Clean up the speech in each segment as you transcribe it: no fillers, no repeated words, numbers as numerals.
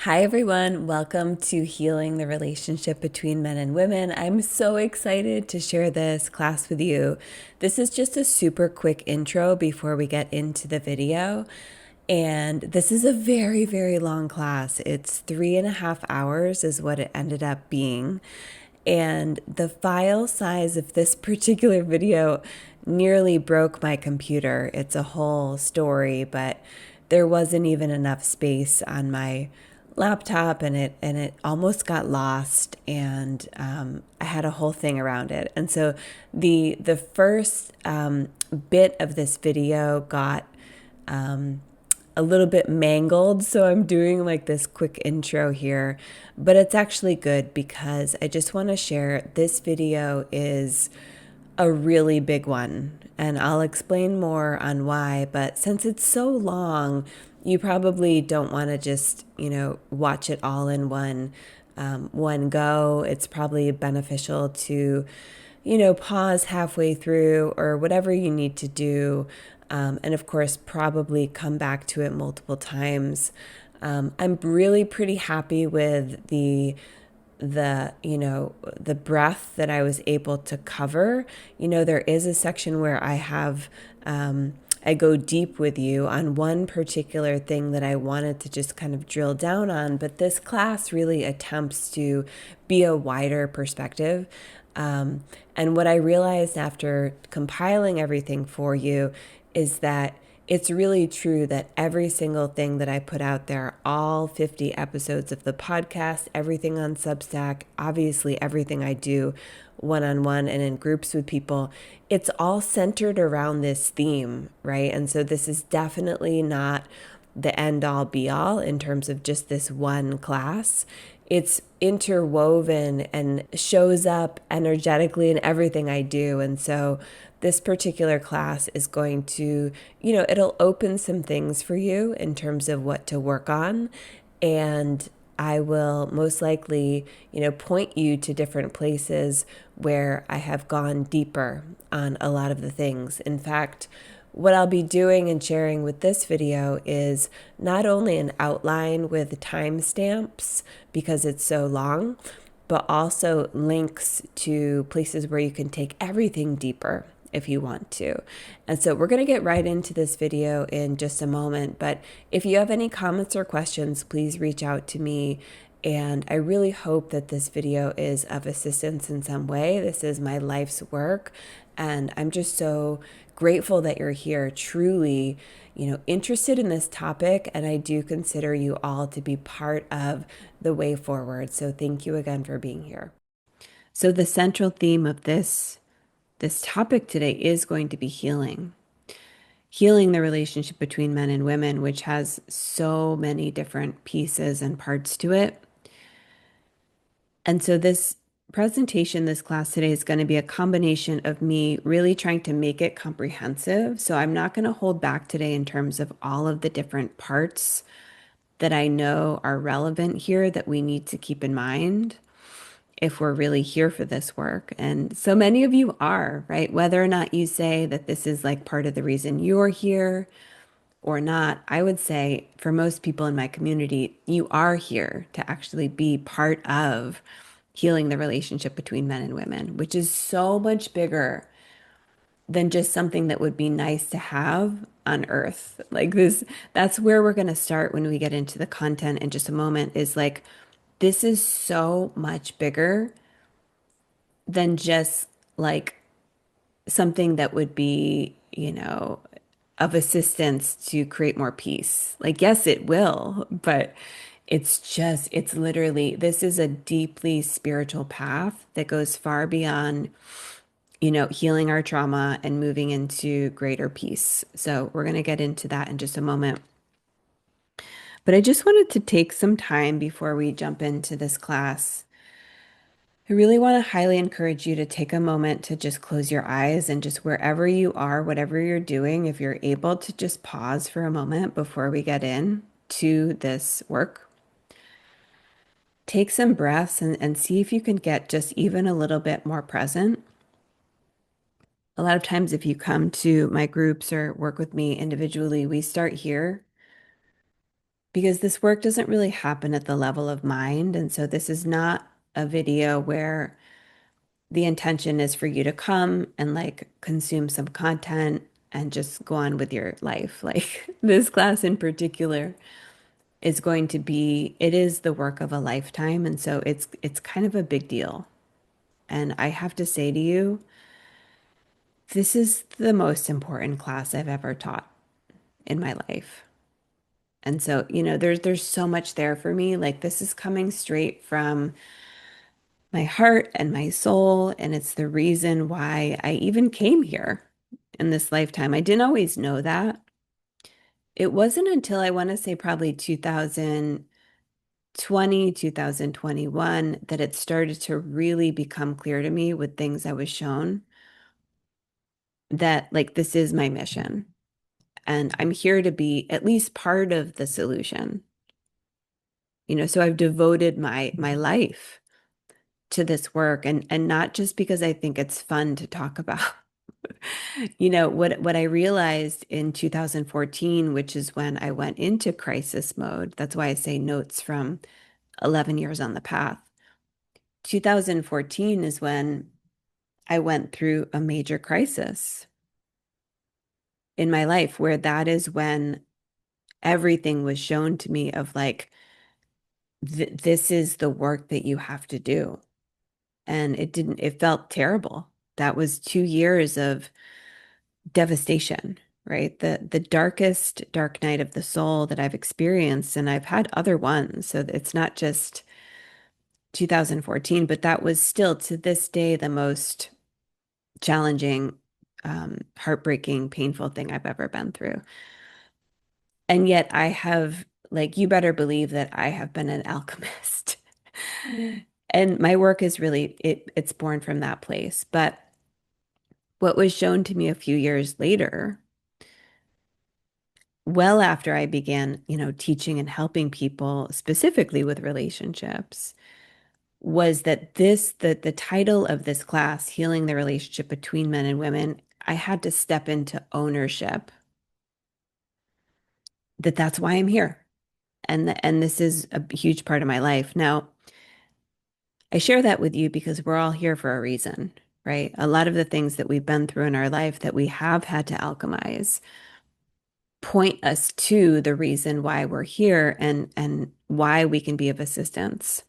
Hi, everyone. Welcome to Healing the Relationship Between Men and Women. I'm so excited to share this class with you. This is just a super quick intro before we get into the video. And this is a very, very long class. It's 3.5 hours, is what it ended up being. And the file size of this particular video nearly broke my computer. It's a whole story, but there wasn't even enough space on my laptop, and it almost got lost, and I had a whole thing around it. And so the first bit of this video got a little bit mangled, so I'm doing like this quick intro here, but it's actually good because I just want to share this video is a really big one, and I'll explain more on why. But since it's so long, you probably don't want to just, watch it all in one go. It's probably beneficial to, pause halfway through or whatever you need to do. And of course, probably come back to it multiple times. I'm really pretty happy with the breath that I was able to cover. There is a section where I go deep with you on one particular thing that I wanted to just kind of drill down on, but this class really attempts to be a wider perspective. And what I realized after compiling everything for you is that it's really true that every single thing that I put out there, all 50 episodes of the podcast, everything on Substack, obviously everything I do one-on-one and in groups with people, it's all centered around this theme, right? And so this is definitely not the end all be all in terms of just this one class. It's interwoven and shows up energetically in everything I do. And so this particular class is going to, it'll open some things for you in terms of what to work on. And I will most likely, point you to different places where I have gone deeper on a lot of the things. In fact, what I'll be doing and sharing with this video is not only an outline with timestamps because it's so long, but also links to places where you can take everything deeper if you want to. And so we're going to get right into this video in just a moment. But if you have any comments or questions, please reach out to me. And I really hope that this video is of assistance in some way. This is my life's work. And I'm just so grateful that you're here, truly, interested in this topic. And I do consider you all to be part of the way forward. So thank you again for being here. So the central theme of this topic today is going to be healing. Healing the relationship between men and women, which has so many different pieces and parts to it. And so this presentation, this class today is going to be a combination of me really trying to make it comprehensive. So I'm not going to hold back today in terms of all of the different parts that I know are relevant here that we need to keep in mind if we're really here for this work. And so many of you are, right? Whether or not you say that this is like part of the reason you're here or not, I would say for most people in my community, you are here to actually be part of healing the relationship between men and women, which is so much bigger than just something that would be nice to have on earth. Like this, that's where we're going to start when we get into the content in just a moment, is like, this is so much bigger than just like something that would be, of assistance to create more peace. Like, yes, it will, but it's literally, this is a deeply spiritual path that goes far beyond, healing our trauma and moving into greater peace. So we're going to get into that in just a moment. But I just wanted to take some time before we jump into this class. I really want to highly encourage you to take a moment to just close your eyes and just wherever you are, whatever you're doing, if you're able to just pause for a moment before we get in to this work. Take some breaths and see if you can get just even a little bit more present. A lot of times, if you come to my groups or work with me individually, we start here because this work doesn't really happen at the level of mind. And so this is not a video where the intention is for you to come and like consume some content and just go on with your life. Like this class in particular is going to be, it is the work of a lifetime. And so it's kind of a big deal. And I have to say to you, this is the most important class I've ever taught in my life. And so, there's so much there for me. Like this is coming straight from my heart and my soul, and it's the reason why I even came here in this lifetime. I didn't always know that. It wasn't until I want to say probably 2020, 2021 that it started to really become clear to me with things I was shown that like this is my mission. And I'm here to be at least part of the solution. So I've devoted my life to this work, and not just because I think it's fun to talk about. What I realized in 2014, which is when I went into crisis mode. That's why I say notes from 11 years on the path. 2014 is when I went through a major crisis in my life, where that is when everything was shown to me of like, this is the work that you have to do. And it felt terrible. That was 2 years of devastation, right? The darkest dark night of the soul that I've experienced, and I've had other ones. So it's not just 2014, but that was still to this day the most challenging, heartbreaking, painful thing I've ever been through. And yet I have, like, you better believe that I have been an alchemist. And my work is really, it's born from that place. But what was shown to me a few years later, well after I began, teaching and helping people specifically with relationships, was that the title of this class, Healing the Relationship Between Men and Women, I had to step into ownership that that's why I'm here. And this is a huge part of my life. Now, I share that with you because we're all here for a reason, right? A lot of the things that we've been through in our life that we have had to alchemize point us to the reason why we're here and why we can be of assistance.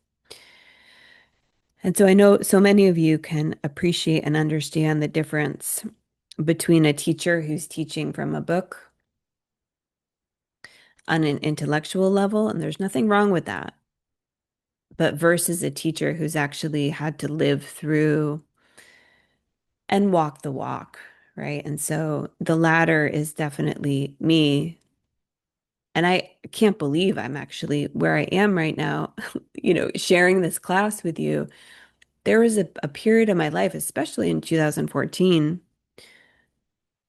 And so I know so many of you can appreciate and understand the difference between a teacher who's teaching from a book on an intellectual level, and there's nothing wrong with that, but versus a teacher who's actually had to live through and walk the walk, right? And so the latter is definitely me. And I can't believe I'm actually where I am right now, sharing this class with you. There was a period of my life, especially in 2014,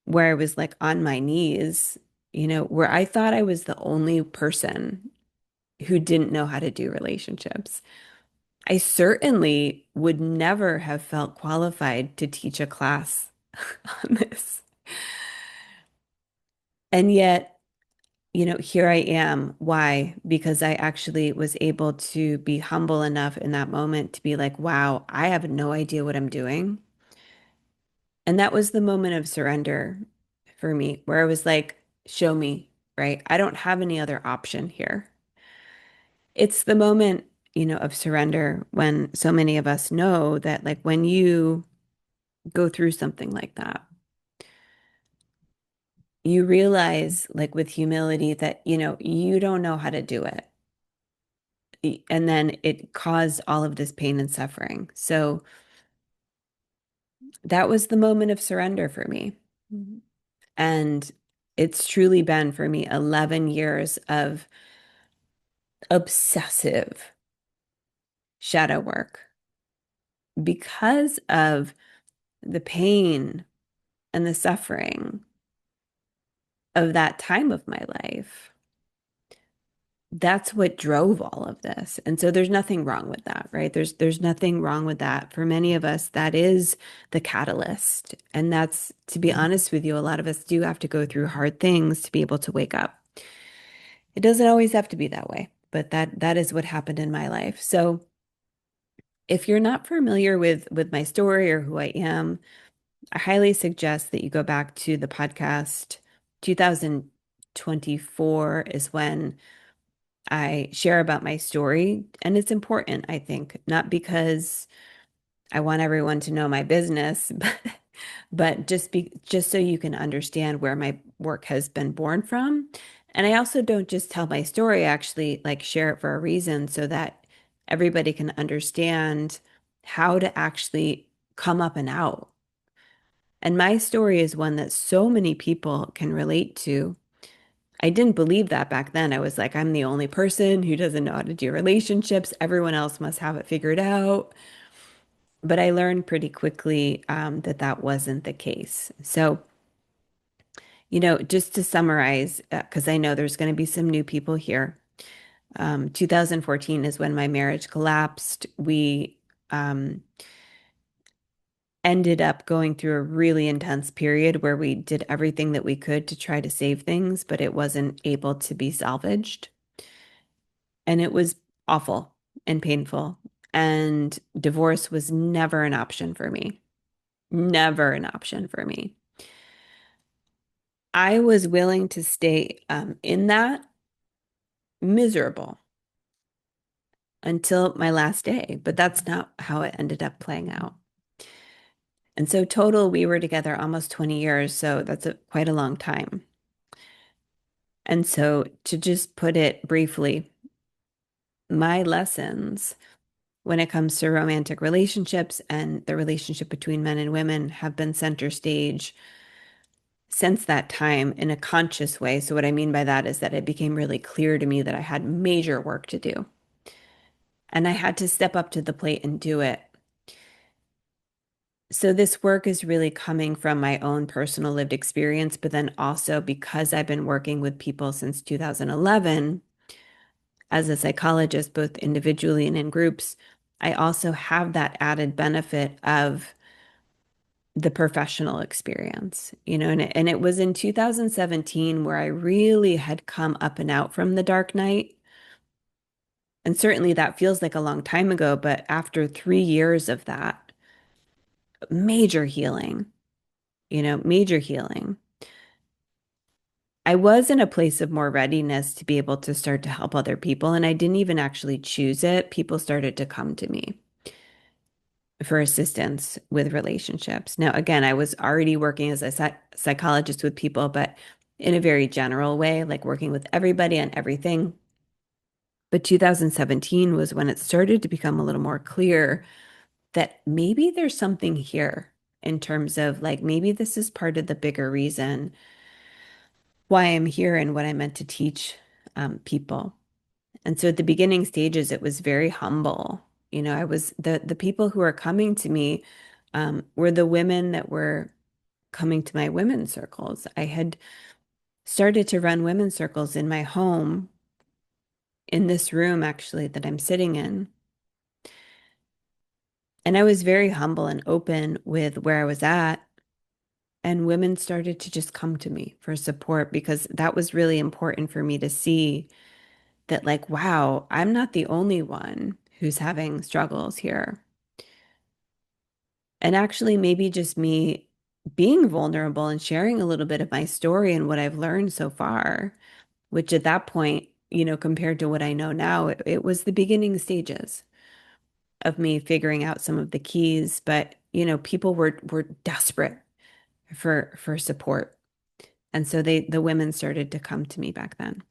where I was like on my knees, where I thought I was the only person who didn't know how to do relationships. I certainly would never have felt qualified to teach a class on this. And yet, here I am. Why? Because I actually was able to be humble enough in that moment to be like, wow, I have no idea what I'm doing. And that was the moment of surrender for me, where I was like, show me, right? I don't have any other option here. It's the moment, of surrender when so many of us know that, like, when you go through something like that, you realize, like, with humility that, you don't know how to do it. And then it caused all of this pain and suffering. So that was the moment of surrender for me. Mhm. And it's truly been for me 11 years of obsessive shadow work because of the pain and the suffering of that time of my life. That's what drove all of this. And so there's nothing wrong with that, right? There's nothing wrong with that. For many of us, that is the catalyst. And that's, to be honest with you, a lot of us do have to go through hard things to be able to wake up. It doesn't always have to be that way, but that is what happened in my life. So if you're not familiar with my story or who I am, I highly suggest that you go back to the podcast. 2024 is when I share about my story, and it's important, I think, not because I want everyone to know my business, but just so you can understand where my work has been born from. And I also don't just tell my story, I actually like share it for a reason so that everybody can understand how to actually come up and out. And my story is one that so many people can relate to. I didn't believe that back then. I was like, I'm the only person who doesn't know how to do relationships. Everyone else must have it figured out. But I learned pretty quickly that that wasn't the case. So, just to summarize, because I know there's going to be some new people here. 2014 is when my marriage collapsed. We um, ended up going through a really intense period where we did everything that we could to try to save things, but it wasn't able to be salvaged. And it was awful and painful. And divorce was never an option for me. Never an option for me. I was willing to stay in that miserable until my last day, but that's not how it ended up playing out. And so total, we were together almost 20 years, so that's quite a long time. And so to just put it briefly, my lessons when it comes to romantic relationships and the relationship between men and women have been center stage since that time in a conscious way. So what I mean by that is that it became really clear to me that I had major work to do. And I had to step up to the plate and do it. So this work is really coming from my own personal lived experience, but then also because I've been working with people since 2011 as a psychologist, both individually and in groups, I also have that added benefit of the professional experience, and it was in 2017 where I really had come up and out from the dark night. And certainly that feels like a long time ago, but after 3 years of that, major healing, major healing. I was in a place of more readiness to be able to start to help other people, and I didn't even actually choose it. People started to come to me for assistance with relationships. Now, again, I was already working as a psychologist with people, but in a very general way, like working with everybody on everything. But 2017 was when it started to become a little more clear that maybe there's something here in terms of like maybe this is part of the bigger reason why I'm here and what I meant to teach people. And so at the beginning stages, it was very humble. I was the people who are coming to me were the women that were coming to my women's circles. I had started to run women's circles in my home in this room actually that I'm sitting in. And I was very humble and open with where I was at. And women started to just come to me for support because that was really important for me to see that, like, wow, I'm not the only one who's having struggles here. And actually, maybe just me being vulnerable and sharing a little bit of my story and what I've learned so far, which at that point, compared to what I know now, it was the beginning stages of me figuring out some of the keys. But, people were desperate for support. And so the women started to come to me back then.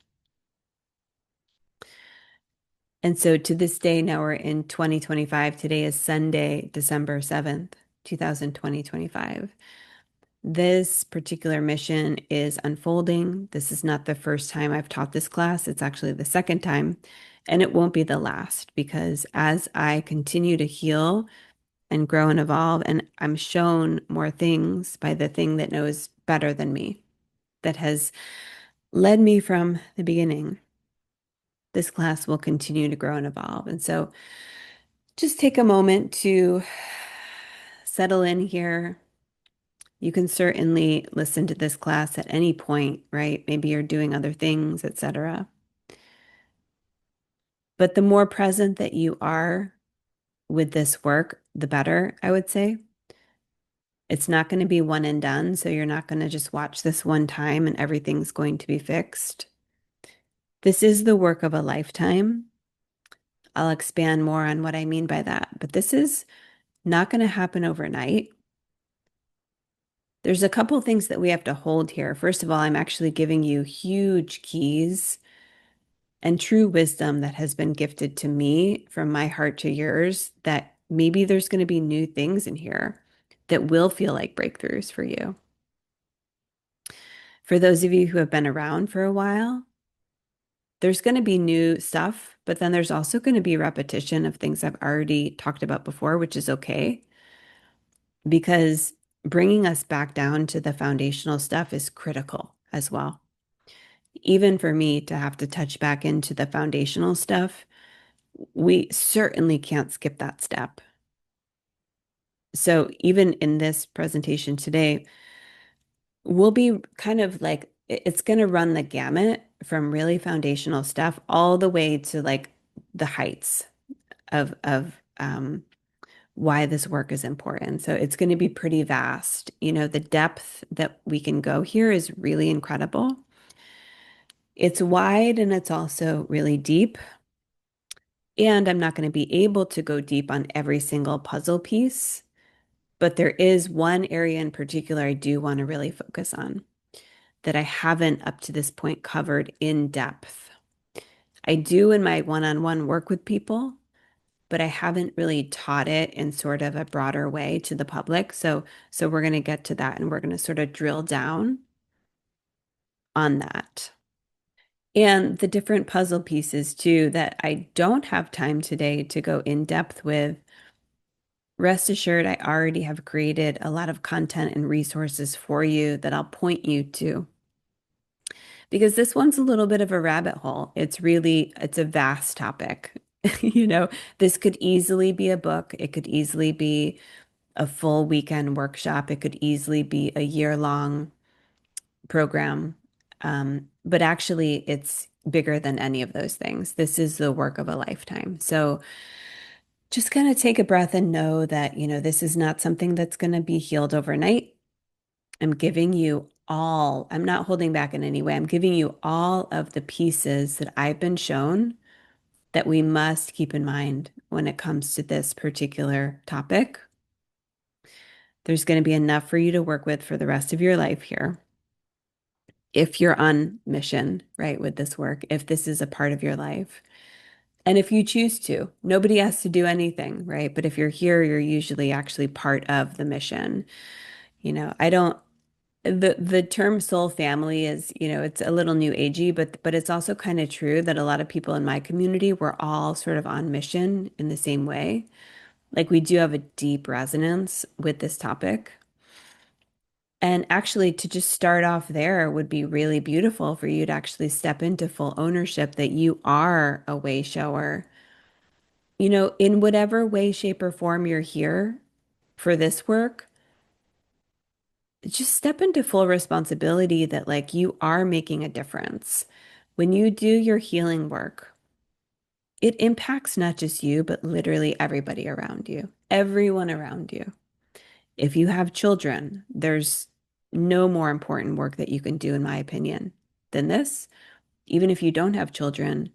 And so to this day, now we're in 2025. Today is Sunday, December 7th, 2025. This particular mission is unfolding. This is not the first time I've taught this class. It's actually the second time, and it won't be the last because as I continue to heal and grow and evolve, and I'm shown more things by the thing that knows better than me, that has led me from the beginning, this class will continue to grow and evolve. And so just take a moment to settle in here. You can certainly listen to this class at any point, right? Maybe you're doing other things, etc. But the more present that you are with this work, the better, I would say. It's not going to be one and done, so you're not going to just watch this one time and everything's going to be fixed. This is the work of a lifetime. I'll expand more on what I mean by that, but this is not going to happen overnight. There's a couple things that we have to hold here. First of all, I'm actually giving you huge keys and true wisdom that has been gifted to me from my heart to yours, that maybe there's going to be new things in here that will feel like breakthroughs for you. For those of you who have been around for a while, there's going to be new stuff, but then there's also going to be repetition of things I've already talked about before, which is okay, because bringing us back down to the foundational stuff is critical as well. Even for me to have to touch back into the foundational stuff, we certainly can't skip that step. So even in this presentation today, we'll be kind of like, it's going to run the gamut from really foundational stuff all the way to like the heights of why this work is important. So it's going to be pretty vast. You know, the depth that we can go here is really incredible. It's wide and it's also really deep. And I'm not going to be able to go deep on every single puzzle piece, but there is one area in particular I do want to really focus on that I haven't up to this point covered in depth. I do in my one-on-one work with people, but I haven't really taught it in sort of a broader way to the public. So we're going to get to that and we're going to sort of drill down on that. And the different puzzle pieces too that I don't have time today to go in depth with. Rest assured, I already have created a lot of content and resources for you that I'll point you to. Because this one's a little bit of a rabbit hole. It's a vast topic. You know, this could easily be a book. It could easily be a full weekend workshop. It could easily be a year-long program. But actually, it's bigger than any of those things. This is the work of a lifetime. So just kind of take a breath and know that, you know, this is not something that's going to be healed overnight. I'm giving you all, I'm not holding back in any way. I'm giving you all of the pieces that I've been shown that we must keep in mind when it comes to this particular topic. There's going to be enough for you to work with for the rest of your life here. If you're on mission, right, with this work, if this is a part of your life. And if you choose to, nobody has to do anything, right? But if you're here, you're usually actually part of the mission. You know, I don't, the term soul family is, you know, it's a little new agey, but it's also kind of true that a lot of people in my community, we're all sort of on mission in the same way. Like we do have a deep resonance with this topic. And actually, to just start off there would be really beautiful for you to actually step into full ownership that you are a way shower. You know, in whatever way, shape, or form you're here for this work, just step into full responsibility that like you are making a difference. When you do your healing work, it impacts not just you, but literally everybody around you, everyone around you. If you have children, there's no more important work that you can do, in my opinion, than this. Even if you don't have children,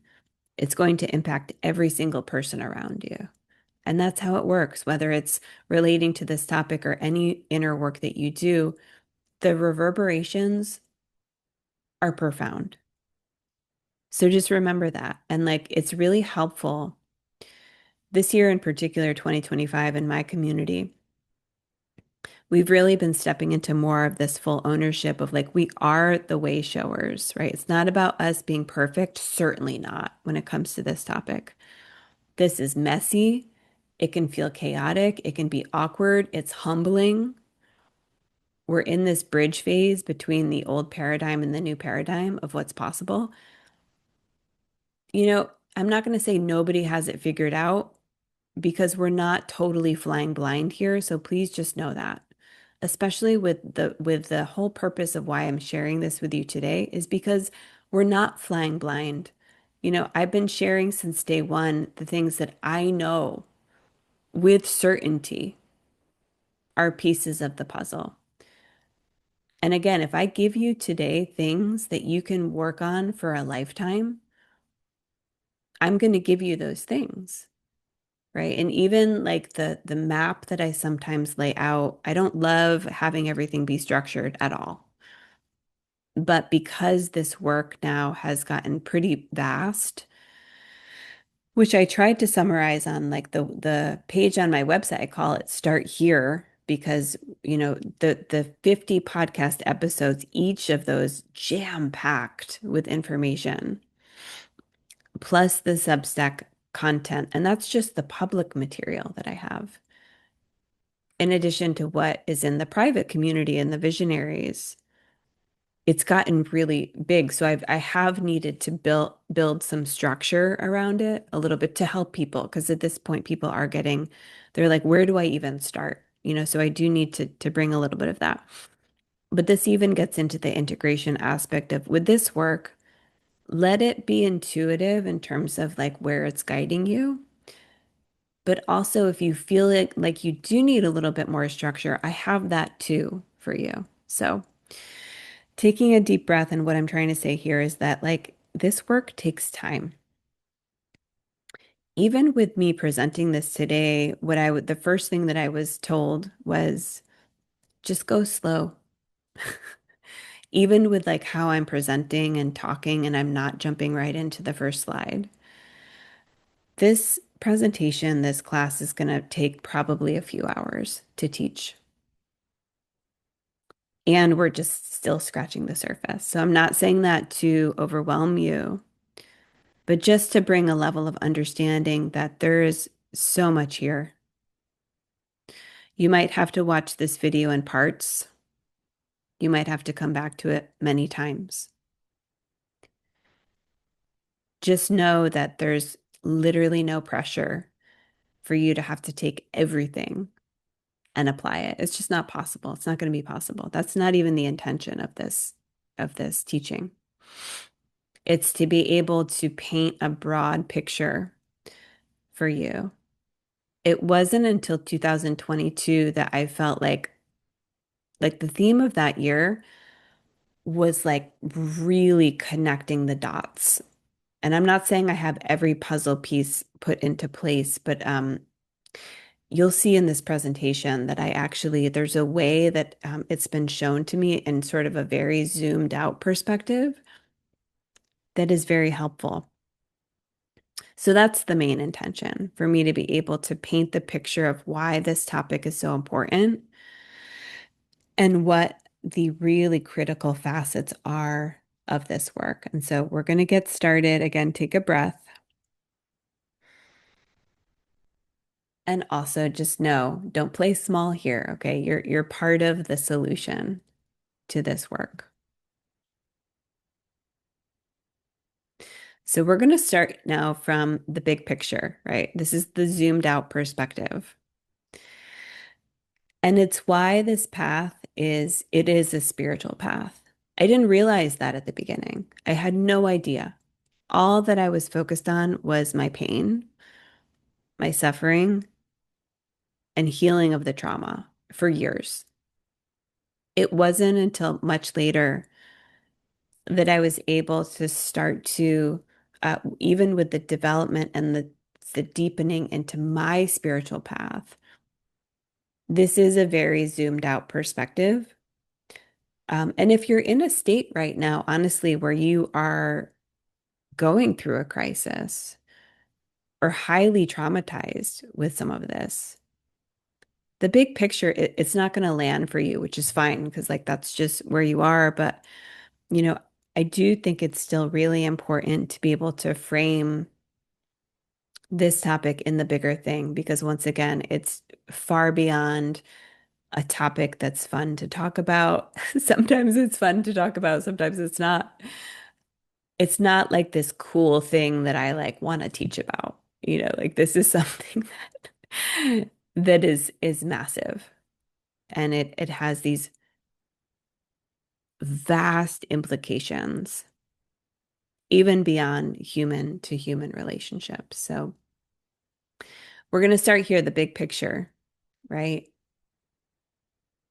it's going to impact every single person around you. And that's how it works, whether it's relating to this topic or any inner work that you do, the reverberations are profound. So just remember that. And like, it's really helpful this year in particular, 2025, in my community. We've really been stepping into more of this full ownership of like, we are the way showers, right? It's not about us being perfect, certainly not when it comes to this topic. This is messy. It can feel chaotic. It can be awkward. It's humbling. We're in this bridge phase between the old paradigm and the new paradigm of what's possible. You know, I'm not going to say nobody has it figured out because we're not totally flying blind here. So please just know that. Especially with the whole purpose of why I'm sharing this with you today is because we're not flying blind. I've been sharing since day one the things that I know with certainty are pieces of the puzzle. And again, if I give you today things that you can work on for a lifetime, I'm going to give you those things, right? And even like the map that I sometimes lay out, I don't love having everything be structured at all. But because this work now has gotten pretty vast, which I tried to summarize on like the page on my website, I call it Start Here because, the 50 podcast episodes, each of those jam-packed with information, plus the Substack content, and that's just the public material that I have. In addition to what is in the private community and the visionaries, it's gotten really big. So I have needed to build some structure around it a little bit to help people because at this point people are they're like, where do I even start? So I do need to bring a little bit of that. But this even gets into the integration aspect of with this work, let it be intuitive in terms of like where it's guiding you. But also if you feel it like you do need a little bit more structure, I have that too for you. So taking a deep breath, and what I'm trying to say here is that, like, this work takes time. Even with me presenting this today, the first thing that I was told was just go slow. Even with like how I'm presenting and talking, and I'm not jumping right into the first slide. This presentation, this class is going to take probably a few hours to teach. And we're just still scratching the surface. So I'm not saying that to overwhelm you, but just to bring a level of understanding that there is so much here. You might have to watch this video in parts. You might have to come back to it many times. Just know that there's literally no pressure for you to have to take everything and apply it. It's just not possible. It's not going to be possible. That's not even the intention of this teaching. It's to be able to paint a broad picture for you. It wasn't until 2022 that I felt like the theme of that year was like really connecting the dots. And I'm not saying I have every puzzle piece put into place, but you'll see in this presentation that there's a way that it's been shown to me in sort of a very zoomed out perspective that is very helpful. So that's the main intention for me to be able to paint the picture of why this topic is so important and what the really critical facets are of this work. And so we're going to get started. Again, take a breath. And also just know, don't play small here, okay? You're part of the solution to this work. So we're going to start now from the big picture, right? This is the zoomed out perspective. And it's why this path it is a spiritual path. I didn't realize that at the beginning. I had no idea. All that I was focused on was my pain, my suffering, and healing of the trauma for years. It wasn't until much later that I was able to start to, even with the development and the deepening into my spiritual path, this is a very zoomed out perspective. And if you're in a state right now, honestly, where you are going through a crisis or highly traumatized with some of this, the big picture, it's not going to land for you, which is fine because like that's just where you are. But, you know, I do think it's still really important to be able to frame this topic in the bigger thing because once again, it's far beyond a topic that's fun to talk about. Sometimes it's fun to talk about, sometimes it's not. It's not like this cool thing that I like want to teach about. Like this is something that is massive and it has these vast implications even beyond human to human relationships. So we're going to start here, the big picture, right?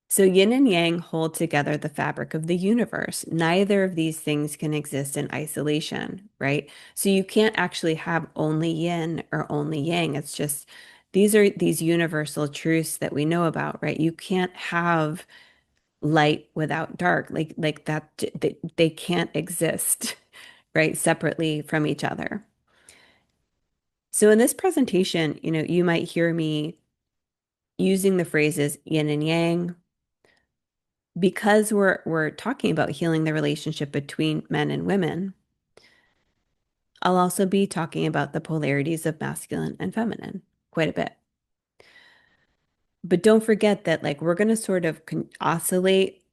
So yin and yang hold together the fabric of the universe. Neither of these things can exist in isolation, right? So you can't actually have only yin or only yang. It's just these are these universal truths that we know about, right? You can't have light without dark. Like that they can't exist, right, separately from each other. So in this presentation, you might hear me using the phrases yin and yang because we're talking about healing the relationship between men and women. I'll also be talking about the polarities of masculine and feminine quite a bit. But don't forget that like we're going to sort of oscillate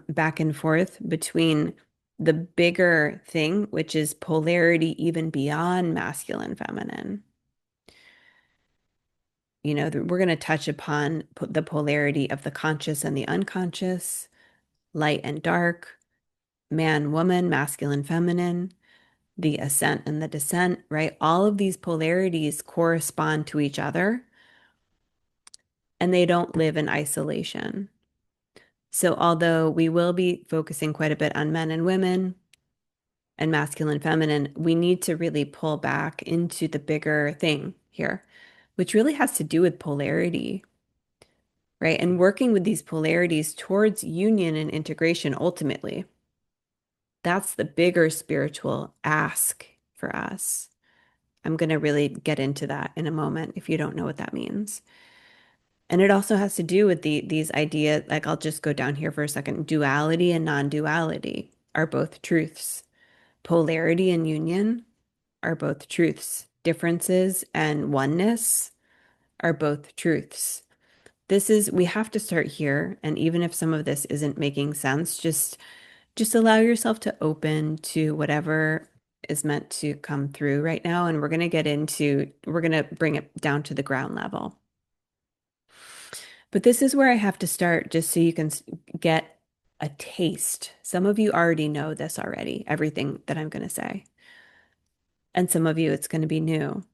back and forth between the bigger thing, which is polarity even beyond masculine, feminine. We're going to touch upon the polarity of the conscious and the unconscious, light and dark, man, woman, masculine, feminine, the ascent and the descent, right? All of these polarities correspond to each other and they don't live in isolation. So, although we will be focusing quite a bit on men and women and masculine, feminine, we need to really pull back into the bigger thing here, which really has to do with polarity, right? And working with these polarities towards union and integration ultimately. That's the bigger spiritual ask for us. I'm going to really get into that in a moment if you don't know what that means. And it also has to do with these ideas, like I'll just go down here for a second. Duality and non-duality are both truths. Polarity and union are both truths. Differences and oneness are both truths. We have to start here. And even if some of this isn't making sense, just allow yourself to open to whatever is meant to come through right now. And we're going to bring it down to the ground level. But this is where I have to start just so you can get a taste. Some of you already know this already, everything that I'm going to say. And some of you, it's going to be new.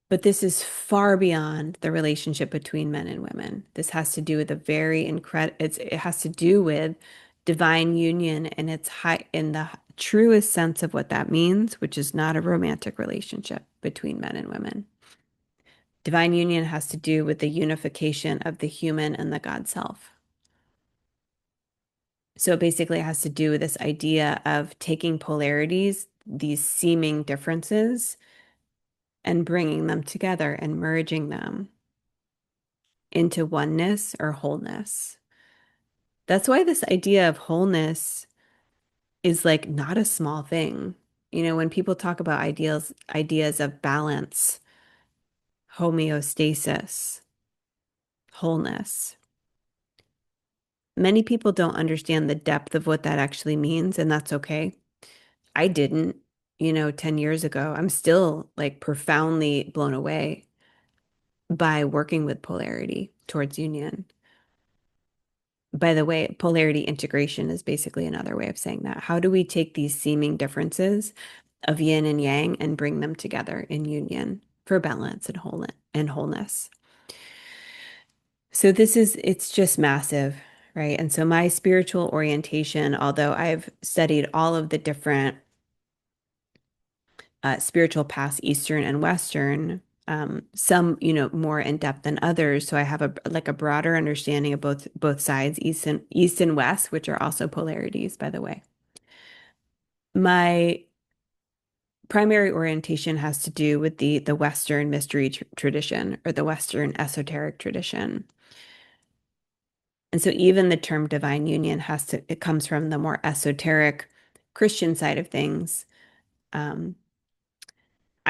But this is far beyond the relationship between men and women. This has to do with a very incredible, it has to do with divine union and it's high in the truest sense of what that means, which is not a romantic relationship between men and women. Divine union has to do with the unification of the human and the God self. So it basically has to do with this idea of taking polarities, these seeming differences, and bringing them together and merging them into oneness or wholeness. That's why this idea of wholeness is like not a small thing. When people talk about ideas of balance, homeostasis, wholeness, many people don't understand the depth of what that actually means, and that's okay. I didn't, 10 years ago. I'm still like profoundly blown away by working with polarity towards union. By the way, polarity integration is basically another way of saying that. How do we take these seeming differences of yin and yang and bring them together in union for balance and wholeness? So it's just massive, right? And so my spiritual orientation, although I've studied all of the different spiritual paths, Eastern and Western, some, more in depth than others. So I have a broader understanding of both sides, East and West, which are also polarities, by the way. My primary orientation has to do with the Western mystery tradition or the Western esoteric tradition. And so even the term divine union it comes from the more esoteric Christian side of things.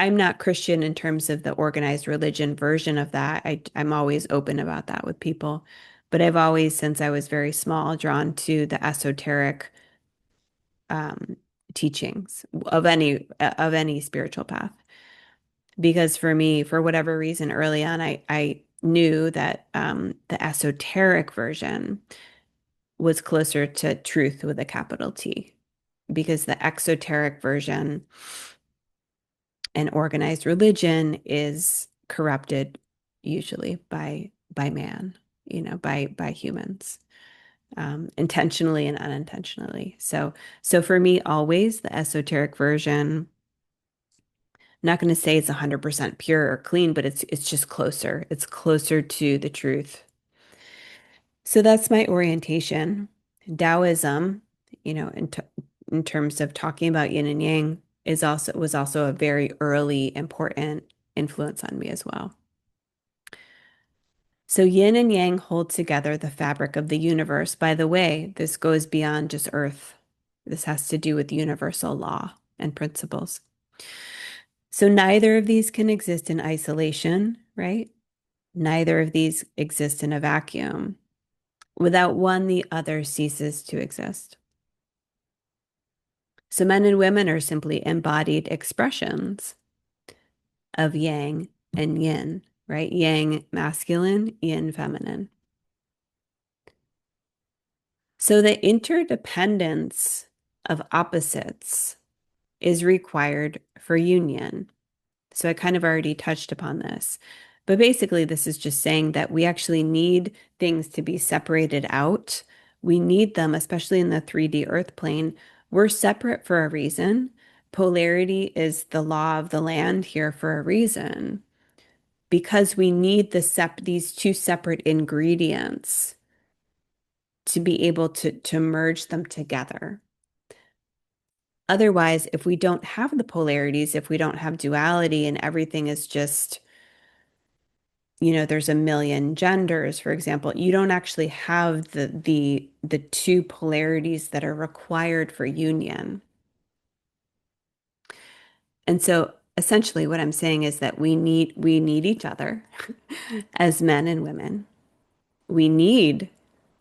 I'm not Christian in terms of the organized religion version of that. I'm always open about that with people. But I've always, since I was very small, drawn to the esoteric um, teachings of any spiritual path. Because for me, for whatever reason, early on, I knew that the esoteric version was closer to truth with a capital T, because the exoteric version and organized religion is corrupted usually by man, by humans, intentionally and unintentionally. So for me, always the esoteric version. I'm not going to say it's 100% pure or clean, but it's just closer. It's closer to the truth. So that's my orientation. Taoism, in terms of talking about yin and yang, was also a very early important influence on me as well. So yin and yang hold together the fabric of the universe. By the way, this goes beyond just Earth. This has to do with universal law and principles. So neither of these can exist in isolation, right? Neither of these exist in a vacuum. Without one, the other ceases to exist. So men and women are simply embodied expressions of yang and yin, right? Yang masculine, yin feminine. So the interdependence of opposites is required for union. So I kind of already touched upon this. But basically, this is just saying that we actually need things to be separated out. We need them, especially in the 3D earth plane. We're separate for a reason. Polarity is the law of the land here for a reason, because we need these two separate ingredients to be able to merge them together. Otherwise, if we don't have the polarities, if we don't have duality and everything is just, there's a million genders, for example, you don't actually have the two polarities that are required for union. And so essentially what I'm saying is that we need each other as men and women. We need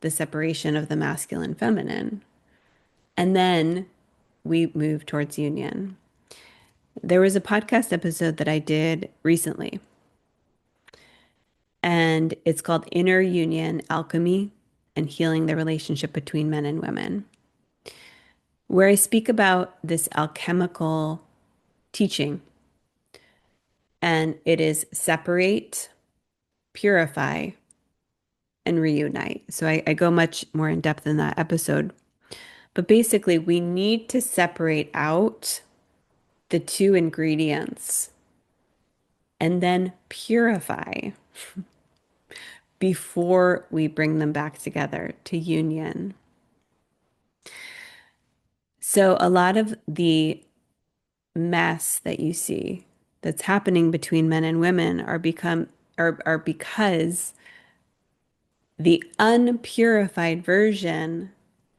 the separation of the masculine feminine. And then we move towards union. There was a podcast episode that I did recently, and it's called Inner Union Alchemy and Healing the Relationship Between Men and Women, where I speak about this alchemical teaching, and it is separate, purify, and reunite. So I go much more in depth in that episode. But basically, we need to separate out the two ingredients and then purify before we bring them back together to union. So a lot of the mess that you see that's happening between men and women are because the unpurified version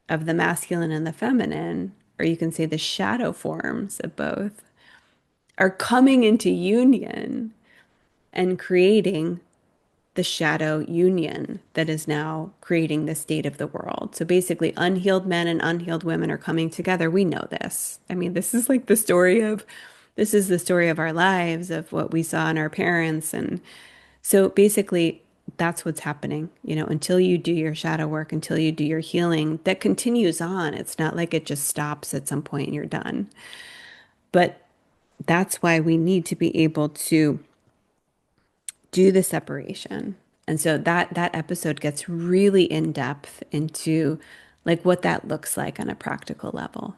of the masculine and the feminine, or you can say the shadow forms of both, are coming into union and creating the shadow union that is now creating the state of the world. So basically, unhealed men and unhealed women are coming together. We know this. I mean, this is the story of our lives, of what we saw in our parents. And so basically, that's what's happening, until you do your shadow work, until you do your healing, that continues on. It's not like it just stops at some point and you're done. But that's why we need to be able to do the separation. And so that episode gets really in depth into like what that looks like on a practical level.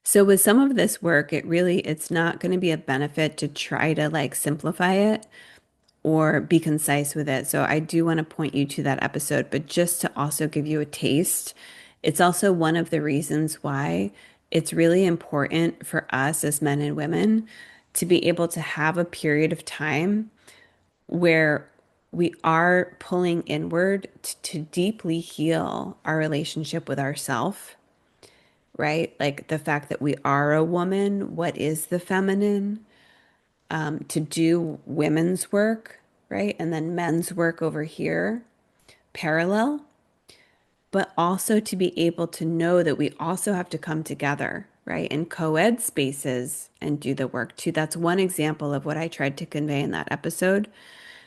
So with some of this work, it's not going to be a benefit to try to like simplify it or be concise with it. So I do want to point you to that episode, but just to also give you a taste, it's also one of the reasons why it's really important for us as men and women to be able to have a period of time where we are pulling inward to deeply heal our relationship with ourself, right? Like the fact that we are a woman, what is the feminine, to do women's work, right? And then men's work over here, parallel, but also to be able to know that we also have to come together, right? In co-ed spaces and do the work too. That's one example of what I tried to convey in that episode.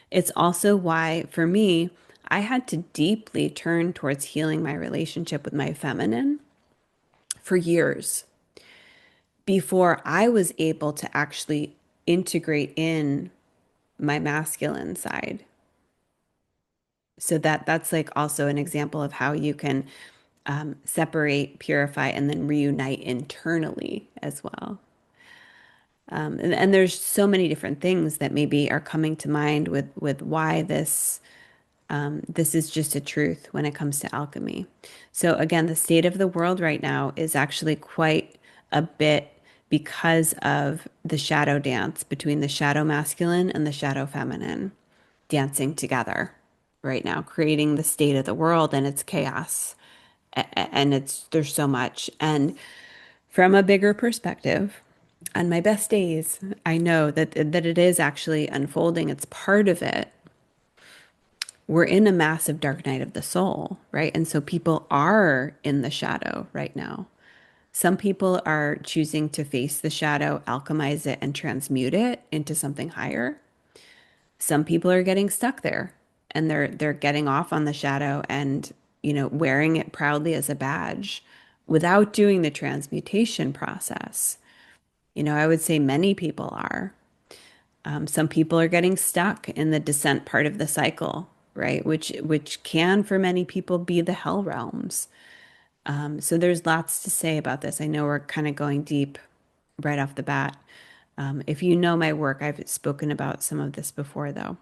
It's also why, for me, I had to deeply turn towards healing my relationship with my feminine for years before I was able to actually integrate in my masculine side. So that's like also an example of how you can separate, purify, and then reunite internally as well. And there's so many different things that maybe are coming to mind with why this is just a truth when it comes to alchemy. So again, the state of the world right now is actually quite a bit because of the shadow dance between the shadow masculine and the shadow feminine dancing together right now, creating the state of the world, and it's chaos. And there's so much. And from a bigger perspective, on my best days, I know that it is actually unfolding. It's part of it. We're in a massive dark night of the soul, right? And so people are in the shadow right now. Some people are choosing to face the shadow, alchemize it, and transmute it into something higher. Some people are getting stuck there and they're getting off on the shadow and, wearing it proudly as a badge without doing the transmutation process. I would say many people are. Some people are getting stuck in the descent part of the cycle, right? Which can for many people be the hell realms. So there's lots to say about this. I know we're kind of going deep right off the bat. If you know my work, I've spoken about some of this before, though.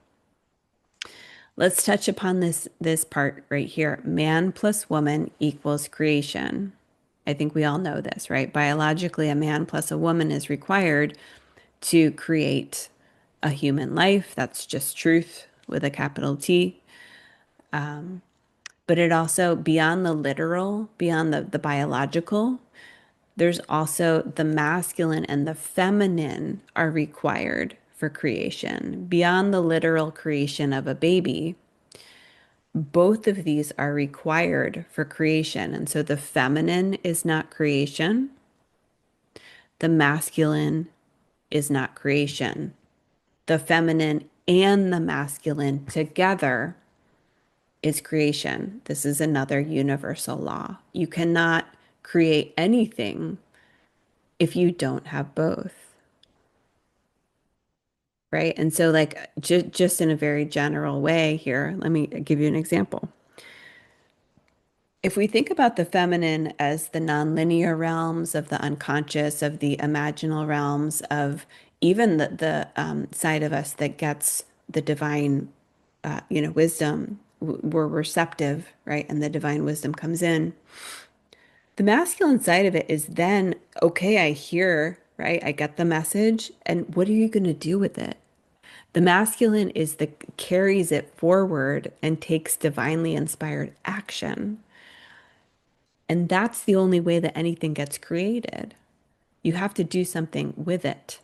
Let's touch upon this part right here. Man plus woman equals creation. I think we all know this, right? Biologically, a man plus a woman is required to create a human life. That's just truth with a capital T. But it also, beyond the literal, beyond the biological, there's also the masculine and the feminine are required for creation. Beyond the literal creation of a baby, both of these are required for creation. And so the feminine is not creation, the masculine is not creation. The feminine and the masculine together is creation. This is another universal law. You cannot create anything if you don't have both, right? And so, like, just in a very general way here, let me give you an example. If we think about the feminine as the nonlinear realms of the unconscious, of the imaginal realms, of even the side of us that gets the divine, wisdom, we're receptive, right? And the divine wisdom comes in. The masculine side of it is then, okay, I hear, right? I get the message, and what are you going to do with it? The masculine is the carries it forward and takes divinely inspired action. And that's the only way that anything gets created. You have to do something with it.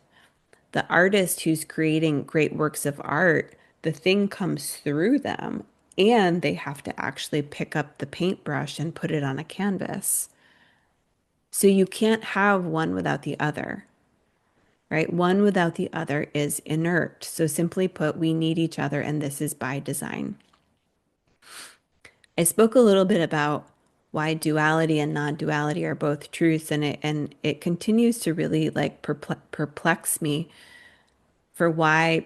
The artist who's creating great works of art, the thing comes through them and they have to actually pick up the paintbrush and put it on a canvas. So you can't have one without the other, right? One without the other is inert. So simply put, we need each other, and this is by design. I spoke a little bit about why duality and non-duality are both truths, and it continues to really like perplex me for why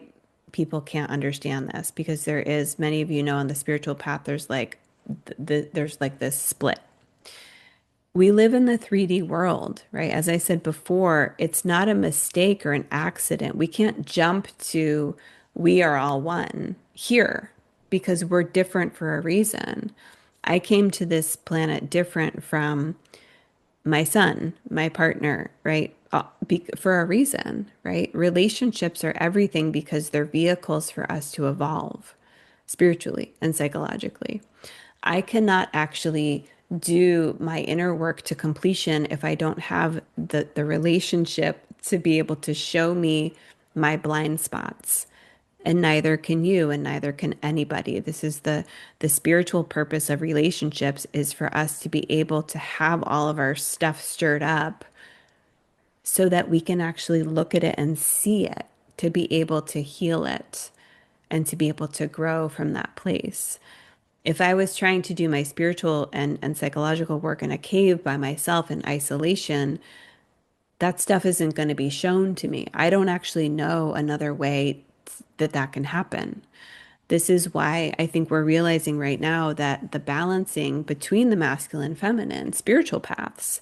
people can't understand this, because there is, many of you know, on the spiritual path there's like there's like this split. We live in the 3D world, right? As I said before, it's not a mistake or an accident. We can't jump to we are all one here because we're different for a reason. I came to this planet different from my son, my partner, right? For a reason, right? Relationships are everything because they're vehicles for us to evolve spiritually and psychologically. I cannot actually do my inner work to completion if I don't have the relationship to be able to show me my blind spots. And neither can you, and neither can anybody. This is the spiritual purpose of relationships, is for us to be able to have all of our stuff stirred up so that we can actually look at it and see it, to be able to heal it and to be able to grow from that place. If I was trying to do my spiritual and psychological work in a cave by myself in isolation, that stuff isn't going to be shown to me. I don't actually know another way that that can happen. This is why I think we're realizing right now that the balancing between the masculine and feminine spiritual paths,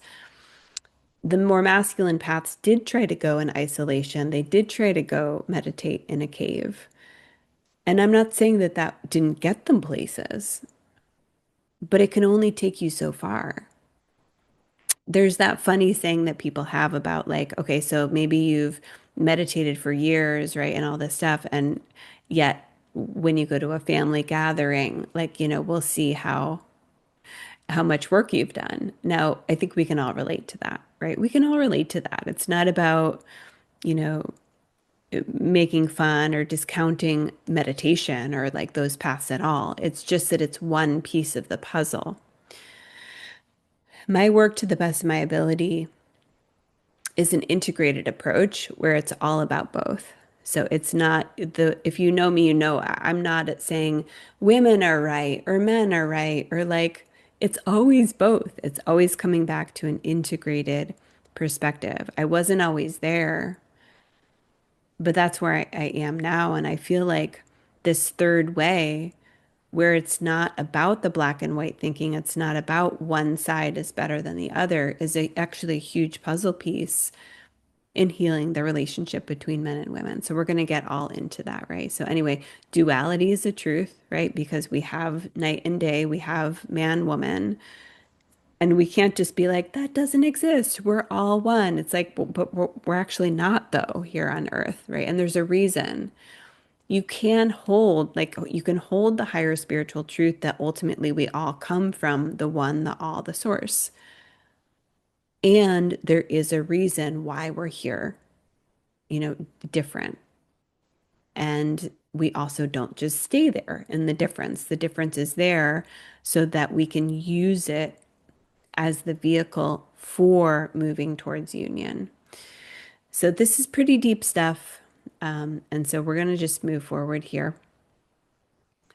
the more masculine paths did try to go in isolation. They did try to go meditate in a cave. And I'm not saying that that didn't get them places, but it can only take you so far. There's that funny saying that people have about like, okay, so maybe you've meditated for years, right? And all this stuff. And yet when you go to a family gathering, like, we'll see how much work you've done. Now, I think we can all relate to that, right? We can all relate to that. It's not about, you know, making fun or discounting meditation or like those paths at all. It's just that it's one piece of the puzzle. My work, to the best of my ability, is an integrated approach where it's all about both. So it's not if you know me, I'm not at saying women are right or men are right or like it's always both. It's always coming back to an integrated perspective. I wasn't always there, but that's where I am now. And I feel like this third way, where it's not about the black and white thinking, it's not about one side is better than the other, is actually a huge puzzle piece in healing the relationship between men and women. So we're going to get all into that, right? So anyway, duality is a truth, right? Because we have night and day, we have man, woman, and we can't just be like, that doesn't exist. We're all one. It's like, but we're actually not though here on earth, right? And there's a reason. You can hold, like, you can hold the higher spiritual truth that ultimately we all come from the one, the all, the source. And there is a reason why we're here, different. And we also don't just stay there in the difference. The difference is there so that we can use it as the vehicle for moving towards union. So this is pretty deep stuff. And so we're going to just move forward here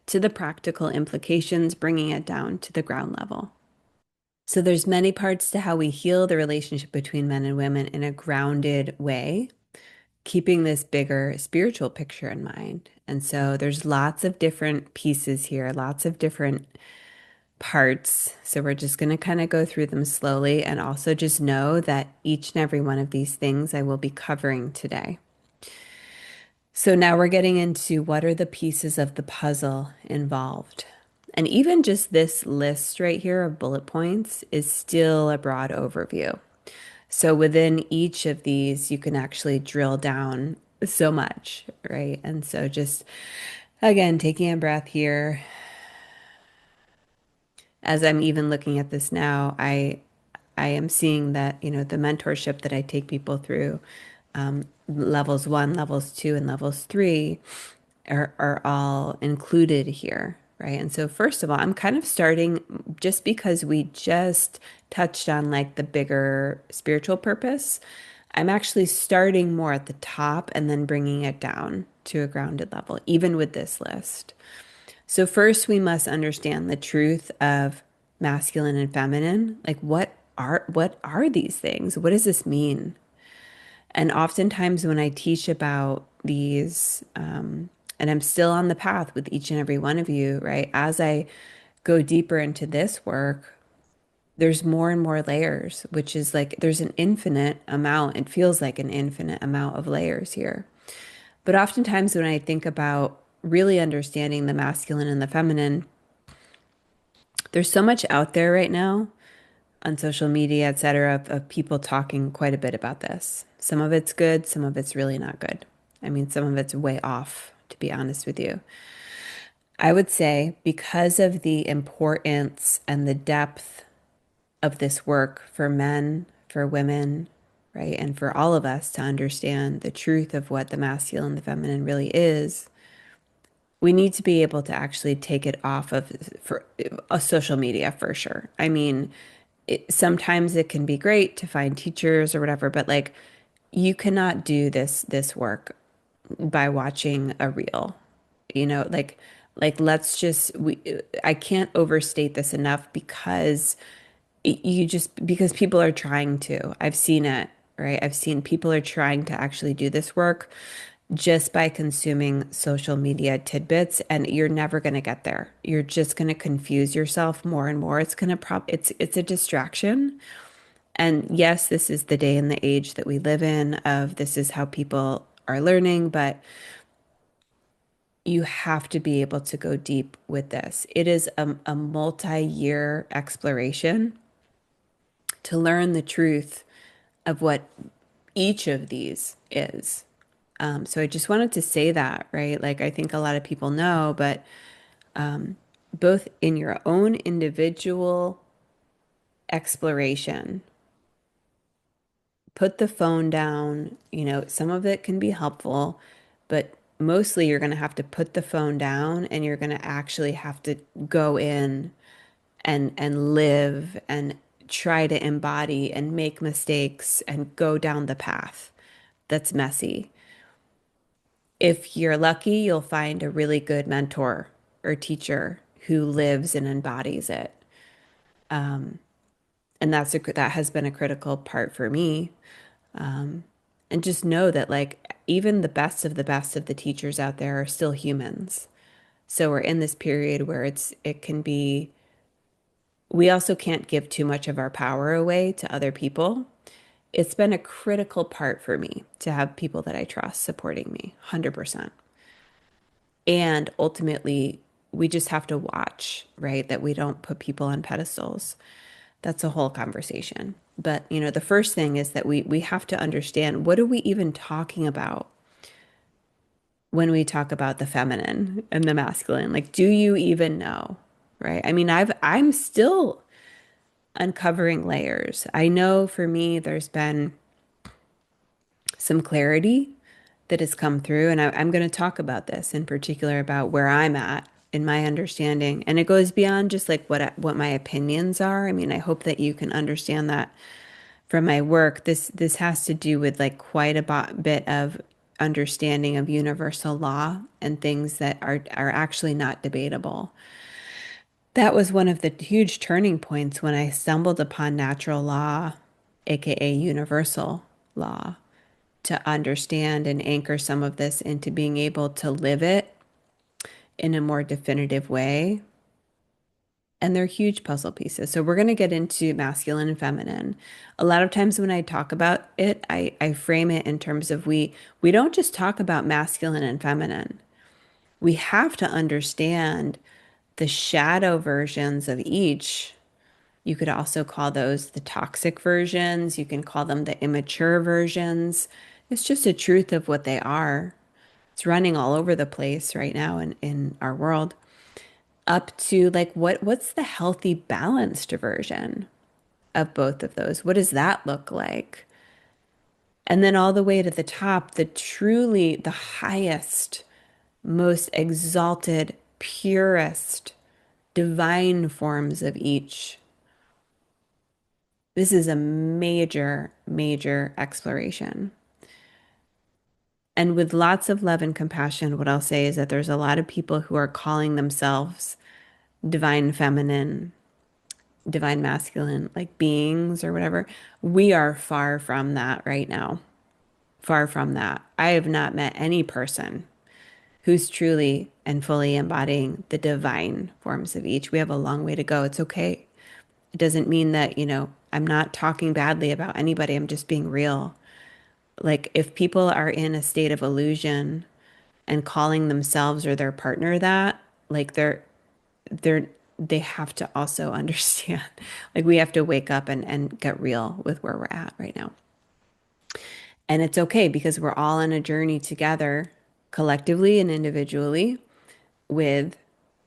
to the practical implications, bringing it down to the ground level. So there's many parts to how we heal the relationship between men and women in a grounded way, keeping this bigger spiritual picture in mind. And so there's lots of different pieces here, lots of different parts. So we're just going to kind of go through them slowly and also just know that each and every one of these things I will be covering today. So now we're getting into what are the pieces of the puzzle involved. And even just this list right here of bullet points is still a broad overview. So within each of these, you can actually drill down so much, right? And so just again, taking a breath here. As I'm even looking at this now, I am seeing that, the mentorship that I take people through, levels 1, levels 2, and levels 3 are all included here, right? And so first of all, I'm kind of starting just because we just touched on like the bigger spiritual purpose. I'm actually starting more at the top and then bringing it down to a grounded level, even with this list. So first we must understand the truth of masculine and feminine. Like what are these things? What does this mean? And oftentimes when I teach about these, and I'm still on the path with each and every one of you, right? As I go deeper into this work, there's more and more layers, which is like there's an infinite amount. It feels like an infinite amount of layers here. But oftentimes when I think about really understanding the masculine and the feminine, there's so much out there right now on social media, et cetera, of people talking quite a bit about this. Some of it's good, some of it's really not good. I mean, some of it's way off, to be honest with you. I would say because of the importance and the depth of this work for men, for women, right, and for all of us to understand the truth of what the masculine and the feminine really is, we need to be able to actually take it off of for a social media for sure. I mean, sometimes it can be great to find teachers or whatever, but like you cannot do this work by watching a reel. Like Like, I can't overstate this enough because because people are trying to. I've seen it, right? I've seen people are trying to actually do this work just by consuming social media tidbits, and you're never going to get there. You're just going to confuse yourself more and more. It's a distraction. And yes, this is the day and the age that we live in of this is how people are learning, but you have to be able to go deep with this. It is a multi-year exploration to learn the truth of what each of these is. So I just wanted to say that, right? Like I think a lot of people know, but both in your own individual exploration, put the phone down. Some of it can be helpful, but mostly you're going to have to put the phone down and you're going to actually have to go in and live and try to embody and make mistakes and go down the path that's messy. If you're lucky, you'll find a really good mentor or teacher who lives and embodies it. And that has been a critical part for me. And just know that like even the best of the teachers out there are still humans. So we're in this period where it can be we also can't give too much of our power away to other people. It's been a critical part for me to have people that I trust supporting me 100%. And ultimately, we just have to watch, right? That we don't put people on pedestals. That's a whole conversation. But, the first thing is that we have to understand what are we even talking about when we talk about the feminine and the masculine? Like, do you even know? Right? I mean, I'm still uncovering layers. I know for me, there's been some clarity that has come through, and I'm going to talk about this in particular about where I'm at in my understanding, and it goes beyond just like what my opinions are. I mean, I hope that you can understand that from my work. This has to do with like quite a bit of understanding of universal law and things that are actually not debatable. That was one of the huge turning points when I stumbled upon natural law, aka universal law, to understand and anchor some of this into being able to live it in a more definitive way. And they're huge puzzle pieces. So we're going to get into masculine and feminine. A lot of times when I talk about it, I frame it in terms of we don't just talk about masculine and feminine. We have to understand the shadow versions of each. You could also call those the toxic versions. You can call them the immature versions. It's just a truth of what they are. It's running all over the place right now in our world. Up to like what's the healthy balanced version of both of those? What does that look like? And then all the way to the top, the truly the highest, most exalted, purest, divine forms of each. This is a major, major exploration. And with lots of love and compassion, what I'll say is that there's a lot of people who are calling themselves divine feminine, divine masculine, like beings or whatever. We are far from that right now. Far from that. I have not met any person who's truly and fully embodying the divine forms of each. We have a long way to go. It's okay. It doesn't mean that, I'm not talking badly about anybody. I'm just being real. Like if people are in a state of illusion and calling themselves or their partner that, like they're they have to also understand. Like we have to wake up and get real with where we're at right now. And it's okay because we're all on a journey together, collectively and individually, with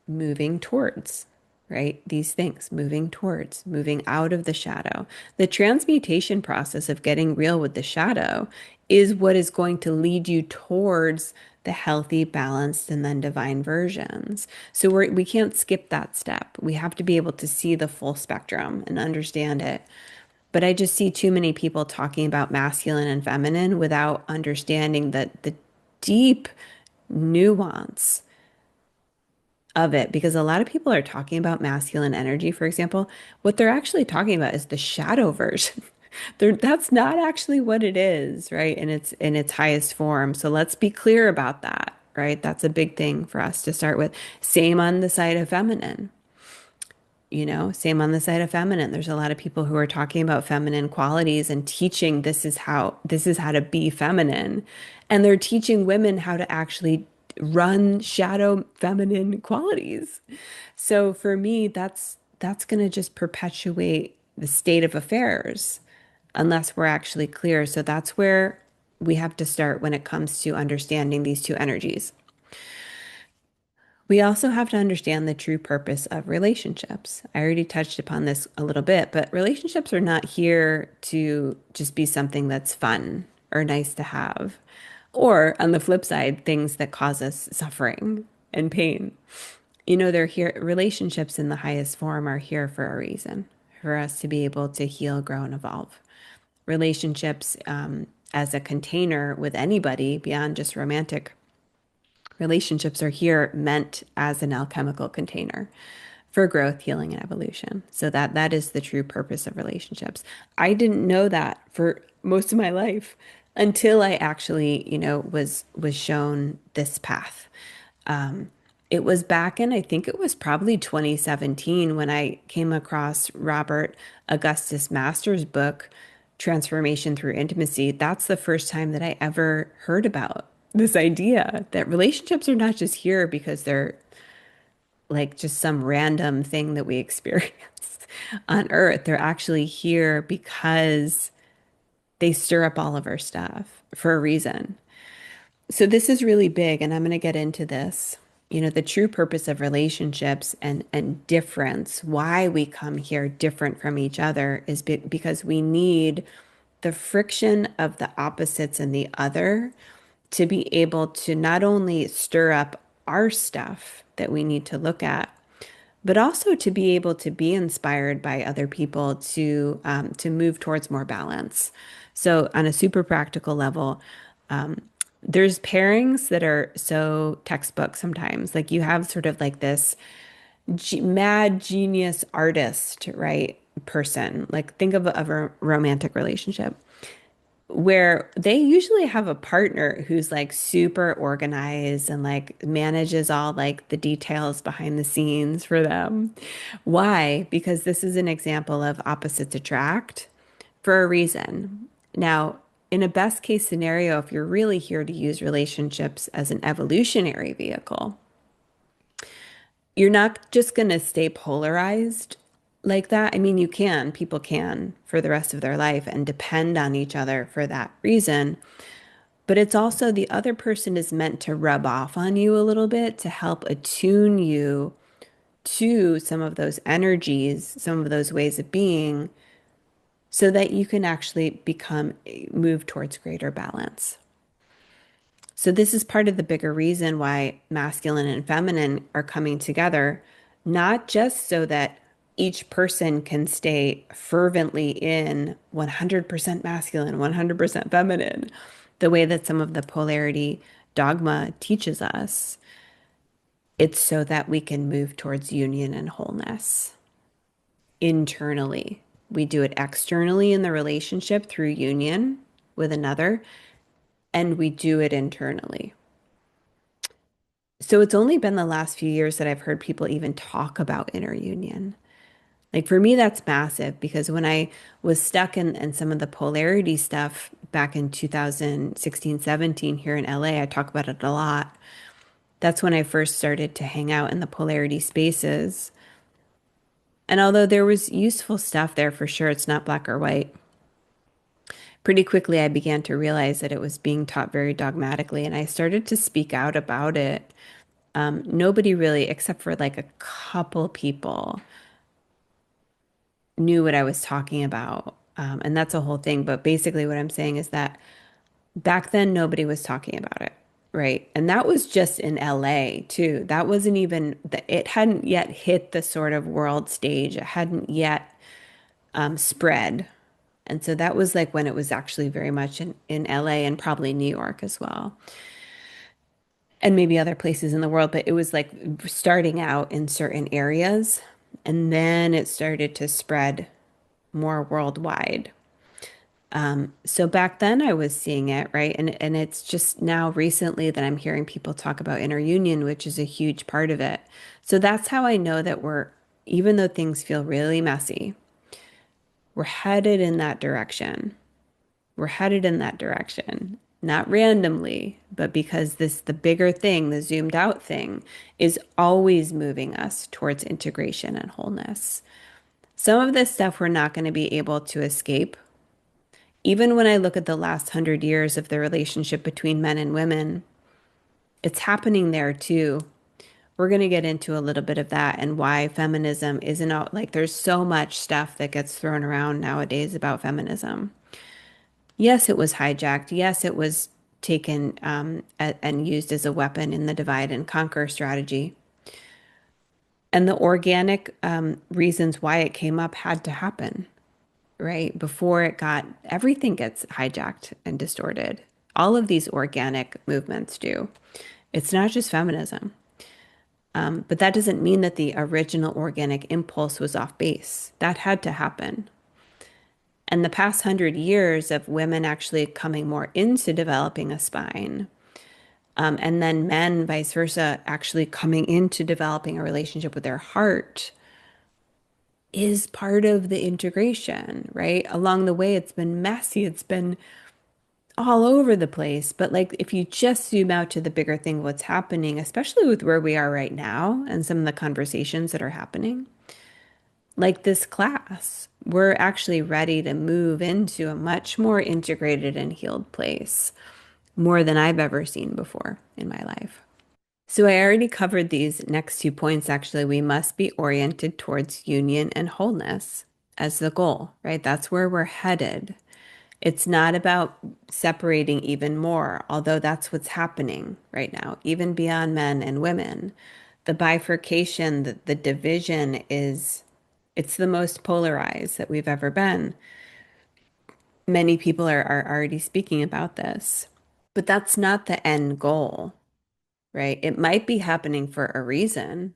moving towards, right? These things, moving towards, moving out of the shadow. The transmutation process of getting real with the shadow is what is going to lead you towards the healthy, balanced, and then divine versions. So we can't skip that step. We have to be able to see the full spectrum and understand it. But I just see too many people talking about masculine and feminine without understanding that the deep nuance of it, because a lot of people are talking about masculine energy, for example. What they're actually talking about is the shadow version. That's not actually what it is, right? In its highest form. So let's be clear about that, right? That's a big thing for us to start with. Same on the side of feminine. Same on the side of feminine. There's a lot of people who are talking about feminine qualities and teaching this is how to be feminine. And they're teaching women how to actually run shadow feminine qualities. So for me, that's going to just perpetuate the state of affairs unless we're actually clear. So that's where we have to start when it comes to understanding these two energies. We also have to understand the true purpose of relationships. I already touched upon this a little bit, but relationships are not here to just be something that's fun or nice to have. Or on the flip side, things that cause us suffering and pain. They're here, relationships in the highest form are here for a reason, for us to be able to heal, grow, and evolve. Relationships, as a container with anybody beyond just romantic relationships, are here meant as an alchemical container for growth, healing, and evolution. So that is the true purpose of relationships. I didn't know that for most of my life until I actually, was shown this path. It was back in, I think it was probably 2017 when I came across Robert Augustus Master's book, Transformation Through Intimacy. That's the first time that I ever heard about this idea that relationships are not just here because they're like just some random thing that we experience on earth. They're actually here because they stir up all of our stuff for a reason. So this is really big, and I'm going to get into this. The true purpose of relationships and difference, why we come here different from each other is because we need the friction of the opposites and the other to be able to not only stir up our stuff that we need to look at, but also to be able to be inspired by other people to move towards more balance. So on a super practical level, there's pairings that are so textbook sometimes. Like you have sort of like this mad genius artist, right? Person. Like think of a romantic relationship where they usually have a partner who's like super organized and like manages all like the details behind the scenes for them. Why? Because this is an example of opposites attract for a reason. Now, in a best case scenario, if you're really here to use relationships as an evolutionary vehicle, you're not just going to stay polarized like that. I mean, people can for the rest of their life and depend on each other for that reason. But it's also the other person is meant to rub off on you a little bit to help attune you to some of those energies, some of those ways of being, so that you can actually move towards greater balance. So this is part of the bigger reason why masculine and feminine are coming together, not just so that each person can stay fervently in 100% masculine, 100% feminine, the way that some of the polarity dogma teaches us. It's so that we can move towards union and wholeness internally. We do it externally in the relationship through union with another, and we do it internally. So it's only been the last few years that I've heard people even talk about inner union. Like for me, that's massive because when I was stuck in some of the polarity stuff back in 2016, 17 here in LA, I talk about it a lot. That's when I first started to hang out in the polarity spaces. And although there was useful stuff there for sure, it's not black or white. Pretty quickly, I began to realize that it was being taught very dogmatically, and I started to speak out about it. Nobody really, except for like a couple people, knew what I was talking about. And that's a whole thing. But basically, what I'm saying is that back then, nobody was talking about it. Right. And that was just in LA too. That wasn't even, it hadn't yet hit the sort of world stage. It hadn't yet spread. And so that was like when it was actually very much in LA and probably New York as well. and maybe other places in the world, but it was like starting out in certain areas, and then it started to spread more worldwide. So back then I was seeing it, right? And it's just now recently that I'm hearing people talk about inner union, which is a huge part of it. So that's how I know that even though things feel really messy, we're headed in that direction. We're headed in that direction, not randomly, but because the bigger thing, the zoomed out thing, is always moving us towards integration and wholeness. Some of this stuff we're not going to be able to escape. Even when I look at the last 100 years of the relationship between men and women, it's happening there too. We're going to get into a little bit of that and why feminism isn't out. Like, there's so much stuff that gets thrown around nowadays about feminism. Yes, it was hijacked. Yes, it was taken and used as a weapon in the divide and conquer strategy. And the organic reasons why it came up had to happen, right? Before it got, everything gets hijacked and distorted. All of these organic movements do. It's not just feminism. But that doesn't mean that the original organic impulse was off base. That had to happen. And the past 100 years of women actually coming more into developing a spine, and then men, vice versa, actually coming into developing a relationship with their heart is part of the integration, right? Along the way, it's been messy. It's been all over the place. But like, if you just zoom out to the bigger thing, what's happening, especially with where we are right now and some of the conversations that are happening, like this class, we're actually ready to move into a much more integrated and healed place, more than I've ever seen before in my life. So I already covered these next 2 points. Actually, we must be oriented towards union and wholeness as the goal, right? That's where we're headed. It's not about separating even more, although that's what's happening right now, even beyond men and women. The bifurcation, the division it's the most polarized that we've ever been. Many people are already speaking about this, but that's not the end goal, right? It might be happening for a reason,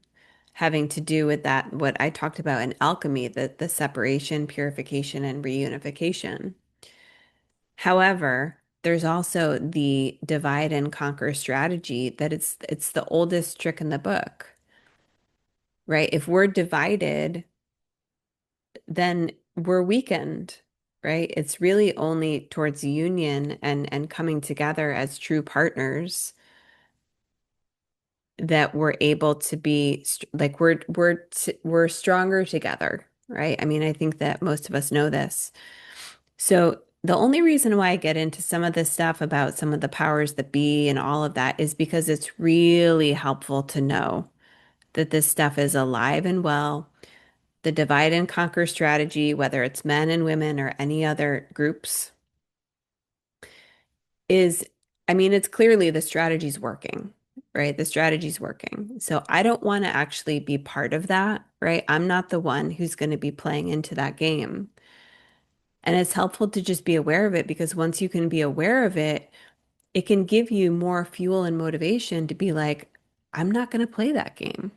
having to do with that, what I talked about in alchemy, the separation, purification, and reunification. However, there's also the divide and conquer strategy that it's the oldest trick in the book, right? If we're divided, then we're weakened, right? It's really only towards union and coming together as true partners that we're able to be like we're stronger together, right? I mean, I think that most of us know this. So the only reason why I get into some of this stuff about some of the powers that be and all of that is because it's really helpful to know that this stuff is alive and well. The divide and conquer strategy, whether it's men and women or any other groups, is, I mean, it's clearly the strategy's working, right? The strategy's working. So I don't want to actually be part of that, right? I'm not the one who's going to be playing into that game. And it's helpful to just be aware of it because once you can be aware of it, it can give you more fuel and motivation to be like, I'm not going to play that game,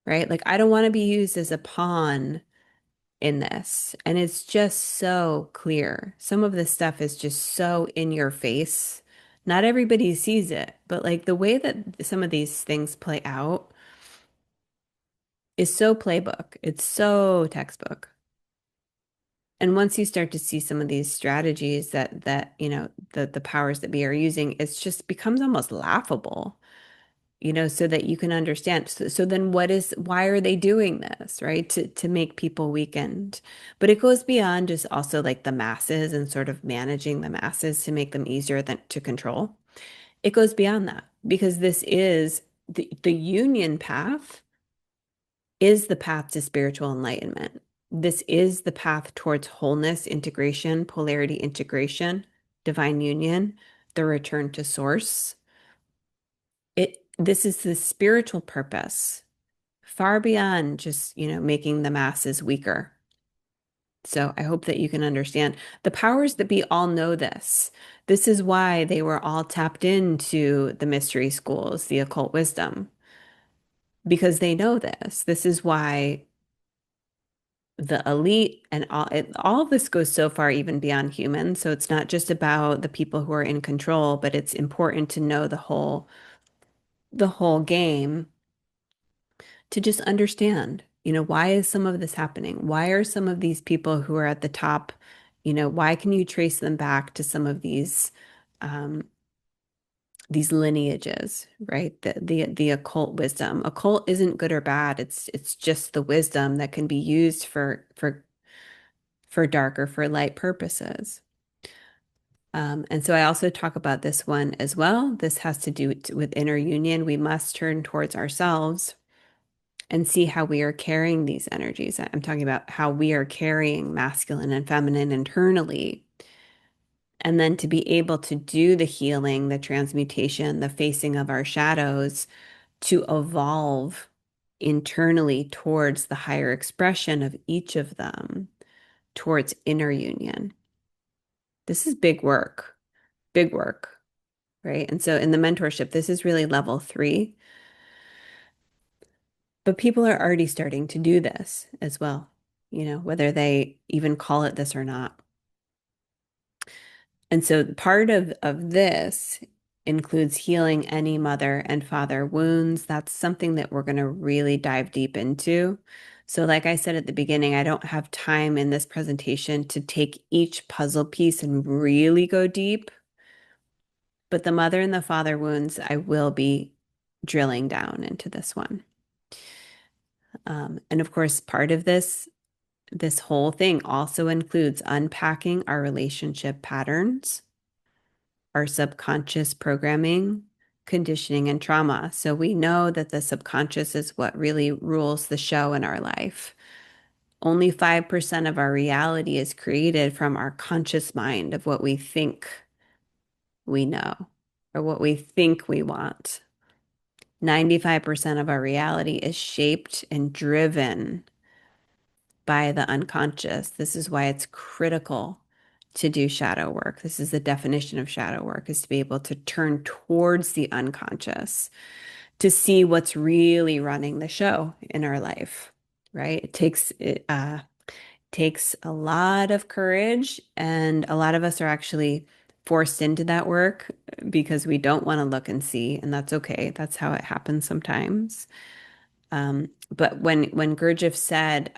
right? Like, I don't want to be used as a pawn in this. And it's just so clear. Some of this stuff is just so in your face. Not everybody sees it, but like the way that some of these things play out is so playbook. It's so textbook. And once you start to see some of these strategies the powers that be are using, it's just becomes almost laughable, so that you can understand. So then why are they doing this, right? To make people weakened. But it goes beyond just also like the masses and sort of managing the masses to make them easier to control. It goes beyond that because this is the union path is the path to spiritual enlightenment. This is the path towards wholeness, integration, polarity integration, divine union, the return to source. This is the spiritual purpose, far beyond just, making the masses weaker. So I hope that you can understand the powers that be all know this. This is why they were all tapped into the mystery schools, the occult wisdom, because they know this. This is why the elite and all of this goes so far even beyond humans. So it's not just about the people who are in control, but it's important to know the whole game to just understand, why is some of this happening? Why are some of these people who are at the top, why can you trace them back to some of um, these lineages, right? The occult wisdom. Occult isn't good or bad. It's just the wisdom that can be used for dark or for light purposes. And so I also talk about this one as well. This has to do with inner union. We must turn towards ourselves and see how we are carrying these energies. I'm talking about how we are carrying masculine and feminine internally. And then to be able to do the healing, the transmutation, the facing of our shadows to evolve internally towards the higher expression of each of them, towards inner union. This is big work, right? And so in the mentorship, this is really level 3. But people are already starting to do this as well, whether they even call it this or not. And so part of this includes healing any mother and father wounds. That's something that we're going to really dive deep into. So, like I said at the beginning, I don't have time in this presentation to take each puzzle piece and really go deep. But the mother and the father wounds, I will be drilling down into this one. And of course, part of this whole thing also includes unpacking our relationship patterns, our subconscious programming, conditioning, and trauma. So we know that the subconscious is what really rules the show in our life. Only 5% of our reality is created from our conscious mind of what we think we know or what we think we want. 95% of our reality is shaped and driven by the unconscious. This is why it's critical to do shadow work. This is the definition of shadow work, is to be able to turn towards the unconscious to see what's really running the show in our life, right? It takes a lot of courage, and a lot of us are actually forced into that work because we don't want to look and see, and that's okay. That's how it happens sometimes. But when Gurdjieff said,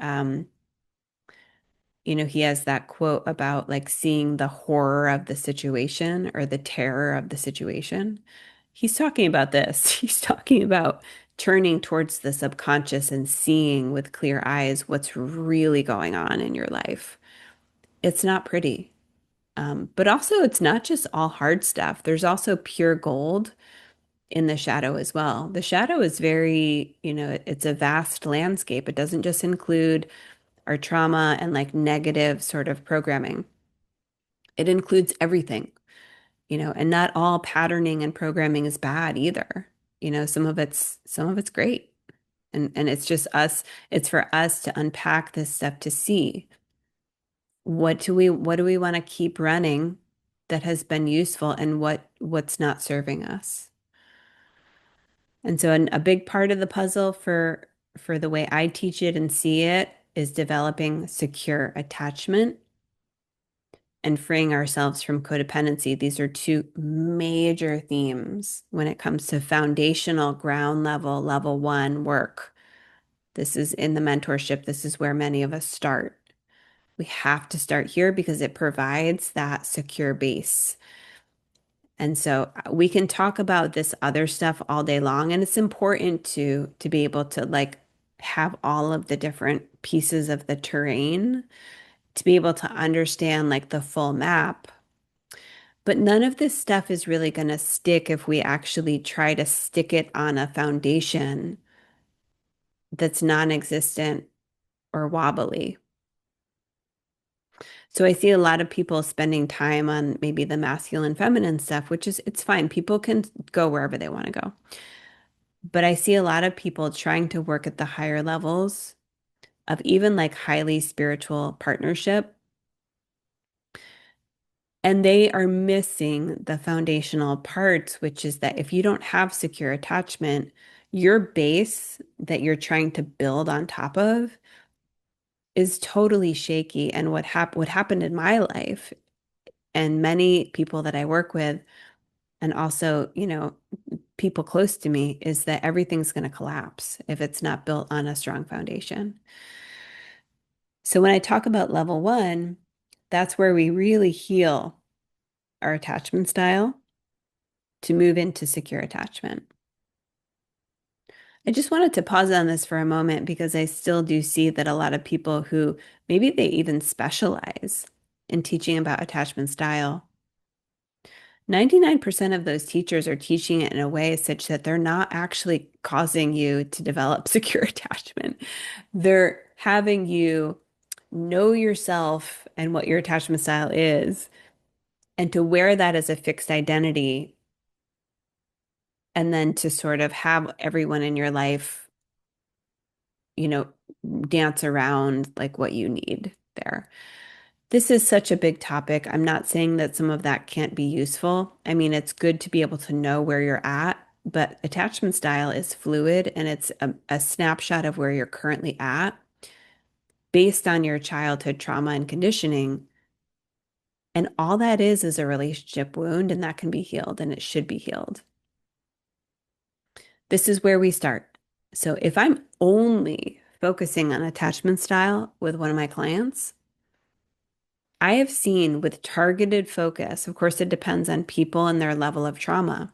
he has that quote about like seeing the horror of the situation or the terror of the situation. He's talking about this. He's talking about turning towards the subconscious and seeing with clear eyes what's really going on in your life. It's not pretty. But also, it's not just all hard stuff. There's also pure gold in the shadow as well. The shadow is very, it's a vast landscape. It doesn't just include our trauma and like negative sort of programming. It includes everything, and not all patterning and programming is bad either. Some of it's great. And it's just us, it's for us to unpack this stuff to see what do we want to keep running that has been useful and what's not serving us. And so a big part of the puzzle for the way I teach it and see it is developing secure attachment and freeing ourselves from codependency. These are two major themes when it comes to foundational ground level 1 work. This is in the mentorship. This is where many of us start. We have to start here because it provides that secure base. And so we can talk about this other stuff all day long, and it's important to be able to like have all of the different pieces of the terrain to be able to understand like the full map. But none of this stuff is really going to stick if we actually try to stick it on a foundation that's non-existent or wobbly. So I see a lot of people spending time on maybe the masculine feminine stuff, which is it's fine. People can go wherever they want to go. But I see a lot of people trying to work at the higher levels of even like highly spiritual partnership, and they are missing the foundational parts, which is that if you don't have secure attachment, your base that you're trying to build on top of is totally shaky. And what happened in my life and many people that I work with, and also, people close to me, is that everything's going to collapse if it's not built on a strong foundation. So when I talk about level one, that's where we really heal our attachment style to move into secure attachment. I just wanted to pause on this for a moment because I still do see that a lot of people who maybe they even specialize in teaching about attachment style, 99% of those teachers are teaching it in a way such that they're not actually causing you to develop secure attachment. They're having you know yourself and what your attachment style is, and to wear that as a fixed identity, and then to sort of have everyone in your life, you know, dance around like what you need there. This is such a big topic. I'm not saying that some of that can't be useful. I mean, it's good to be able to know where you're at, but attachment style is fluid and it's a snapshot of where you're currently at based on your childhood trauma and conditioning. And all that is a relationship wound, and that can be healed and it should be healed. This is where we start. So if I'm only focusing on attachment style with one of my clients, I have seen with targeted focus, of course, it depends on people and their level of trauma,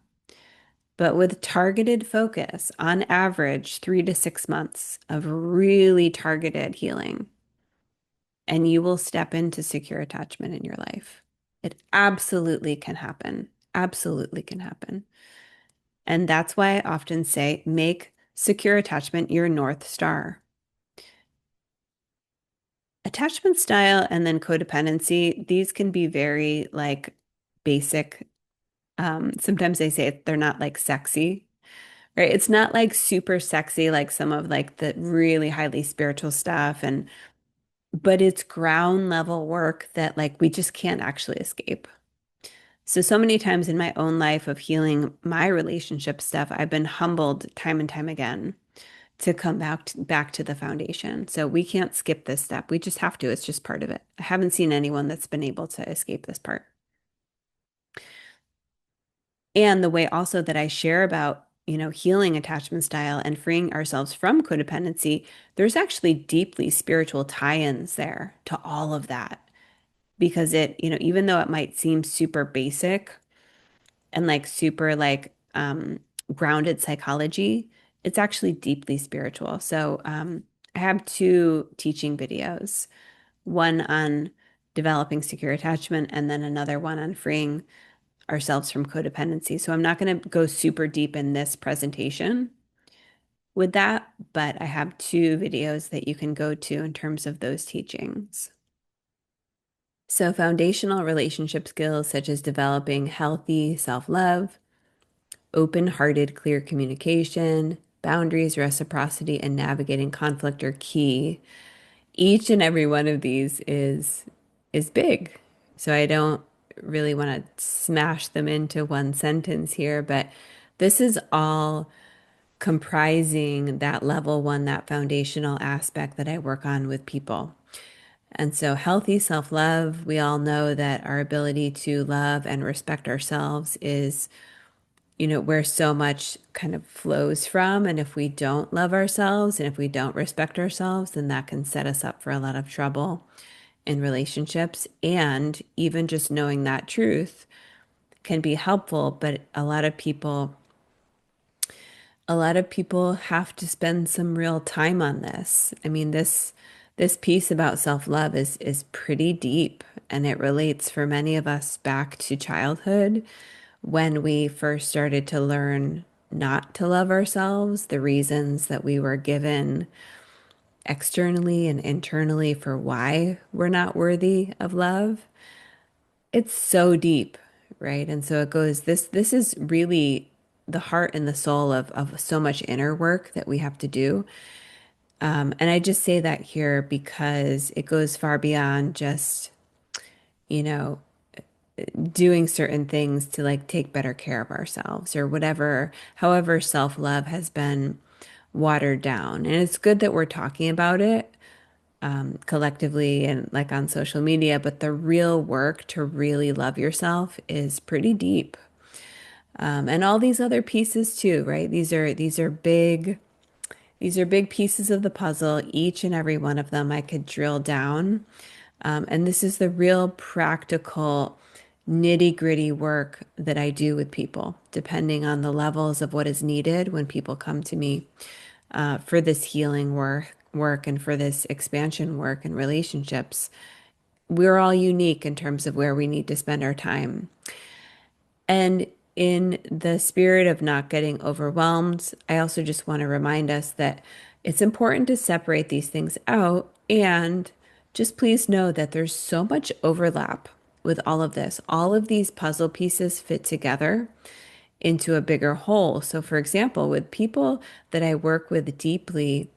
but with targeted focus, on average, 3 to 6 months of really targeted healing, and you will step into secure attachment in your life. It absolutely can happen. Absolutely can happen. And that's why I often say make secure attachment your North Star. Attachment style and then codependency, these can be very like basic. Sometimes they say they're not like sexy, right? It's not like super sexy like some of like the really highly spiritual stuff, and but it's ground level work that like we just can't actually escape. So many times in my own life of healing my relationship stuff, I've been humbled time and time again to come back to the foundation. So we can't skip this step. We just have to. It's just part of it. I haven't seen anyone that's been able to escape this part. And the way also that I share about, healing attachment style and freeing ourselves from codependency, there's actually deeply spiritual tie-ins there to all of that. Because even though it might seem super basic and like super like grounded psychology, it's actually deeply spiritual. So I have two teaching videos, one on developing secure attachment and then another one on freeing ourselves from codependency. So I'm not going to go super deep in this presentation with that, but I have two videos that you can go to in terms of those teachings. So foundational relationship skills such as developing healthy self-love, open-hearted, clear communication, boundaries, reciprocity, and navigating conflict are key. Each and every one of these is big. So I don't really want to smash them into one sentence here, but this is all comprising that level one, that foundational aspect that I work on with people. And so healthy self-love, we all know that our ability to love and respect ourselves is, where so much kind of flows from. And if we don't love ourselves and if we don't respect ourselves, then that can set us up for a lot of trouble in relationships. And even just knowing that truth can be helpful, but a lot of people have to spend some real time on this. I mean, this piece about self-love is pretty deep, and it relates for many of us back to childhood when we first started to learn not to love ourselves, the reasons that we were given externally and internally for why we're not worthy of love. It's so deep, right? And so it goes, this is really the heart and the soul of so much inner work that we have to do. And I just say that here because it goes far beyond just, you know, doing certain things to like take better care of ourselves or whatever, however, self-love has been watered down. And it's good that we're talking about it collectively and like on social media, but the real work to really love yourself is pretty deep. And all these other pieces too, right? These are big pieces of the puzzle. Each and every one of them I could drill down. And this is the real practical, nitty-gritty work that I do with people, depending on the levels of what is needed when people come to me for this healing work and for this expansion work and relationships. We're all unique in terms of where we need to spend our time. And in the spirit of not getting overwhelmed, I also just want to remind us that it's important to separate these things out. And just please know that there's so much overlap with all of this. All of these puzzle pieces fit together into a bigger whole. So, for example, with people that I work with deeply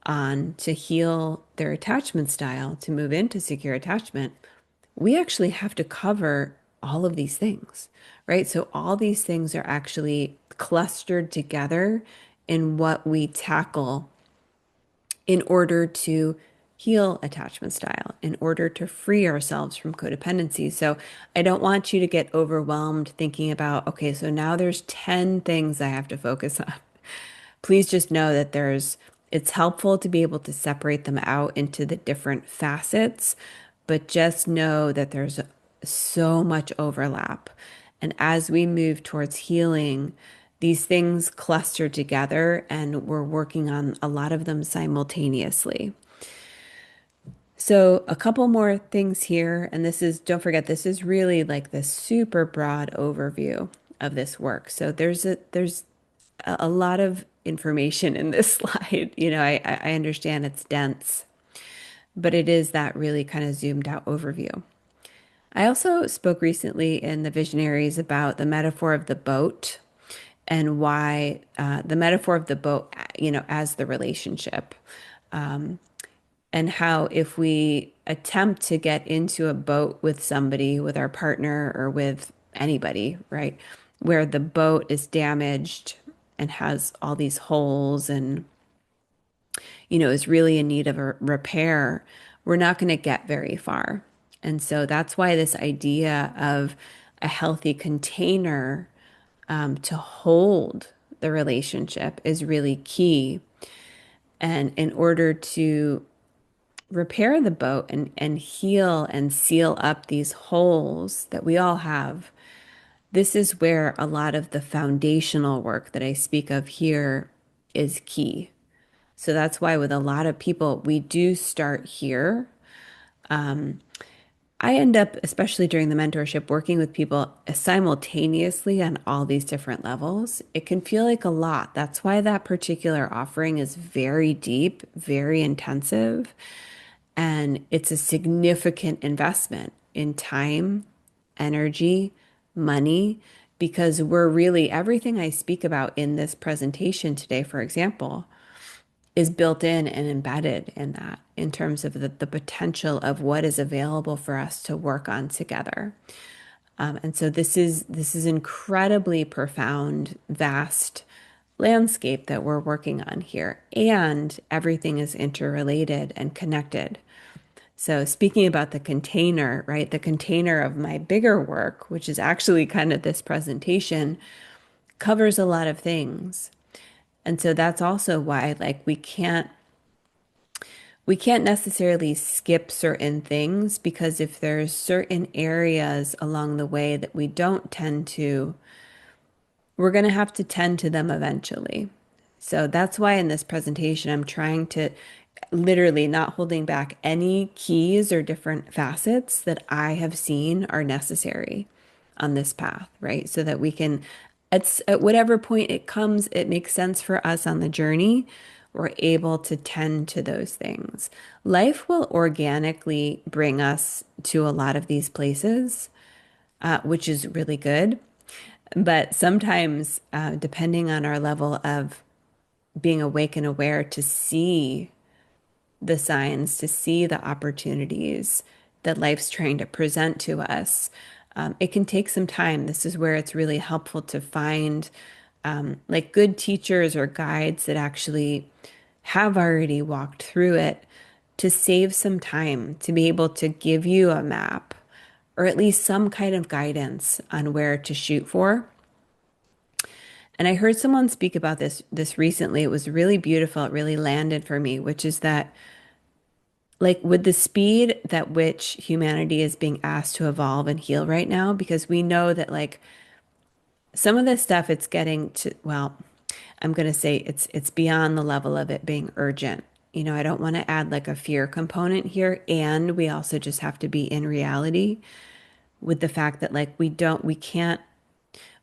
on to heal their attachment style, to move into secure attachment, we actually have to cover all of these things, right? So all these things are actually clustered together in what we tackle in order to heal attachment style, in order to free ourselves from codependency. So I don't want you to get overwhelmed thinking about, okay, so now there's 10 things I have to focus on. Please just know that it's helpful to be able to separate them out into the different facets, but just know that there's so much overlap. And as we move towards healing, these things cluster together and we're working on a lot of them simultaneously. So, a couple more things here, and don't forget, this is really like the super broad overview of this work. So there's a lot of information in this slide. I understand it's dense, but it is that really kind of zoomed out overview. I also spoke recently in the Visionaries about the metaphor of the boat and why the metaphor of the boat, as the relationship, and how if we attempt to get into a boat with somebody, with our partner or with anybody, right, where the boat is damaged and has all these holes and, is really in need of a repair, we're not going to get very far. And so that's why this idea of a healthy container to hold the relationship is really key. And in order to repair the boat and heal and seal up these holes that we all have, this is where a lot of the foundational work that I speak of here is key. So that's why with a lot of people, we do start here. I end up, especially during the mentorship, working with people simultaneously on all these different levels. It can feel like a lot. That's why that particular offering is very deep, very intensive, and it's a significant investment in time, energy, money, because we're really everything I speak about in this presentation today, for example, is built in and embedded in that in terms of the potential of what is available for us to work on together. And so this is incredibly profound, vast landscape that we're working on here, and everything is interrelated and connected. So speaking about the container, right? The container of my bigger work, which is actually kind of this presentation, covers a lot of things. And so that's also why like we can't necessarily skip certain things, because if there's certain areas along the way that we don't tend to, we're going to have to tend to them eventually. So that's why in this presentation, I'm trying to literally not holding back any keys or different facets that I have seen are necessary on this path, right? So that we can, at whatever point it comes, it makes sense for us on the journey. We're able to tend to those things. Life will organically bring us to a lot of these places, which is really good. But sometimes, depending on our level of being awake and aware to see the signs, to see the opportunities that life's trying to present to us. It can take some time. This is where it's really helpful to find like good teachers or guides that actually have already walked through it to save some time, to be able to give you a map or at least some kind of guidance on where to shoot for. And I heard someone speak about this recently. It was really beautiful. It really landed for me, which is that like with the speed that which humanity is being asked to evolve and heal right now, because we know that like some of this stuff it's getting to, well, I'm going to say it's beyond the level of it being urgent. You know, I don't want to add like a fear component here, and we also just have to be in reality with the fact that like we can't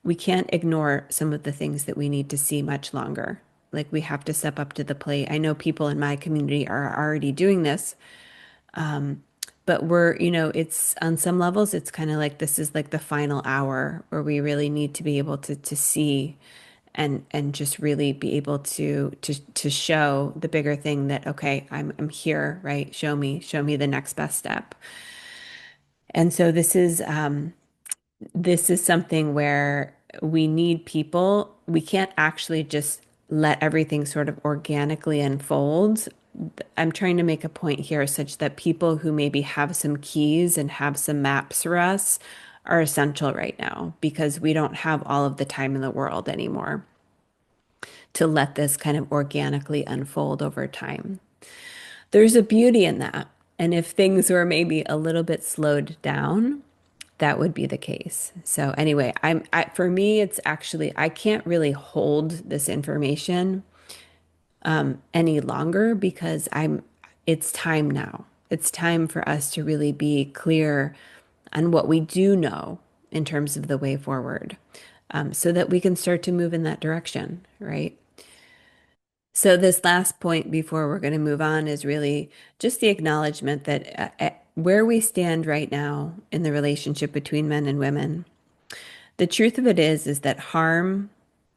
ignore some of the things that we need to see much longer. Like we have to step up to the plate. I know people in my community are already doing this, but it's on some levels, it's kind of like this is like the final hour where we really need to be able to see and just really be able to show the bigger thing that okay, I'm here, right? Show me the next best step. And so this is something where we need people. We can't actually just let everything sort of organically unfold. I'm trying to make a point here such that people who maybe have some keys and have some maps for us are essential right now because we don't have all of the time in the world anymore to let this kind of organically unfold over time. There's a beauty in that. And if things were maybe a little bit slowed down, that would be the case. So anyway, for me, it's actually, I can't really hold this information any longer because it's time now. It's time for us to really be clear on what we do know in terms of the way forward, so that we can start to move in that direction, right? So this last point before we're going to move on is really just the acknowledgement that where we stand right now in the relationship between men and women, the truth of it is that harm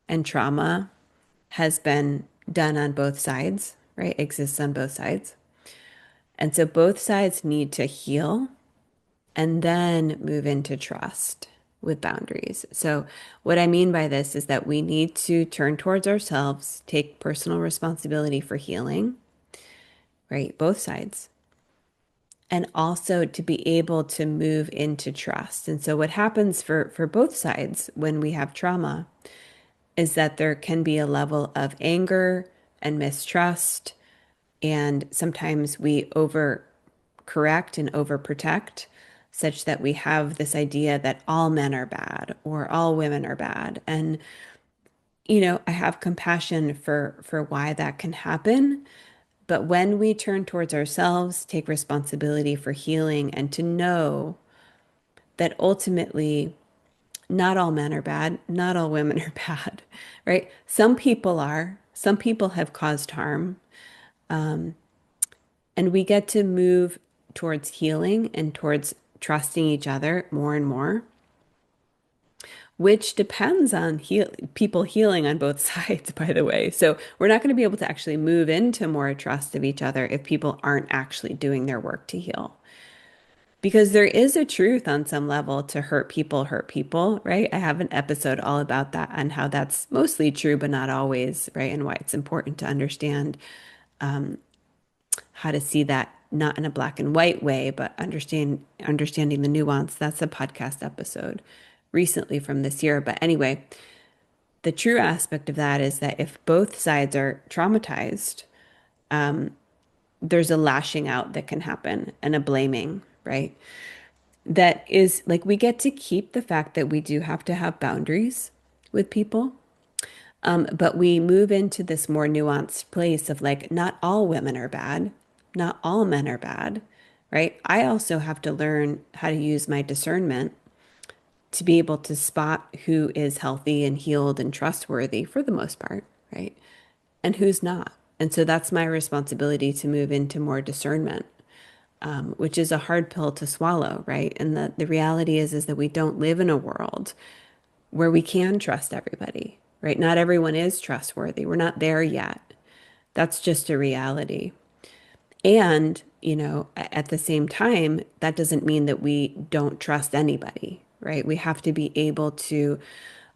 and trauma has been done on both sides, right? Exists on both sides. And so both sides need to heal and then move into trust with boundaries. So, what I mean by this is that we need to turn towards ourselves, take personal responsibility for healing, right? Both sides. And also to be able to move into trust. And so, what happens for both sides when we have trauma is that there can be a level of anger and mistrust. And sometimes we overcorrect and overprotect, such that we have this idea that all men are bad or all women are bad. And, I have compassion for why that can happen. But when we turn towards ourselves, take responsibility for healing, and to know that ultimately not all men are bad, not all women are bad, right? Some people are, some people have caused harm. And we get to move towards healing and towards trusting each other more and more, which depends on people healing on both sides, by the way. So we're not going to be able to actually move into more trust of each other if people aren't actually doing their work to heal. Because there is a truth on some level to hurt people, right? I have an episode all about that and how that's mostly true, but not always, right? And why it's important to understand how to see that not in a black and white way, but understanding the nuance. That's a podcast episode recently from this year. But anyway, the true aspect of that is that if both sides are traumatized, there's a lashing out that can happen and a blaming, right? That is like we get to keep the fact that we do have to have boundaries with people. But we move into this more nuanced place of like, not all women are bad, not all men are bad, right? I also have to learn how to use my discernment to be able to spot who is healthy and healed and trustworthy for the most part, right? And who's not. And so that's my responsibility to move into more discernment, which is a hard pill to swallow, right? And the reality is that we don't live in a world where we can trust everybody. right? Not everyone is trustworthy. We're not there yet. That's just a reality. And, at the same time, that doesn't mean that we don't trust anybody, right? We have to be able to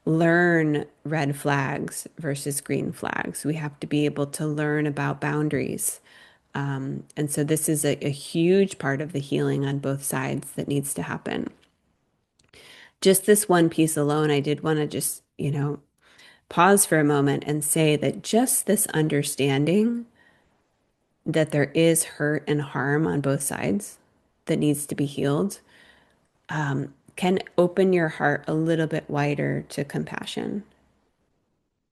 learn red flags versus green flags. We have to be able to learn about boundaries. And so this is a huge part of the healing on both sides that needs to happen. Just this one piece alone, I did want to just, pause for a moment and say that just this understanding that there is hurt and harm on both sides that needs to be healed can open your heart a little bit wider to compassion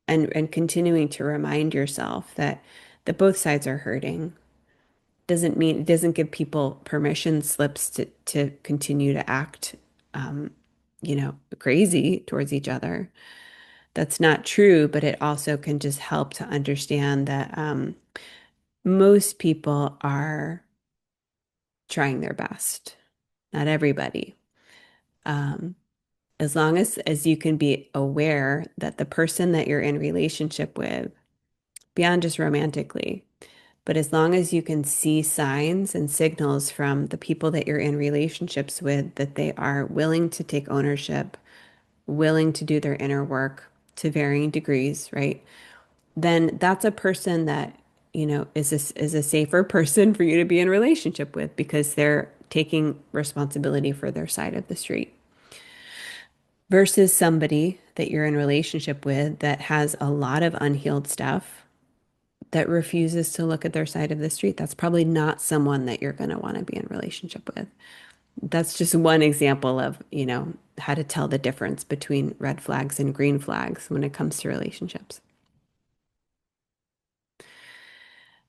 and continuing to remind yourself that both sides are hurting doesn't mean it doesn't give people permission slips to continue to act crazy towards each other. That's not true, but it also can just help to understand that most people are trying their best. Not everybody. Um, as long as you can be aware that the person that you're in relationship with, beyond just romantically, but as long as you can see signs and signals from the people that you're in relationships with that they are willing to take ownership, willing to do their inner work to varying degrees, right? Then that's a person that, is a safer person for you to be in relationship with because they're taking responsibility for their side of the street versus somebody that you're in relationship with that has a lot of unhealed stuff that refuses to look at their side of the street. That's probably not someone that you're going to want to be in relationship with. That's just one example of, how to tell the difference between red flags and green flags when it comes to relationships.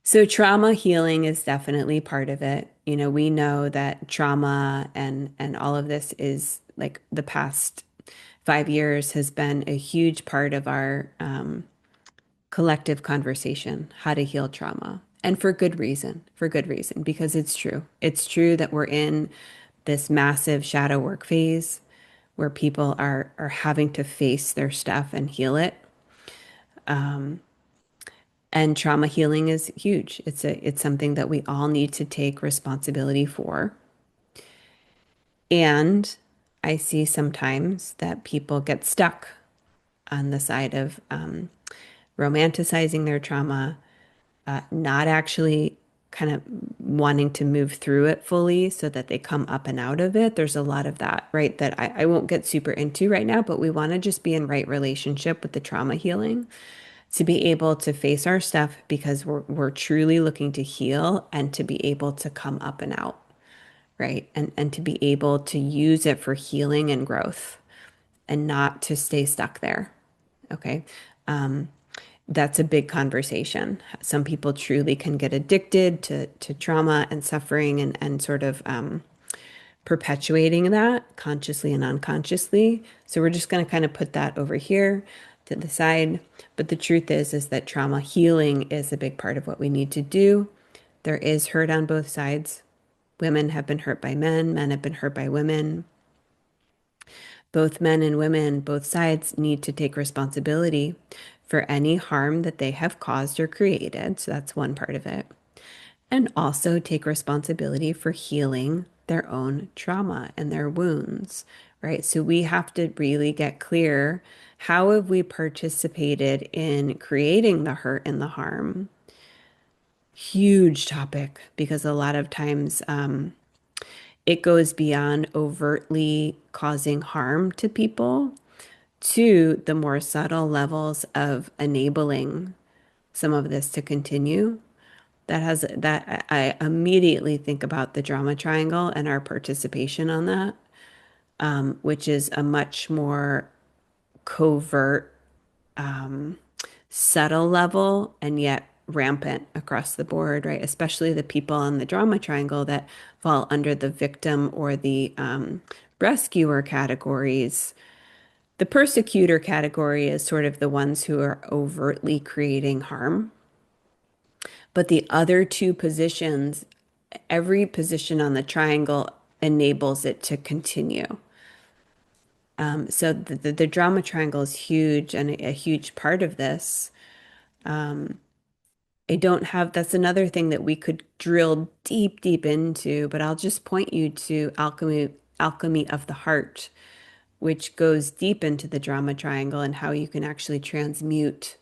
So trauma healing is definitely part of it. We know that trauma and all of this is like the past 5 years has been a huge part of our collective conversation, how to heal trauma. And for good reason, because it's true. It's true that we're in this massive shadow work phase where people are having to face their stuff and heal it. And trauma healing is huge. It's something that we all need to take responsibility for. And I see sometimes that people get stuck on the side of romanticizing their trauma, not actually kind of wanting to move through it fully so that they come up and out of it. There's a lot of that, right? That I won't get super into right now, but we want to just be in right relationship with the trauma healing to be able to face our stuff because we're truly looking to heal and to be able to come up and out, right? And to be able to use it for healing and growth and not to stay stuck there. Okay. That's a big conversation. Some people truly can get addicted to trauma and suffering and sort of perpetuating that consciously and unconsciously. So we're just going to kind of put that over here to the side. But the truth is that trauma healing is a big part of what we need to do. There is hurt on both sides. Women have been hurt by men, men have been hurt by women. Both men and women, both sides need to take responsibility for any harm that they have caused or created. So that's one part of it. And also take responsibility for healing their own trauma and their wounds, right? So we have to really get clear, how have we participated in creating the hurt and the harm? Huge topic because a lot of times it goes beyond overtly causing harm to people to the more subtle levels of enabling some of this to continue. That I immediately think about the drama triangle and our participation on that, which is a much more covert, subtle level and yet rampant across the board, right? Especially the people on the drama triangle that fall under the victim or the rescuer categories. The persecutor category is sort of the ones who are overtly creating harm. But the other two positions, every position on the triangle enables it to continue. So the drama triangle is huge and a huge part of this. I don't have, that's another thing that we could drill deep, deep into, but I'll just point you to Alchemy of the Heart, which goes deep into the drama triangle and how you can actually transmute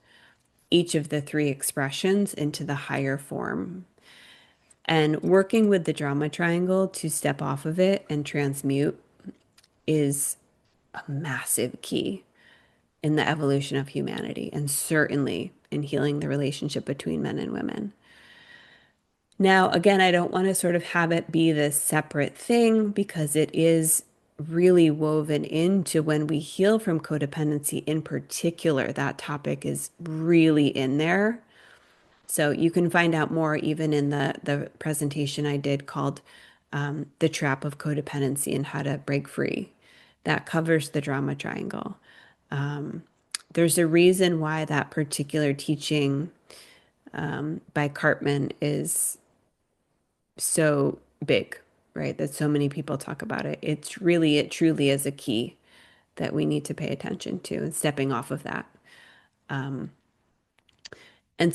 each of the three expressions into the higher form. And working with the drama triangle to step off of it and transmute is a massive key in the evolution of humanity and certainly in healing the relationship between men and women. Now, again, I don't want to sort of have it be this separate thing because it is really woven into when we heal from codependency in particular. That topic is really in there. So you can find out more even in the presentation I did called The Trap of Codependency and How to Break Free. That covers the drama triangle. There's a reason why that particular teaching by Cartman is so big, right? That so many people talk about it. It's really, it truly is a key that we need to pay attention to and stepping off of that. And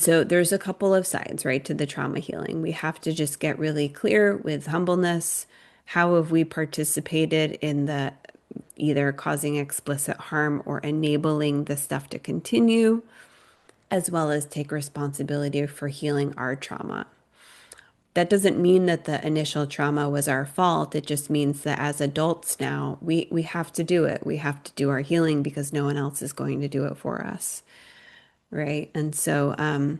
so there's a couple of sides, right, to the trauma healing. We have to just get really clear with humbleness. How have we participated in the either causing explicit harm or enabling the stuff to continue, as well as take responsibility for healing our trauma? That doesn't mean that the initial trauma was our fault. It just means that as adults now, we have to do it. We have to do our healing because no one else is going to do it for us, right? And so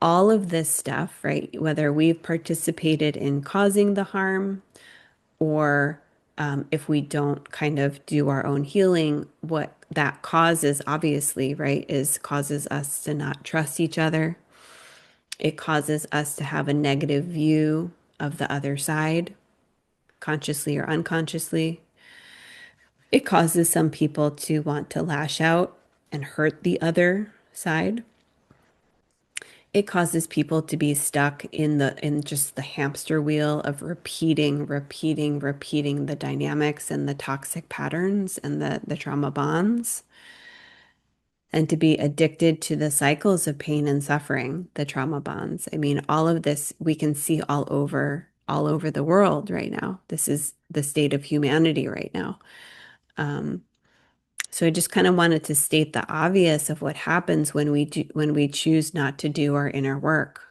all of this stuff, right, whether we've participated in causing the harm or if we don't kind of do our own healing, what that causes, obviously, right, is causes us to not trust each other. It causes us to have a negative view of the other side, consciously or unconsciously. It causes some people to want to lash out and hurt the other side. It causes people to be stuck in just the hamster wheel of repeating the dynamics and the toxic patterns and the trauma bonds, and to be addicted to the cycles of pain and suffering, the trauma bonds. I mean, all of this we can see all over the world right now. This is the state of humanity right now. So I just kind of wanted to state the obvious of what happens when we choose not to do our inner work.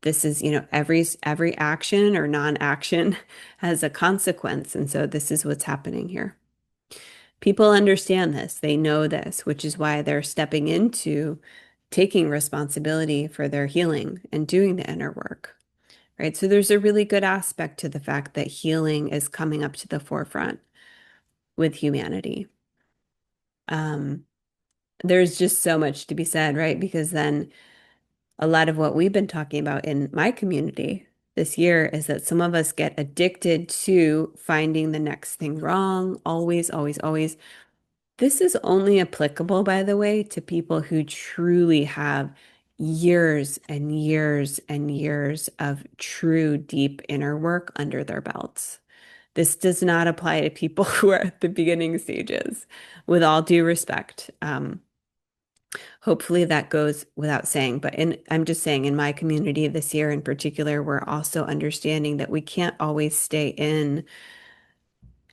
This is, every action or non-action has a consequence, and so this is what's happening here. People understand this, they know this, which is why they're stepping into taking responsibility for their healing and doing the inner work, right? So there's a really good aspect to the fact that healing is coming up to the forefront with humanity. There's just so much to be said, right? Because then a lot of what we've been talking about in my community this year is that some of us get addicted to finding the next thing wrong, always, always, always. This is only applicable, by the way, to people who truly have years and years and years of true deep inner work under their belts. This does not apply to people who are at the beginning stages, with all due respect. Hopefully that goes without saying, but I'm just saying in my community this year in particular, we're also understanding that we can't always stay in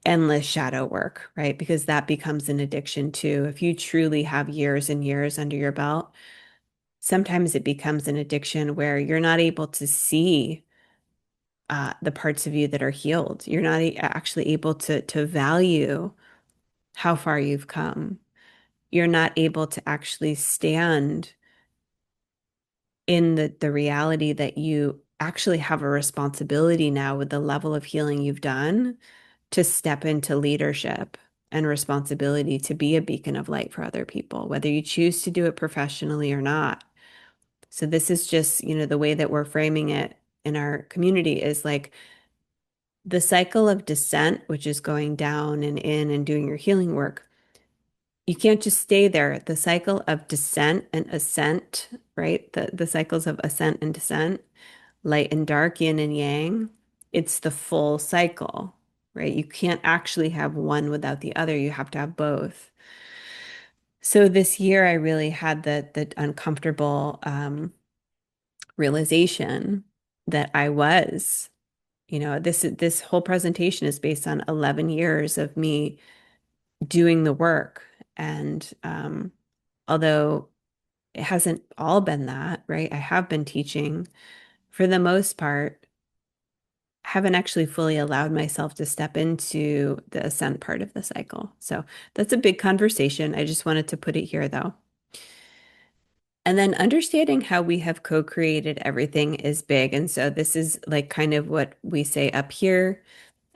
endless shadow work, right? Because that becomes an addiction too. If you truly have years and years under your belt, sometimes it becomes an addiction where you're not able to see the parts of you that are healed. You're not actually able to value how far you've come. You're not able to actually stand in the reality that you actually have a responsibility now with the level of healing you've done to step into leadership and responsibility to be a beacon of light for other people, whether you choose to do it professionally or not. So this is just, the way that we're framing it in our community is like the cycle of descent, which is going down and in and doing your healing work. You can't just stay there. The cycle of descent and ascent, right? The cycles of ascent and descent, light and dark, yin and yang. It's the full cycle. right? You can't actually have one without the other. You have to have both. So this year I really had the uncomfortable realization that I was, this whole presentation is based on 11 years of me doing the work. And although it hasn't all been that, right? I have been teaching for the most part, haven't actually fully allowed myself to step into the ascent part of the cycle. So that's a big conversation. I just wanted to put it here though. And then understanding how we have co-created everything is big. And so this is like kind of what we say up here.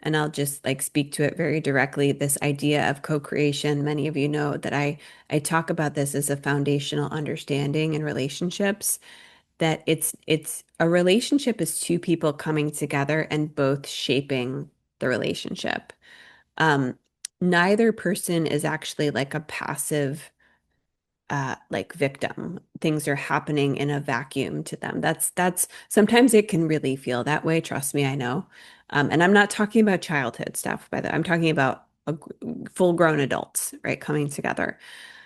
And I'll just like speak to it very directly. This idea of co-creation, many of you know that I talk about this as a foundational understanding in relationships, that it's a relationship is two people coming together and both shaping the relationship. Um, Neither person is actually like a passive like victim. Things are happening in a vacuum to them. That's sometimes it can really feel that way. Trust me, I know. And I'm not talking about childhood stuff, by the way. I'm talking about full-grown adults, right, coming together.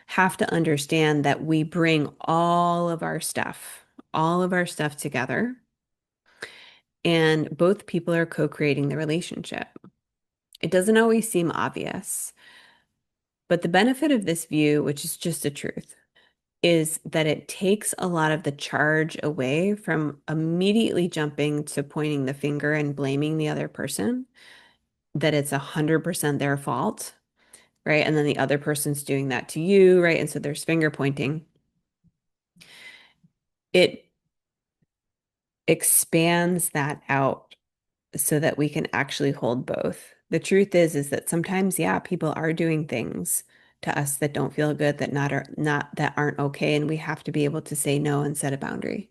Have to understand that we bring all of our stuff together, and both people are co-creating the relationship. It doesn't always seem obvious, but the benefit of this view, which is just a truth, is that it takes a lot of the charge away from immediately jumping to pointing the finger and blaming the other person, that it's 100% their fault, right? And then the other person's doing that to you, right? And so there's finger pointing. It expands that out so that we can actually hold both. The truth is that sometimes, yeah, people are doing things to us that don't feel good, that not that aren't okay, and we have to be able to say no and set a boundary.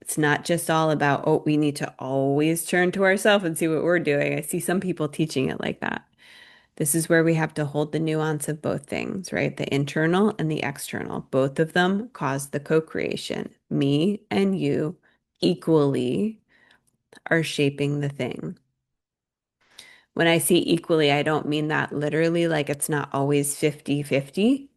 It's not just all about, oh, we need to always turn to ourselves and see what we're doing. I see some people teaching it like that. This is where we have to hold the nuance of both things, right? The internal and the external. Both of them cause the co-creation. Me and you equally are shaping the thing. When I say equally, I don't mean that literally, like it's not always 50-50.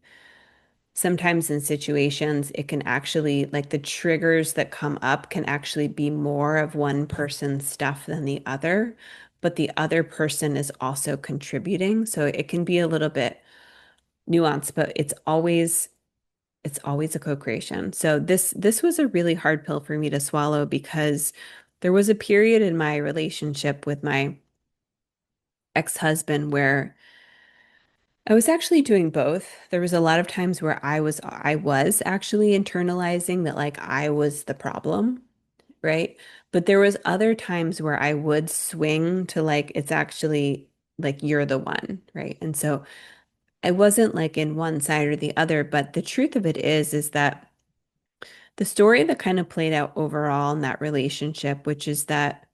Sometimes in situations, it can actually, like the triggers that come up can actually be more of one person's stuff than the other, but the other person is also contributing. So it can be a little bit nuanced, but it's always a co-creation. So this was a really hard pill for me to swallow because there was a period in my relationship with my ex-husband where I was actually doing both. There was a lot of times where I was actually internalizing that like I was the problem, right? But there was other times where I would swing to like it's actually like you're the one, right? And so I wasn't like in one side or the other, but the truth of it is that the story that kind of played out overall in that relationship, which is that,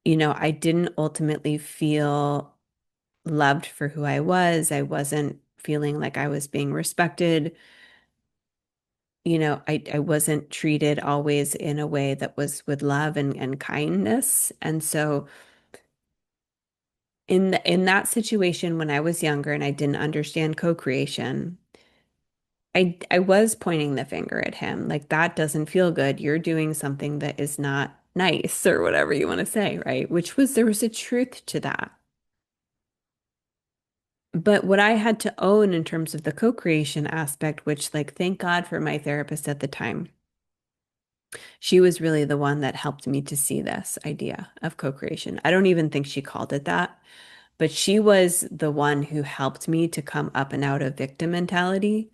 I didn't ultimately feel loved for who I was. I wasn't feeling like I was being respected. I wasn't treated always in a way that was with love and kindness. And so in that situation when I was younger and I didn't understand co-creation, I was pointing the finger at him. Like that doesn't feel good. You're doing something that is not nice or whatever you want to say, right? There was a truth to that. But what I had to own in terms of the co-creation aspect, which like thank God for my therapist at the time. She was really the one that helped me to see this idea of co-creation. I don't even think she called it that, but she was the one who helped me to come up and out of victim mentality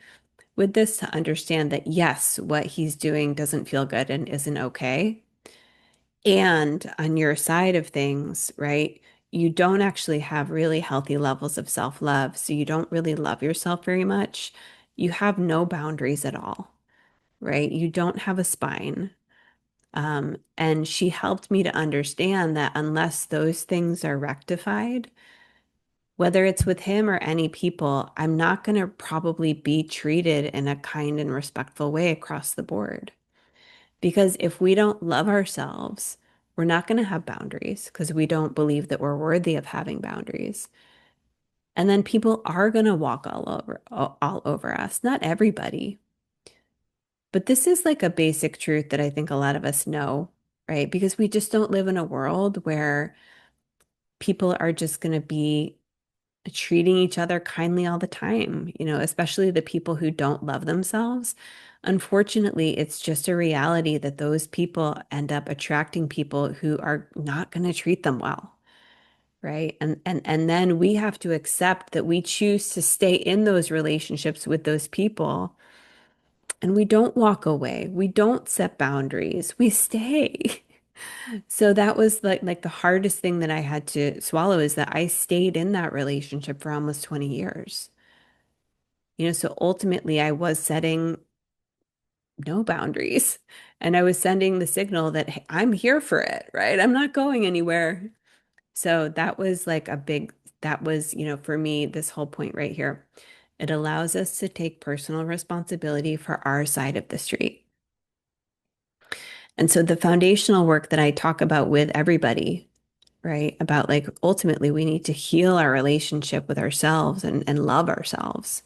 with this, to understand that yes, what he's doing doesn't feel good and isn't okay. And on your side of things, right, you don't actually have really healthy levels of self-love. So you don't really love yourself very much. You have no boundaries at all, right? You don't have a spine. And she helped me to understand that unless those things are rectified, whether it's with him or any people, I'm not going to probably be treated in a kind and respectful way across the board. Because if we don't love ourselves, we're not going to have boundaries because we don't believe that we're worthy of having boundaries. And then people are going to walk all over us. Not everybody, but this is like a basic truth that I think a lot of us know, right? Because we just don't live in a world where people are just going to be treating each other kindly all the time, especially the people who don't love themselves. Unfortunately, it's just a reality that those people end up attracting people who are not going to treat them well, right? And then we have to accept that we choose to stay in those relationships with those people and we don't walk away. We don't set boundaries. We stay. So that was like the hardest thing that I had to swallow is that I stayed in that relationship for almost 20 years. So ultimately I was setting no boundaries and I was sending the signal that hey, I'm here for it, right? I'm not going anywhere. So that was like that was, for me, this whole point right here. It allows us to take personal responsibility for our side of the street. And so the foundational work that I talk about with everybody, right? About like ultimately we need to heal our relationship with ourselves and love ourselves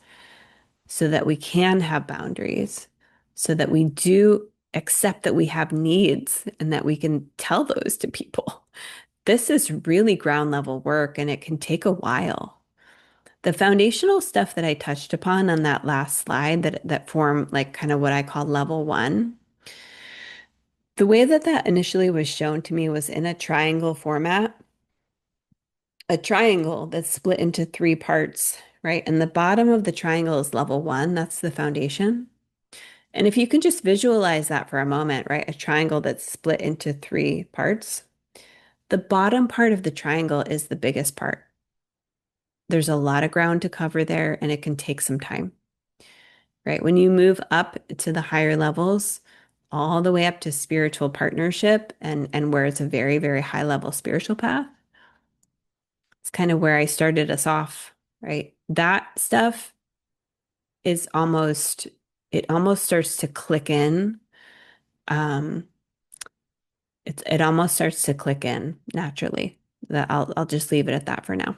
so that we can have boundaries, so that we do accept that we have needs and that we can tell those to people. This is really ground level work and it can take a while. The foundational stuff that I touched upon on that last slide that form like kind of what I call level one. The way that that initially was shown to me was in a triangle format, a triangle that's split into three parts, right? And the bottom of the triangle is level one. That's the foundation. And if you can just visualize that for a moment, right? A triangle that's split into three parts. The bottom part of the triangle is the biggest part. There's a lot of ground to cover there and it can take some time, right? When you move up to the higher levels, all the way up to spiritual partnership and where it's a very, very high level spiritual path, it's kind of where I started us off, right? That stuff is it almost starts to click in. Um, it almost starts to click in naturally. That I'll just leave it at that for now.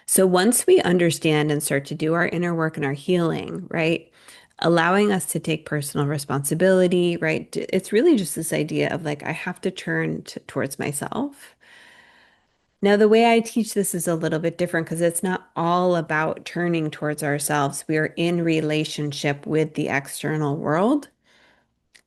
So once we understand and start to do our inner work and our healing, right? Allowing us to take personal responsibility, right? It's really just this idea of like, I have to turn towards myself. Now, the way I teach this is a little bit different because it's not all about turning towards ourselves. We are in relationship with the external world.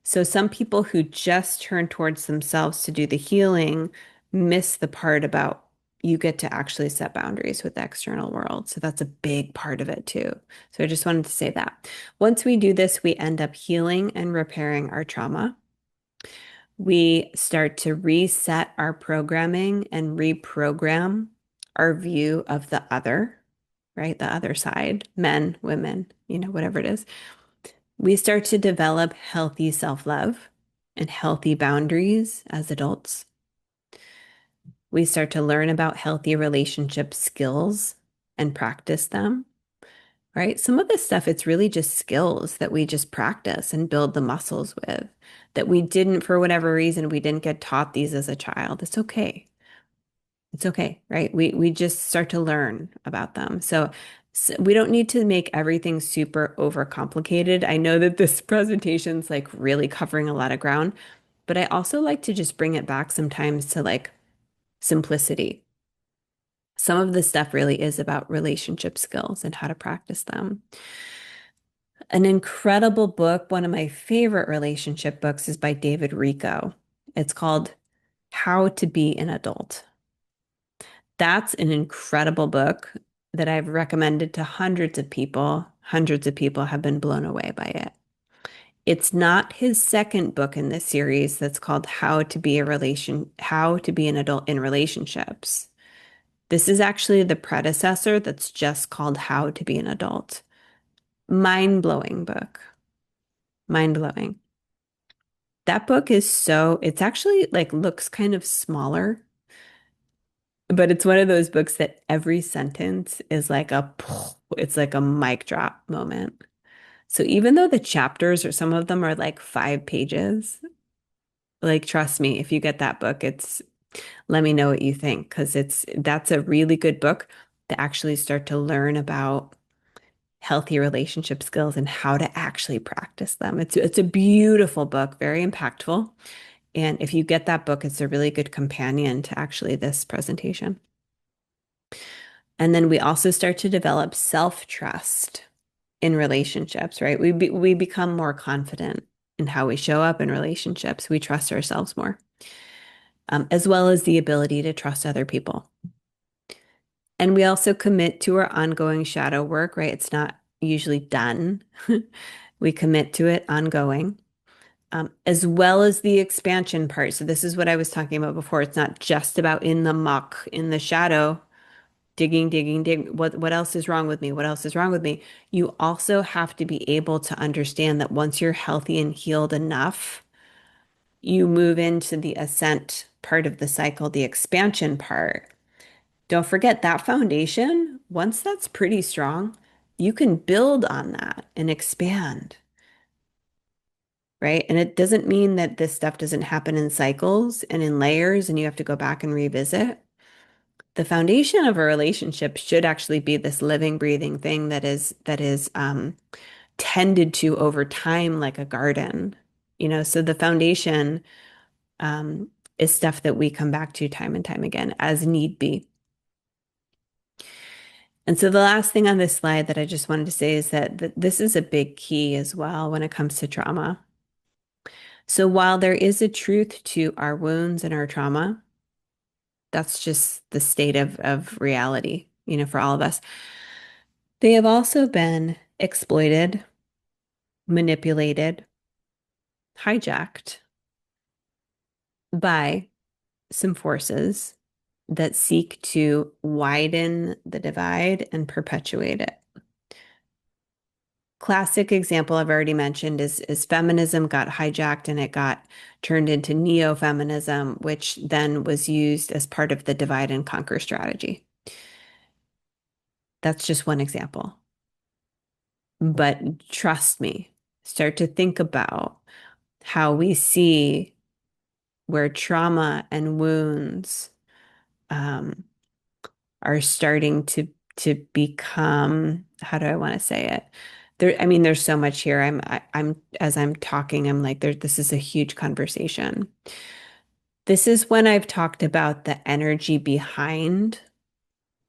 So some people who just turn towards themselves to do the healing miss the part about you get to actually set boundaries with the external world. So that's a big part of it too. So I just wanted to say that. Once we do this, we end up healing and repairing our trauma. We start to reset our programming and reprogram our view of the other, right? The other side, men, women, whatever it is. We start to develop healthy self-love and healthy boundaries as adults. We start to learn about healthy relationship skills and practice them, right? Some of this stuff, it's really just skills that we just practice and build the muscles with that we didn't, for whatever reason, we didn't get taught these as a child. It's okay. It's okay, right? We just start to learn about them. So we don't need to make everything super overcomplicated. I know that this presentation's like really covering a lot of ground, but I also like to just bring it back sometimes to like simplicity. Some of this stuff really is about relationship skills and how to practice them. An incredible book, one of my favorite relationship books is by David Richo. It's called How to Be an Adult. That's an incredible book that I've recommended to hundreds of people. Hundreds of people have been blown away by it. It's not his second book in this series that's called How to Be an Adult in Relationships. This is actually the predecessor that's just called How to Be an Adult. Mind-blowing book. Mind-blowing. That book is it's actually like looks kind of smaller, but it's one of those books that every sentence is like it's like a mic drop moment. So even though the chapters or some of them are like 5 pages, Like, trust me, if you get that book, let me know what you think, because that's a really good book to actually start to learn about healthy relationship skills and how to actually practice them. It's a beautiful book, very impactful. And if you get that book, it's a really good companion to actually this presentation. And then we also start to develop self-trust in relationships, right? We become more confident in how we show up in relationships. We trust ourselves more, as well as the ability to trust other people. And we also commit to our ongoing shadow work, right? It's not usually done. We commit to it ongoing, as well as the expansion part. So this is what I was talking about before. It's not just about in the muck, in the shadow, digging, digging, digging. What else is wrong with me? What else is wrong with me? You also have to be able to understand that once you're healthy and healed enough, you move into the ascent part of the cycle, the expansion part. Don't forget that foundation, once that's pretty strong, you can build on that and expand, right? And it doesn't mean that this stuff doesn't happen in cycles and in layers and you have to go back and revisit. The foundation of a relationship should actually be this living, breathing thing that is tended to over time like a garden. So the foundation um, is stuff that we come back to time and time again as need be. And so the last thing on this slide that I just wanted to say is that this is a big key as well when it comes to trauma. So while there is a truth to our wounds and our trauma, that's just the state of reality, for all of us. They have also been exploited, manipulated, hijacked by some forces that seek to widen the divide and perpetuate it. Classic example I've already mentioned is feminism got hijacked and it got turned into neo-feminism, which then was used as part of the divide and conquer strategy. That's just one example. But trust me, start to think about how we see where trauma and wounds um, are starting to become, how do I want to say it? I mean, there's so much here. I'm as I'm talking, I'm like, this is a huge conversation. This is when I've talked about the energy behind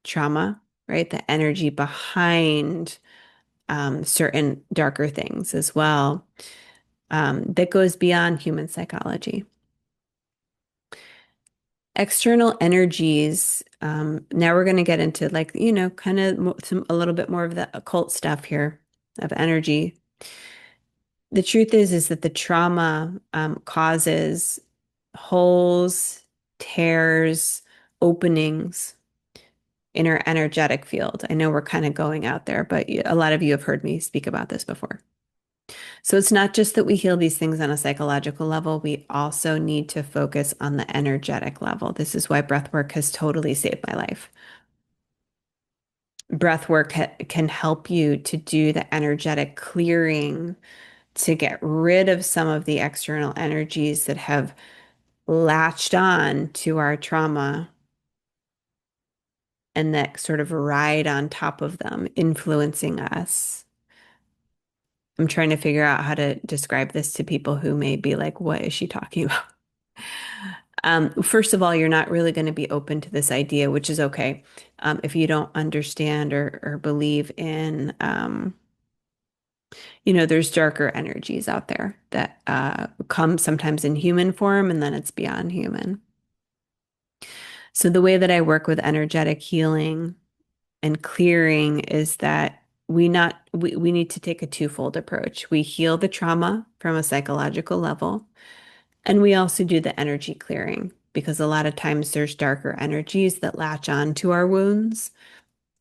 trauma, right? The energy behind certain darker things as well, that goes beyond human psychology. External energies. Now we're going to get into like, kind of a little bit more of the occult stuff here of energy. The truth is that the trauma causes holes, tears, openings in our energetic field. I know we're kind of going out there, but a lot of you have heard me speak about this before. So it's not just that we heal these things on a psychological level, we also need to focus on the energetic level. This is why breath work has totally saved my life. Breath work can help you to do the energetic clearing to get rid of some of the external energies that have latched on to our trauma and that sort of ride on top of them, influencing us. I'm trying to figure out how to describe this to people who may be like, what is she talking about? First of all, you're not really going to be open to this idea, which is okay. If you don't understand or believe in, there's darker energies out there that come sometimes in human form and then it's beyond human. So the way that I work with energetic healing and clearing is that we need to take a twofold approach. We heal the trauma from a psychological level, and we also do the energy clearing because a lot of times there's darker energies that latch on to our wounds.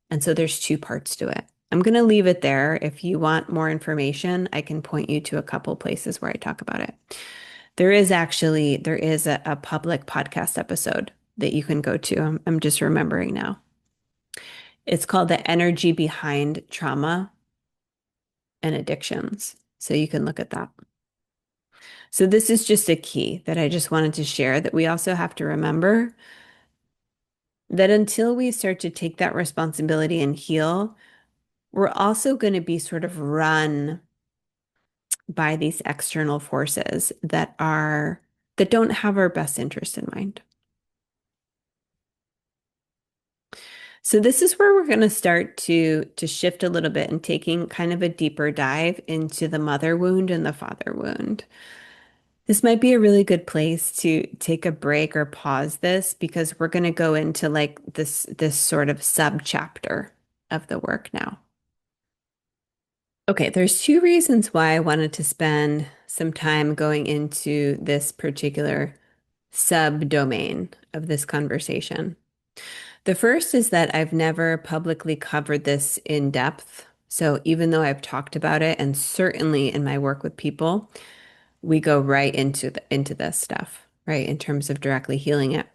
And so there's two parts to it. I'm going to leave it there. If you want more information, I can point you to a couple places where I talk about it. There is a public podcast episode that you can go to. I'm just remembering now. It's called The Energy Behind Trauma and Addictions. So you can look at that. So this is just a key that I just wanted to share that we also have to remember that until we start to take that responsibility and heal, we're also going to be sort of run by these external forces that don't have our best interest in mind. So this is where we're going to start to shift a little bit and taking kind of a deeper dive into the mother wound and the father wound. This might be a really good place to take a break or pause this because we're going to go into like this sort of sub chapter of the work now. Okay, there's two reasons why I wanted to spend some time going into this particular subdomain of this conversation. The first is that I've never publicly covered this in depth. So even though I've talked about it, and certainly in my work with people, we go right into this stuff, right? In terms of directly healing it.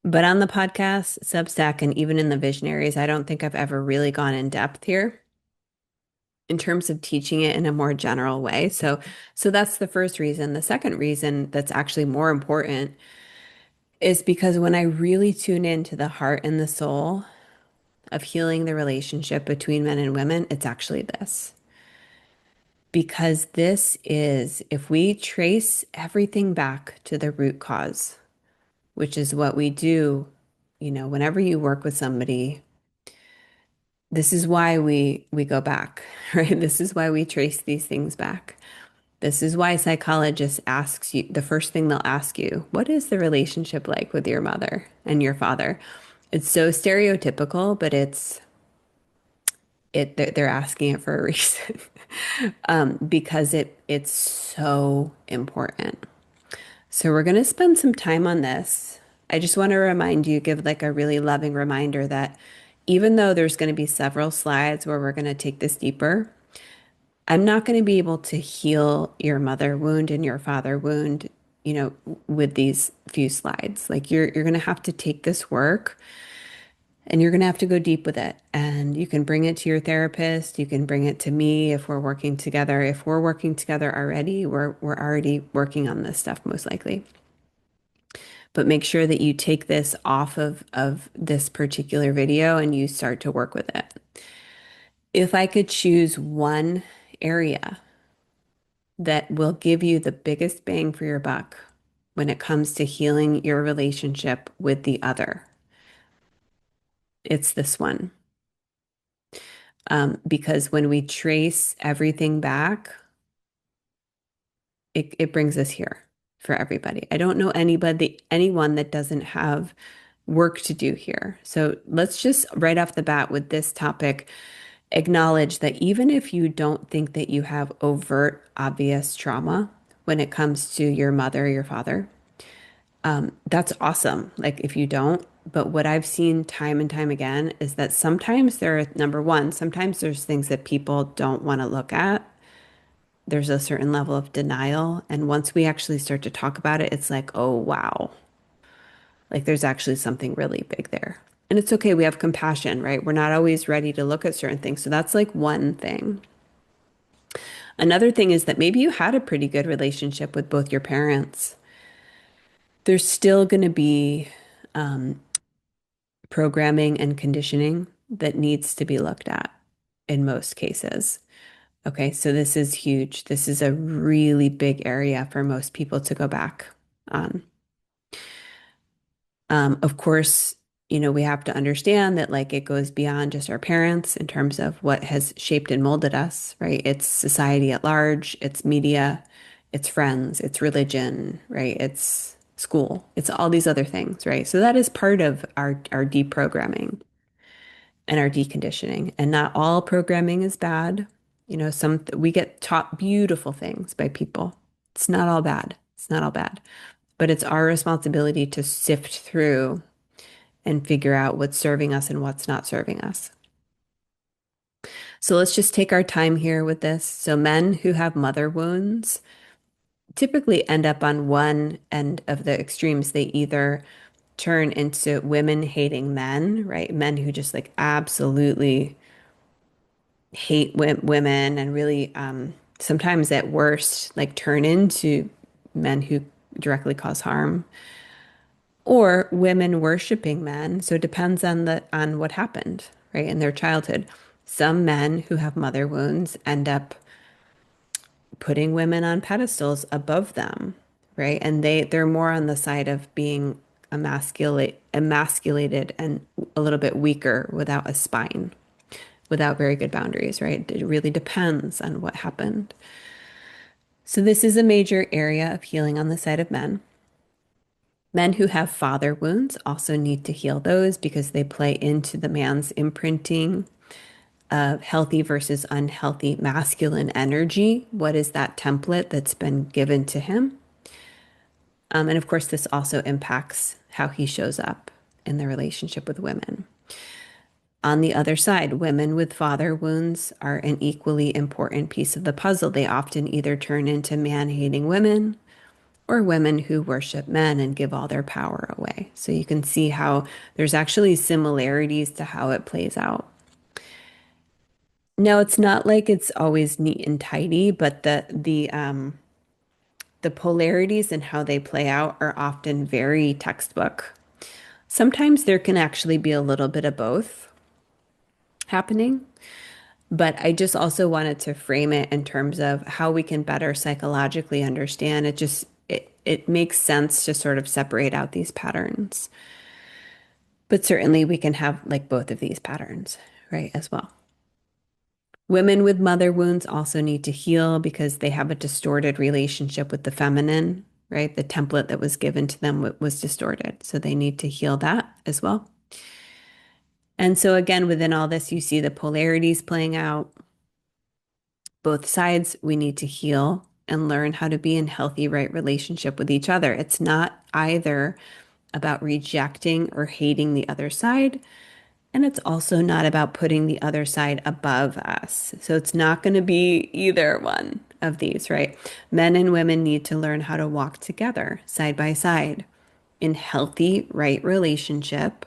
But on the podcast, Substack, and even in the visionaries, I don't think I've ever really gone in depth here in terms of teaching it in a more general way. So that's the first reason. The second reason that's actually more important is because when I really tune into the heart and the soul of healing the relationship between men and women, it's actually this. Because this is, if we trace everything back to the root cause, which is what we do, whenever you work with somebody, this is why we go back, right? This is why we trace these things back. This is why psychologists asks you, the first thing they'll ask you, what is the relationship like with your mother and your father? It's so stereotypical, but they're asking it for a reason. Because it's so important. So we're going to spend some time on this. I just want to remind you, give like a really loving reminder that even though there's going to be several slides where we're going to take this deeper, I'm not going to be able to heal your mother wound and your father wound, with these few slides. Like you're going to have to take this work and you're going to have to go deep with it. And you can bring it to your therapist. You can bring it to me if we're working together. If we're working together already, we're already working on this stuff most likely. But make sure that you take this off of this particular video and you start to work with it. If I could choose one area that will give you the biggest bang for your buck when it comes to healing your relationship with the other, it's this one. Because when we trace everything back, it brings us here for everybody. I don't know anyone that doesn't have work to do here. So let's just right off the bat with this topic, acknowledge that even if you don't think that you have overt, obvious trauma when it comes to your mother or your father, that's awesome. Like if you don't, but what I've seen time and time again is that sometimes number one, sometimes there's things that people don't want to look at. There's a certain level of denial. And once we actually start to talk about it, it's like, oh, wow. Like there's actually something really big there. And it's okay. We have compassion, right? We're not always ready to look at certain things. So that's like one thing. Another thing is that maybe you had a pretty good relationship with both your parents. There's still going to be programming and conditioning that needs to be looked at in most cases. Okay, so this is huge. This is a really big area for most people to go back on. Of course, we have to understand that like it goes beyond just our parents in terms of what has shaped and molded us, right? It's society at large, it's media, it's friends, it's religion, right? It's school, it's all these other things, right? So that is part of our deprogramming and our deconditioning. And not all programming is bad. We get taught beautiful things by people. It's not all bad. It's not all bad. But it's our responsibility to sift through and figure out what's serving us and what's not serving us. So let's just take our time here with this. So men who have mother wounds typically end up on one end of the extremes. They either turn into women hating men, right? Men who just like absolutely hate women and really sometimes at worst, like turn into men who directly cause harm, or women worshiping men. So it depends on what happened, right, in their childhood. Some men who have mother wounds end up putting women on pedestals above them, right? And they're more on the side of being emasculated and a little bit weaker without a spine, without very good boundaries, right? It really depends on what happened. So this is a major area of healing on the side of men. Men who have father wounds also need to heal those because they play into the man's imprinting of healthy versus unhealthy masculine energy. What is that template that's been given to him? And of course, this also impacts how he shows up in the relationship with women. On the other side, women with father wounds are an equally important piece of the puzzle. They often either turn into man-hating women or women who worship men and give all their power away. So you can see how there's actually similarities to how it plays out. No, it's not like it's always neat and tidy, but the polarities and how they play out are often very textbook. Sometimes there can actually be a little bit of both happening, but I just also wanted to frame it in terms of how we can better psychologically understand it. It makes sense to sort of separate out these patterns. But certainly we can have like both of these patterns, right, as well. Women with mother wounds also need to heal because they have a distorted relationship with the feminine, right? The template that was given to them was distorted. So they need to heal that as well. And so, again, within all this, you see the polarities playing out. Both sides, we need to heal and learn how to be in healthy, right relationship with each other. It's not either about rejecting or hating the other side. And it's also not about putting the other side above us. So it's not going to be either one of these, right? Men and women need to learn how to walk together side by side in healthy, right relationship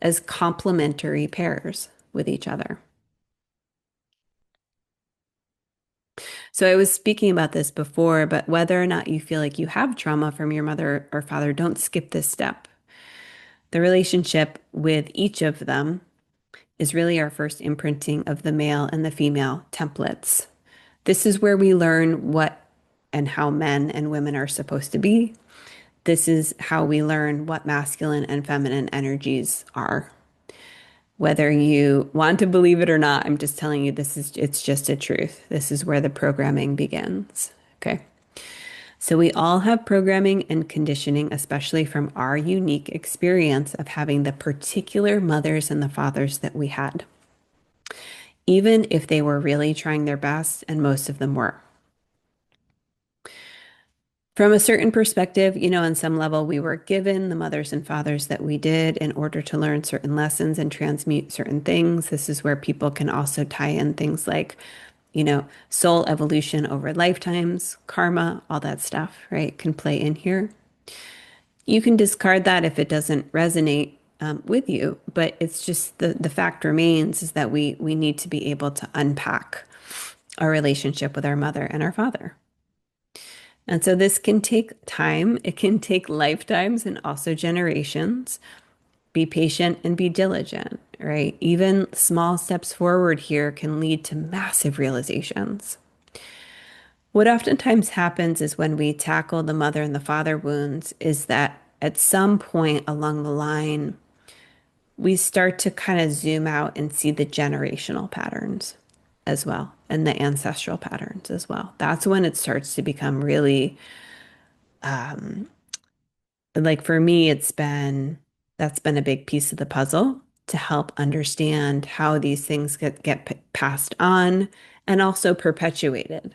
as complementary pairs with each other. So I was speaking about this before, but whether or not you feel like you have trauma from your mother or father, don't skip this step. The relationship with each of them is really our first imprinting of the male and the female templates. This is where we learn what and how men and women are supposed to be. This is how we learn what masculine and feminine energies are. Whether you want to believe it or not, I'm just telling you it's just a truth. This is where the programming begins. Okay. So we all have programming and conditioning, especially from our unique experience of having the particular mothers and the fathers that we had, even if they were really trying their best, and most of them were. From a certain perspective, on some level, we were given the mothers and fathers that we did in order to learn certain lessons and transmute certain things. This is where people can also tie in things like, soul evolution over lifetimes, karma, all that stuff, right, can play in here. You can discard that if it doesn't resonate with you, but it's just the fact remains is that we need to be able to unpack our relationship with our mother and our father. And so this can take time, it can take lifetimes and also generations. Be patient and be diligent, right? Even small steps forward here can lead to massive realizations. What oftentimes happens is when we tackle the mother and the father wounds is that at some point along the line, we start to kind of zoom out and see the generational patterns as well and the ancestral patterns as well. That's when it starts to become really, like for me, that's been a big piece of the puzzle to help understand how these things get passed on and also perpetuated.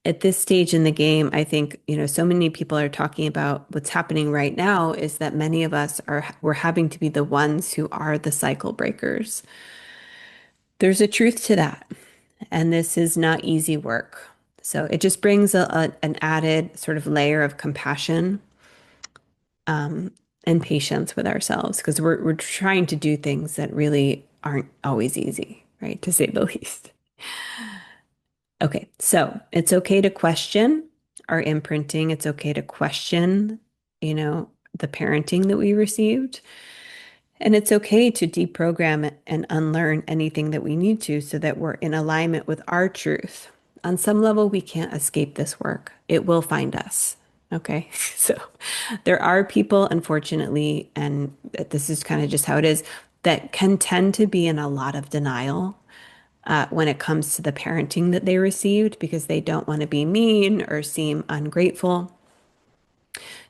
At this stage in the game, I think, so many people are talking about what's happening right now is that many of us we're having to be the ones who are the cycle breakers. There's a truth to that, and this is not easy work. So it just brings an added sort of layer of compassion and patience with ourselves because we're trying to do things that really aren't always easy, right? To say the least. Okay, so it's okay to question our imprinting. It's okay to question, the parenting that we received. And it's okay to deprogram and unlearn anything that we need to so that we're in alignment with our truth. On some level, we can't escape this work. It will find us. Okay. So there are people, unfortunately, and this is kind of just how it is, that can tend to be in a lot of denial when it comes to the parenting that they received because they don't want to be mean or seem ungrateful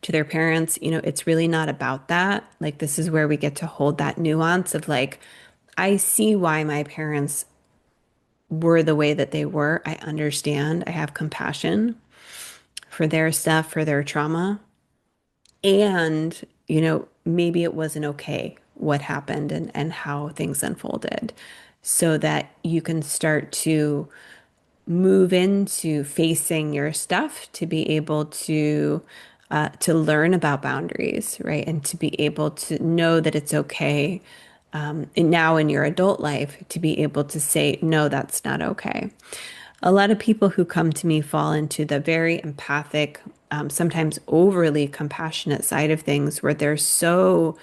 to their parents. It's really not about that. Like, this is where we get to hold that nuance of like, I see why my parents were the way that they were. I understand. I have compassion for their stuff, for their trauma. And, maybe it wasn't okay what happened and how things unfolded so that you can start to move into facing your stuff to be able to learn about boundaries, right? And to be able to know that it's okay and now in your adult life to be able to say, no, that's not okay. A lot of people who come to me fall into the very empathic, sometimes overly compassionate side of things where they're so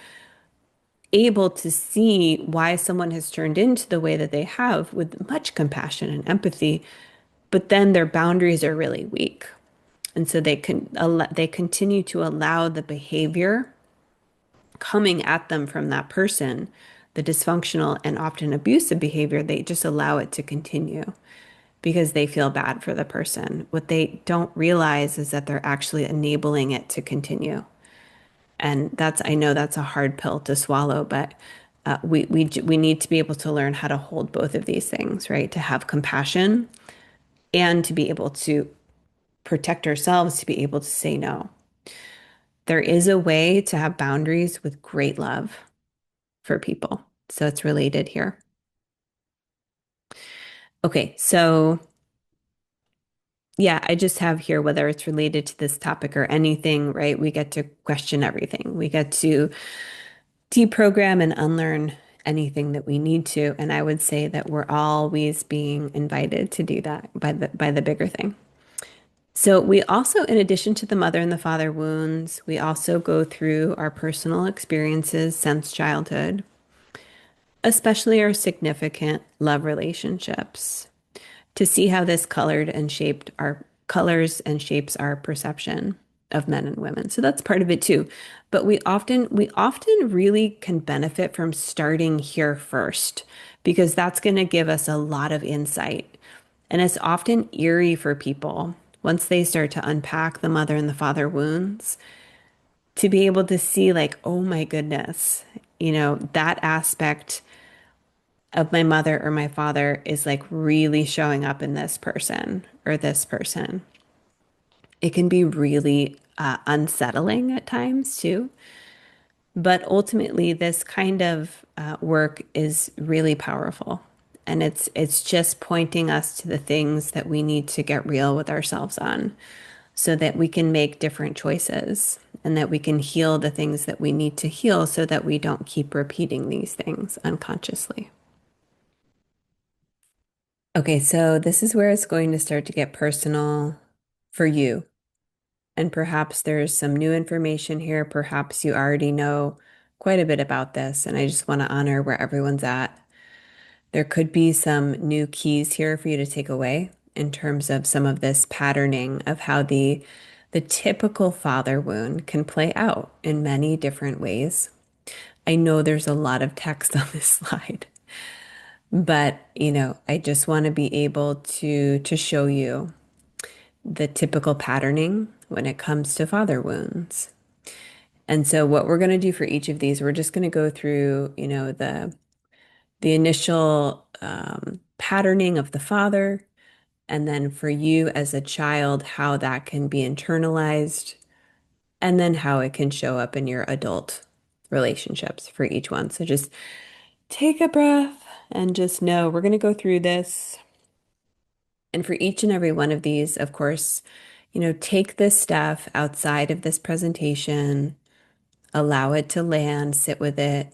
able to see why someone has turned into the way that they have with much compassion and empathy, but then their boundaries are really weak. And so they continue to allow the behavior coming at them from that person, the dysfunctional and often abusive behavior, they just allow it to continue because they feel bad for the person. What they don't realize is that they're actually enabling it to continue. And I know that's a hard pill to swallow, but we need to be able to learn how to hold both of these things, right? To have compassion and to be able to protect ourselves, to be able to say no. There is a way to have boundaries with great love for people. So it's related here. Okay, so yeah, I just have here whether it's related to this topic or anything, right? We get to question everything. We get to deprogram and unlearn anything that we need to. And I would say that we're always being invited to do that by the bigger thing. So we also, in addition to the mother and the father wounds, we also go through our personal experiences since childhood, especially our significant love relationships, to see how this colors and shapes our perception of men and women. So that's part of it too. But we often really can benefit from starting here first because that's going to give us a lot of insight. And it's often eerie for people once they start to unpack the mother and the father wounds to be able to see like, oh my goodness, that aspect of my mother or my father is like really showing up in this person or this person. It can be really unsettling at times too. But ultimately, this kind of work is really powerful. And it's just pointing us to the things that we need to get real with ourselves on so that we can make different choices and that we can heal the things that we need to heal so that we don't keep repeating these things unconsciously. Okay, so this is where it's going to start to get personal for you. And perhaps there's some new information here. Perhaps you already know quite a bit about this, and I just want to honor where everyone's at. There could be some new keys here for you to take away in terms of some of this patterning of how the typical father wound can play out in many different ways. I know there's a lot of text on this slide, but I just want to be able to show you the typical patterning when it comes to father wounds. And so what we're going to do for each of these, we're just going to go through, the initial patterning of the father, and then for you as a child, how that can be internalized, and then how it can show up in your adult relationships for each one. So just take a breath and just know we're going to go through this. And for each and every one of these, of course, take this stuff outside of this presentation, allow it to land, sit with it,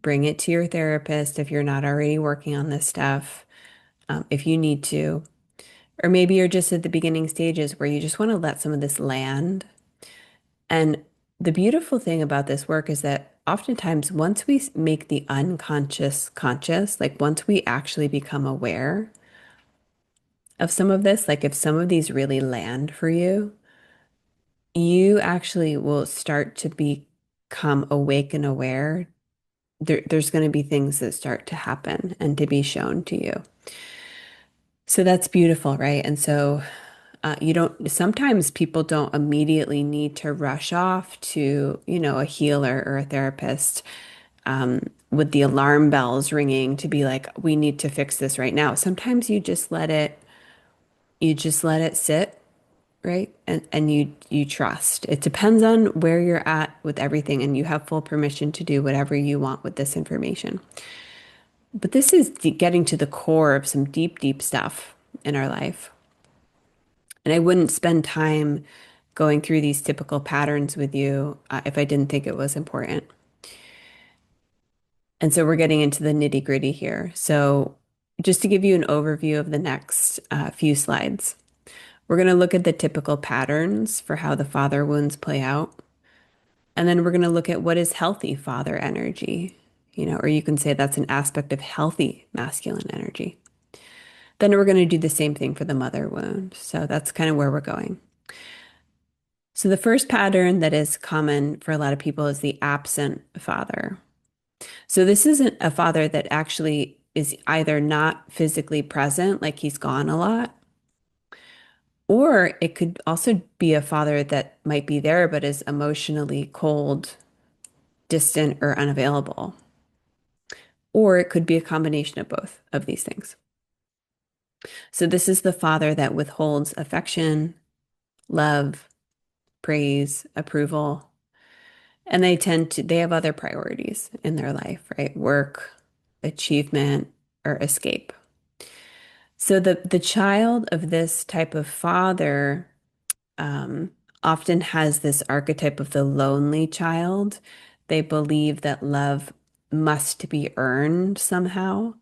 bring it to your therapist if you're not already working on this stuff, if you need to. Or maybe you're just at the beginning stages where you just want to let some of this land. And the beautiful thing about this work is that oftentimes, once we make the unconscious conscious, like once we actually become aware of some of this, like if some of these really land for you, you actually will start to become awake and aware. There's going to be things that start to happen and to be shown to you. So that's beautiful, right? And so you don't, sometimes people don't immediately need to rush off to, a healer or a therapist with the alarm bells ringing to be like, we need to fix this right now. Sometimes you just let it sit, right? And you trust. It depends on where you're at with everything, and you have full permission to do whatever you want with this information. But this is getting to the core of some deep, deep stuff in our life. And I wouldn't spend time going through these typical patterns with you if I didn't think it was important. And so we're getting into the nitty gritty here. So just to give you an overview of the next few slides, we're going to look at the typical patterns for how the father wounds play out. And then we're going to look at what is healthy father energy, or you can say that's an aspect of healthy masculine energy. Then we're going to do the same thing for the mother wound. So that's kind of where we're going. So the first pattern that is common for a lot of people is the absent father. So this isn't a father that actually is either not physically present, like he's gone a lot, or it could also be a father that might be there but is emotionally cold, distant, or unavailable. Or it could be a combination of both of these things. So this is the father that withholds affection, love, praise, approval, and they have other priorities in their life, right? Work, achievement, or escape. So the child of this type of father um, often has this archetype of the lonely child. They believe that love must be earned somehow.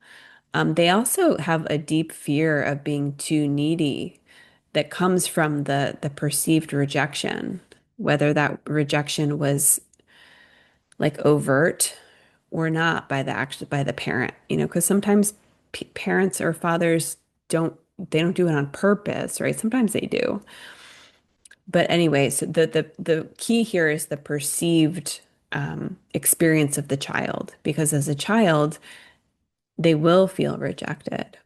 They also have a deep fear of being too needy that comes from the perceived rejection, whether that rejection was like overt or not by the parent, because sometimes parents or fathers don't do it on purpose, right? Sometimes they do. But anyways, the key here is the perceived experience of the child, because as a child, they will feel rejected,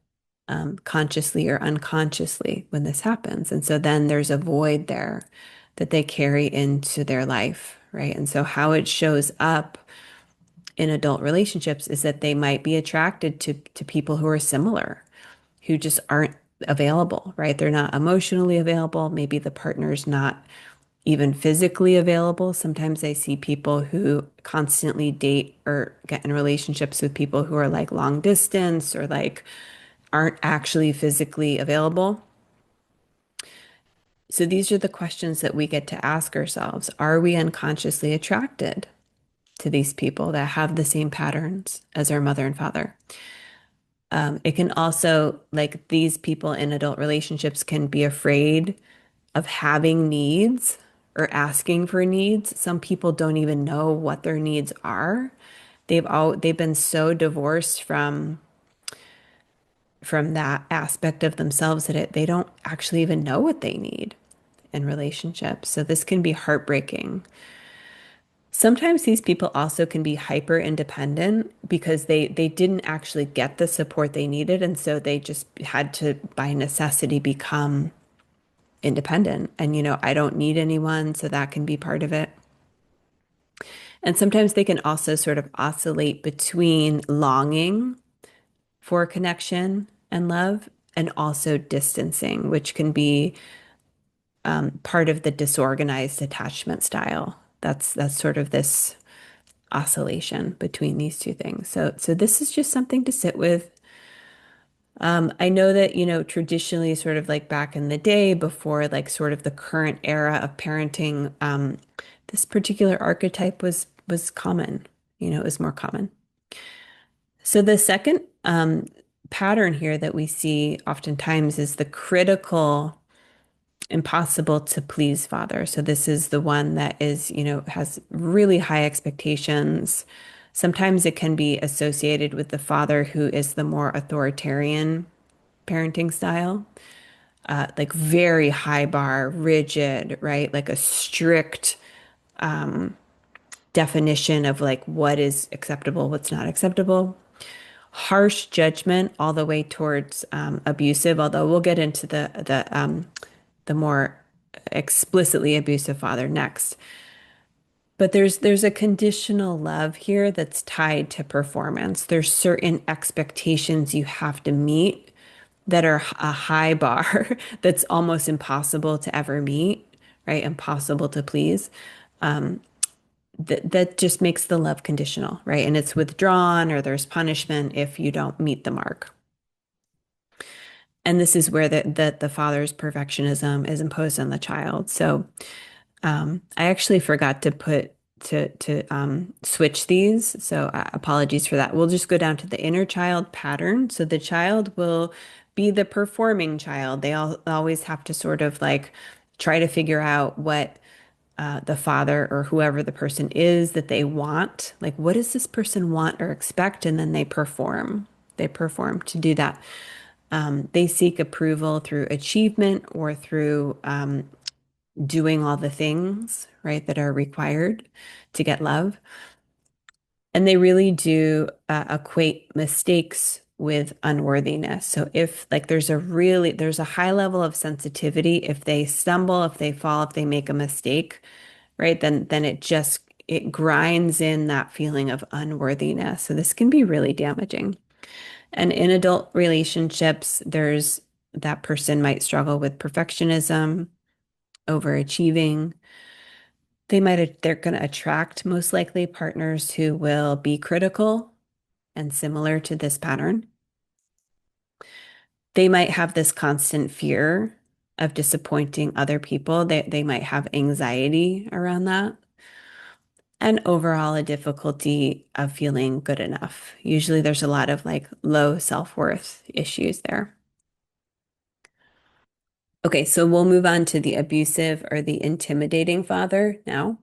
consciously or unconsciously when this happens. And so then there's a void there that they carry into their life, right? And so how it shows up in adult relationships is that they might be attracted to people who are similar, who just aren't available, right? They're not emotionally available. Maybe the partner's not even physically available. Sometimes I see people who constantly date or get in relationships with people who are like long distance or like aren't actually physically available. So these are the questions that we get to ask ourselves. Are we unconsciously attracted to these people that have the same patterns as our mother and father? It can also, like these people in adult relationships, can be afraid of having needs or asking for needs. Some people don't even know what their needs are. They've been so divorced from that aspect of themselves that they don't actually even know what they need in relationships. So this can be heartbreaking. Sometimes these people also can be hyper independent because they didn't actually get the support they needed, and so they just had to, by necessity, become independent. And I don't need anyone, so that can be part of it. And sometimes they can also sort of oscillate between longing for connection and love and also distancing, which can be part of the disorganized attachment style. That's sort of this oscillation between these two things. So this is just something to sit with. I know that, traditionally, sort of like back in the day before like sort of the current era of parenting, this particular archetype was common, it was more common. So the second pattern here that we see oftentimes is the critical, impossible to please father. So this is the one that is, has really high expectations. Sometimes it can be associated with the father who is the more authoritarian parenting style, like very high bar, rigid, right? Like a strict definition of like what is acceptable, what's not acceptable. Harsh judgment all the way towards abusive, although we'll get into the more explicitly abusive father next. But there's a conditional love here that's tied to performance. There's certain expectations you have to meet that are a high bar that's almost impossible to ever meet, right? Impossible to please. That just makes the love conditional, right? And it's withdrawn or there's punishment if you don't meet the mark. And this is where the father's perfectionism is imposed on the child. So I actually forgot to put to switch these. So apologies for that. We'll just go down to the inner child pattern. So the child will be the performing child. They always have to sort of like try to figure out what the father or whoever the person is that they want. Like, what does this person want or expect? And then they perform. They perform to do that. They seek approval through achievement or through doing all the things, right, that are required to get love. And they really do equate mistakes with unworthiness. So if like there's a high level of sensitivity, if they stumble, if they fall, if they make a mistake, right, then it grinds in that feeling of unworthiness. So this can be really damaging. And in adult relationships, there's that person might struggle with perfectionism, overachieving. They're going to attract most likely partners who will be critical and similar to this pattern. They might have this constant fear of disappointing other people. They might have anxiety around that. And overall, a difficulty of feeling good enough. Usually, there's a lot of like low self-worth issues there. Okay, so we'll move on to the abusive or the intimidating father now.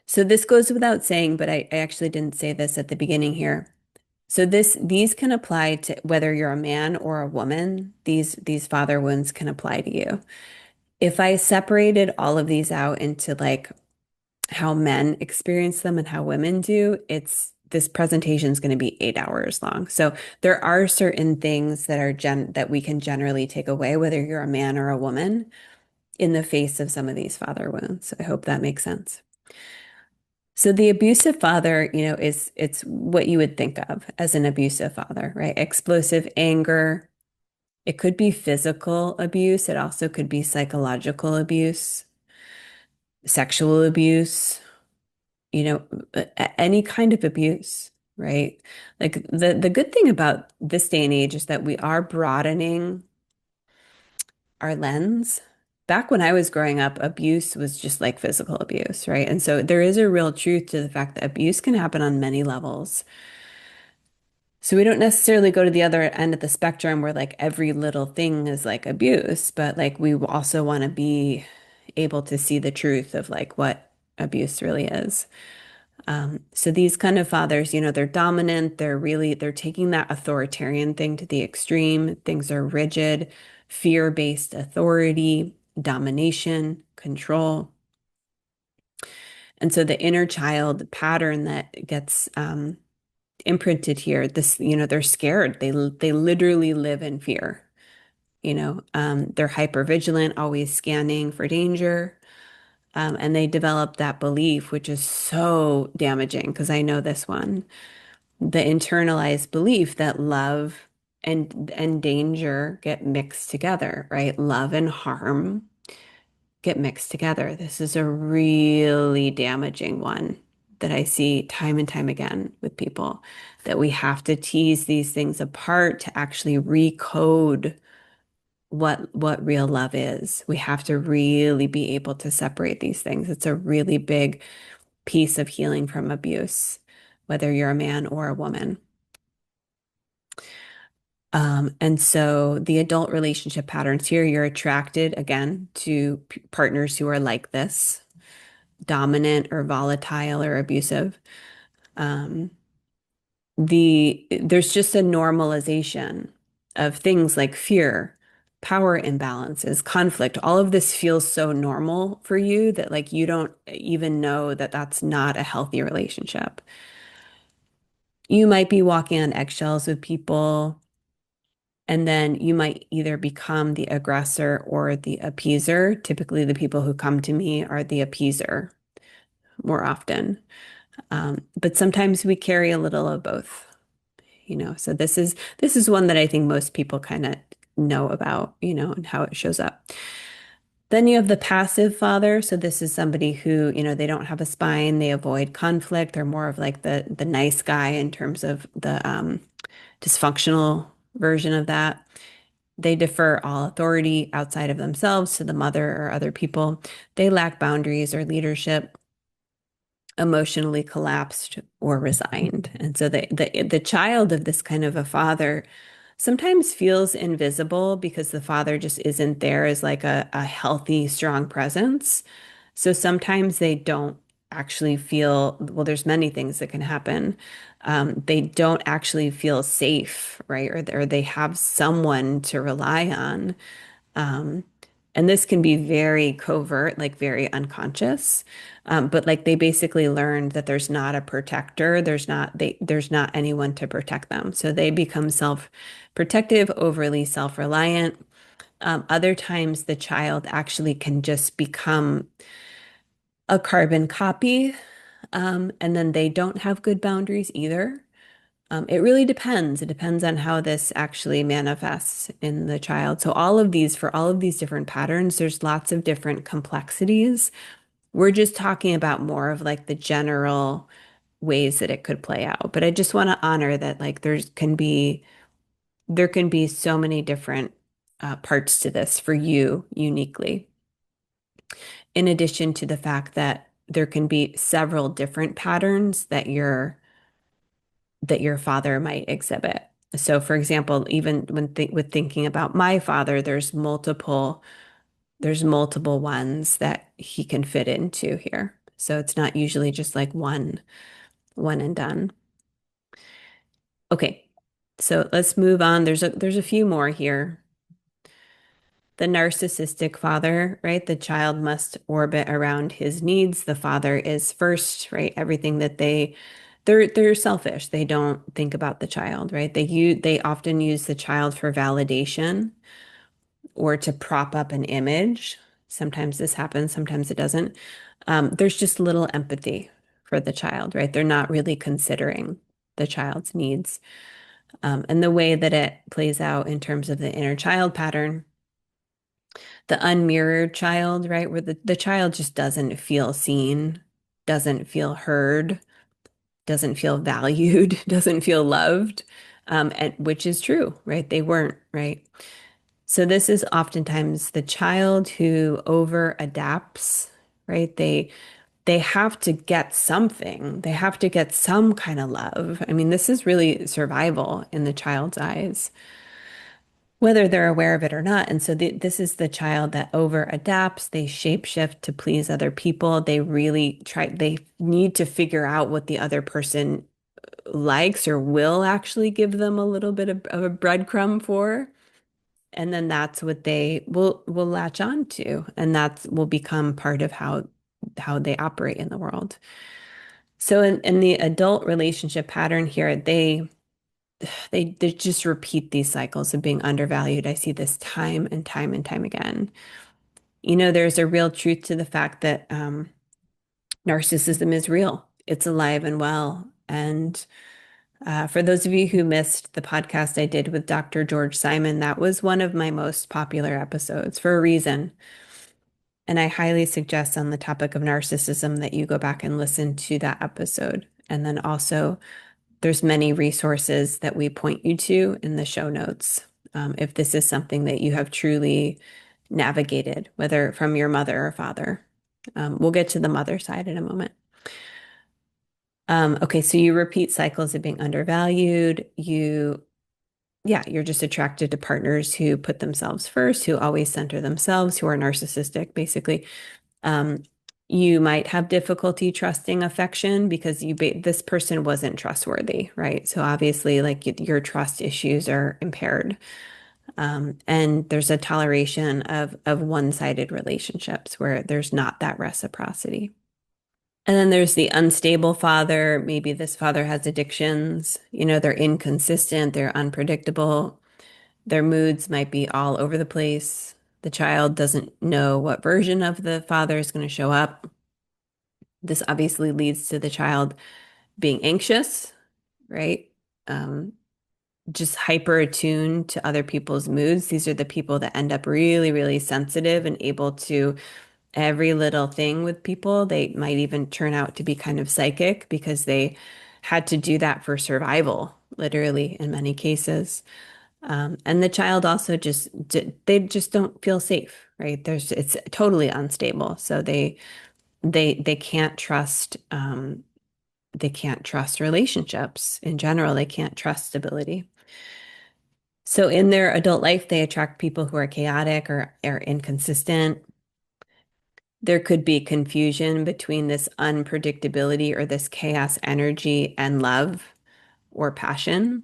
So this goes without saying, but I actually didn't say this at the beginning here. So these can apply to whether you're a man or a woman. These father wounds can apply to you. If I separated all of these out into like how men experience them and how women do, this presentation is going to be 8 hours long. So there are certain things that we can generally take away, whether you're a man or a woman, in the face of some of these father wounds. I hope that makes sense. So the abusive father, it's what you would think of as an abusive father, right? Explosive anger. It could be physical abuse. It also could be psychological abuse, sexual abuse, any kind of abuse, right? Like the good thing about this day and age is that we are broadening our lens. Back when I was growing up, abuse was just like physical abuse, right? And so there is a real truth to the fact that abuse can happen on many levels. So we don't necessarily go to the other end of the spectrum where like every little thing is like abuse, but like we also want to be able to see the truth of like what abuse really is. So these kind of fathers, they're dominant, they're taking that authoritarian thing to the extreme. Things are rigid, fear-based authority, domination, control. And so the inner child pattern that gets imprinted here, they're scared. They literally live in fear. They're hyper vigilant, always scanning for danger. And they develop that belief, which is so damaging because I know this one, the internalized belief that love and danger get mixed together, right? Love and harm get mixed together. This is a really damaging one that I see time and time again with people, that we have to tease these things apart to actually recode what real love is. We have to really be able to separate these things. It's a really big piece of healing from abuse, whether you're a man or a woman. And so the adult relationship patterns here, you're attracted again to partners who are like this, dominant or volatile or abusive. Um, there's just a normalization of things like fear, power imbalances, conflict. All of this feels so normal for you that like you don't even know that that's not a healthy relationship. You might be walking on eggshells with people, and then you might either become the aggressor or the appeaser. Typically, the people who come to me are the appeaser more often. But sometimes we carry a little of both, So this is one that I think most people kind of know about, and how it shows up. Then you have the passive father. So this is somebody who, they don't have a spine, they avoid conflict. They're more of like the nice guy in terms of the dysfunctional version of that. They defer all authority outside of themselves to the mother or other people. They lack boundaries or leadership, emotionally collapsed or resigned. And so the child of this kind of a father sometimes feels invisible because the father just isn't there as like a healthy, strong presence. So sometimes they don't actually feel, well, there's many things that can happen. They don't actually feel safe, right? Or they have someone to rely on. Um, and this can be very covert, like very unconscious. But like they basically learned that there's not a protector, there's not anyone to protect them. So they become self-protective, overly self-reliant. Other times the child actually can just become a carbon copy, and then they don't have good boundaries either. It really depends. It depends on how this actually manifests in the child. So for all of these different patterns, there's lots of different complexities. We're just talking about more of like the general ways that it could play out. But I just want to honor that like there can be so many different parts to this for you uniquely. In addition to the fact that there can be several different patterns that your father might exhibit. So, for example, even with thinking about my father, there's multiple ones that he can fit into here. So it's not usually just like one and done. Okay, so let's move on. There's a few more here. The narcissistic father, right? The child must orbit around his needs. The father is first, right? Everything that they're selfish. They don't think about the child, right? They often use the child for validation or to prop up an image. Sometimes this happens, sometimes it doesn't. There's just little empathy for the child, right? They're not really considering the child's needs. And the way that it plays out in terms of the inner child pattern, the unmirrored child, right? Where the child just doesn't feel seen, doesn't feel heard, doesn't feel valued, doesn't feel loved, and which is true, right? They weren't, right? So this is oftentimes the child who over adapts, right? They have to get something. They have to get some kind of love. I mean, this is really survival in the child's eyes, whether they're aware of it or not. And so this is the child that over adapts. They shapeshift to please other people. They need to figure out what the other person likes or will actually give them a little bit of a breadcrumb for. And then that's what they will latch on to. And that will become part of how they operate in the world. So in the adult relationship pattern here, they just repeat these cycles of being undervalued. I see this time and time and time again. There's a real truth to the fact that narcissism is real. It's alive and well. And for those of you who missed the podcast I did with Dr. George Simon, that was one of my most popular episodes for a reason. And I highly suggest on the topic of narcissism that you go back and listen to that episode. And then also, there's many resources that we point you to in the show notes. If this is something that you have truly navigated, whether from your mother or father. We'll get to the mother side in a moment. Okay, so you repeat cycles of being undervalued. You yeah, you're just attracted to partners who put themselves first, who always center themselves, who are narcissistic, basically. Um, you might have difficulty trusting affection because this person wasn't trustworthy, right? So obviously, like your trust issues are impaired. And there's a toleration of one-sided relationships where there's not that reciprocity. And then there's the unstable father. Maybe this father has addictions. They're inconsistent, they're unpredictable. Their moods might be all over the place. The child doesn't know what version of the father is going to show up. This obviously leads to the child being anxious, right? Um, just hyper attuned to other people's moods. These are the people that end up really, really sensitive and able to every little thing with people. They might even turn out to be kind of psychic because they had to do that for survival, literally, in many cases. And the child also they just don't feel safe, right? It's totally unstable. So they can't trust they can't trust relationships in general. They can't trust stability. So in their adult life, they attract people who are chaotic or are inconsistent. There could be confusion between this unpredictability or this chaos energy and love or passion.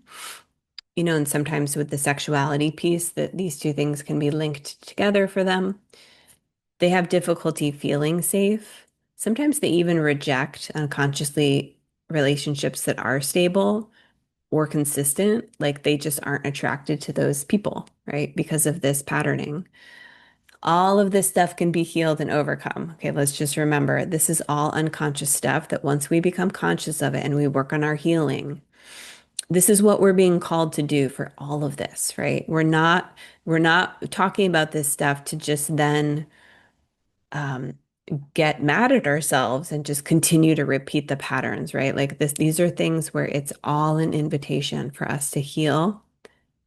And sometimes with the sexuality piece, that these two things can be linked together for them. They have difficulty feeling safe. Sometimes they even reject unconsciously relationships that are stable or consistent, like they just aren't attracted to those people, right? Because of this patterning. All of this stuff can be healed and overcome. Okay, let's just remember this is all unconscious stuff that once we become conscious of it and we work on our healing, this is what we're being called to do for all of this, right? We're not talking about this stuff to just then um, get mad at ourselves and just continue to repeat the patterns, right? Like these are things where it's all an invitation for us to heal,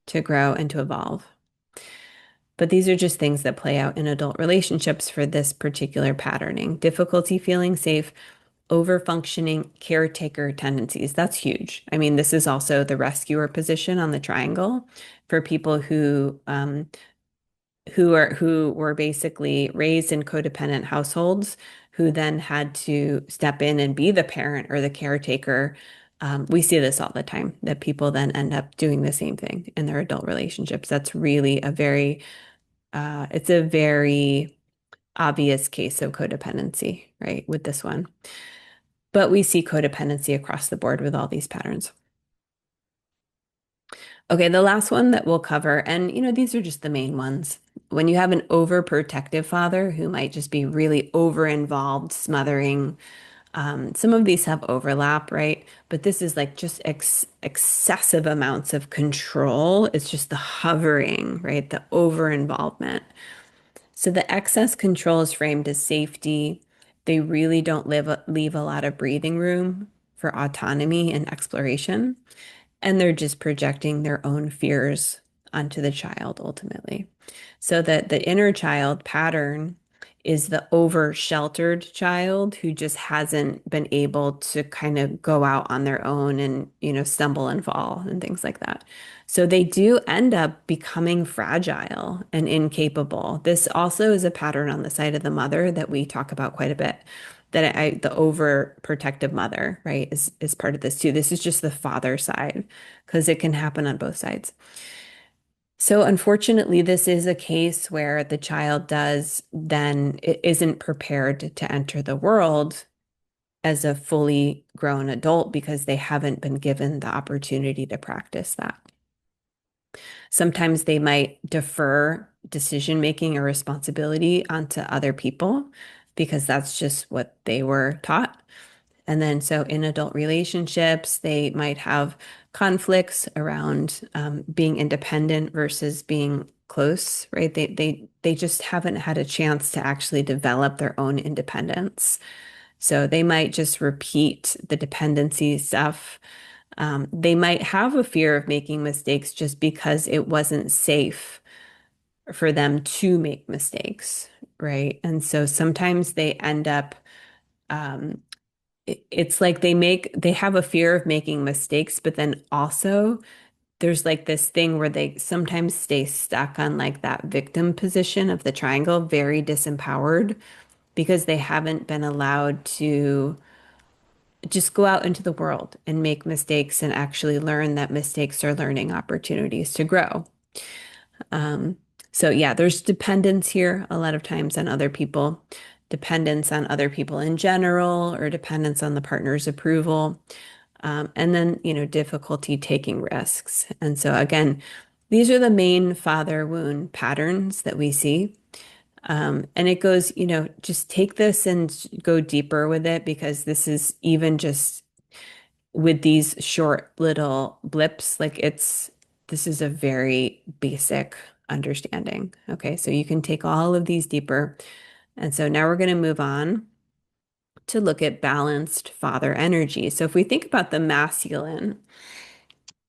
to grow, and to evolve. But these are just things that play out in adult relationships for this particular patterning. Difficulty feeling safe, over-functioning caretaker tendencies. That's huge. I mean, this is also the rescuer position on the triangle for people who were basically raised in codependent households, who then had to step in and be the parent or the caretaker. We see this all the time, that people then end up doing the same thing in their adult relationships. That's really it's a very obvious case of codependency, right, with this one. But we see codependency across the board with all these patterns. Okay, the last one that we'll cover, and these are just the main ones. When you have an overprotective father who might just be really over-involved, smothering, some of these have overlap, right? But this is like just excessive amounts of control. It's just the hovering, right? The over-involvement. So the excess control is framed as safety. They really don't leave a lot of breathing room for autonomy and exploration. And they're just projecting their own fears onto the child ultimately. So that the inner child pattern is the over sheltered child who just hasn't been able to kind of go out on their own and, stumble and fall and things like that. So they do end up becoming fragile and incapable. This also is a pattern on the side of the mother that we talk about quite a bit. The overprotective mother, right, is part of this too. This is just the father side because it can happen on both sides. So unfortunately, this is a case where the child does then it isn't prepared to enter the world as a fully grown adult because they haven't been given the opportunity to practice that. Sometimes they might defer decision making or responsibility onto other people because that's just what they were taught. And then, so in adult relationships, they might have conflicts around being independent versus being close, right? They just haven't had a chance to actually develop their own independence. So they might just repeat the dependency stuff. They might have a fear of making mistakes just because it wasn't safe for them to make mistakes, right? And so sometimes they end up um, it's like they have a fear of making mistakes, but then also there's like this thing where they sometimes stay stuck on like that victim position of the triangle, very disempowered because they haven't been allowed to just go out into the world and make mistakes and actually learn that mistakes are learning opportunities to grow. So yeah, there's dependence here a lot of times on other people, dependence on other people in general, or dependence on the partner's approval. And then, difficulty taking risks. And so again, these are the main father wound patterns that we see. And it goes, just take this and go deeper with it because this is even just with these short little blips, this is a very basic understanding. Okay, so you can take all of these deeper. And so now we're going to move on to look at balanced father energy. So if we think about the masculine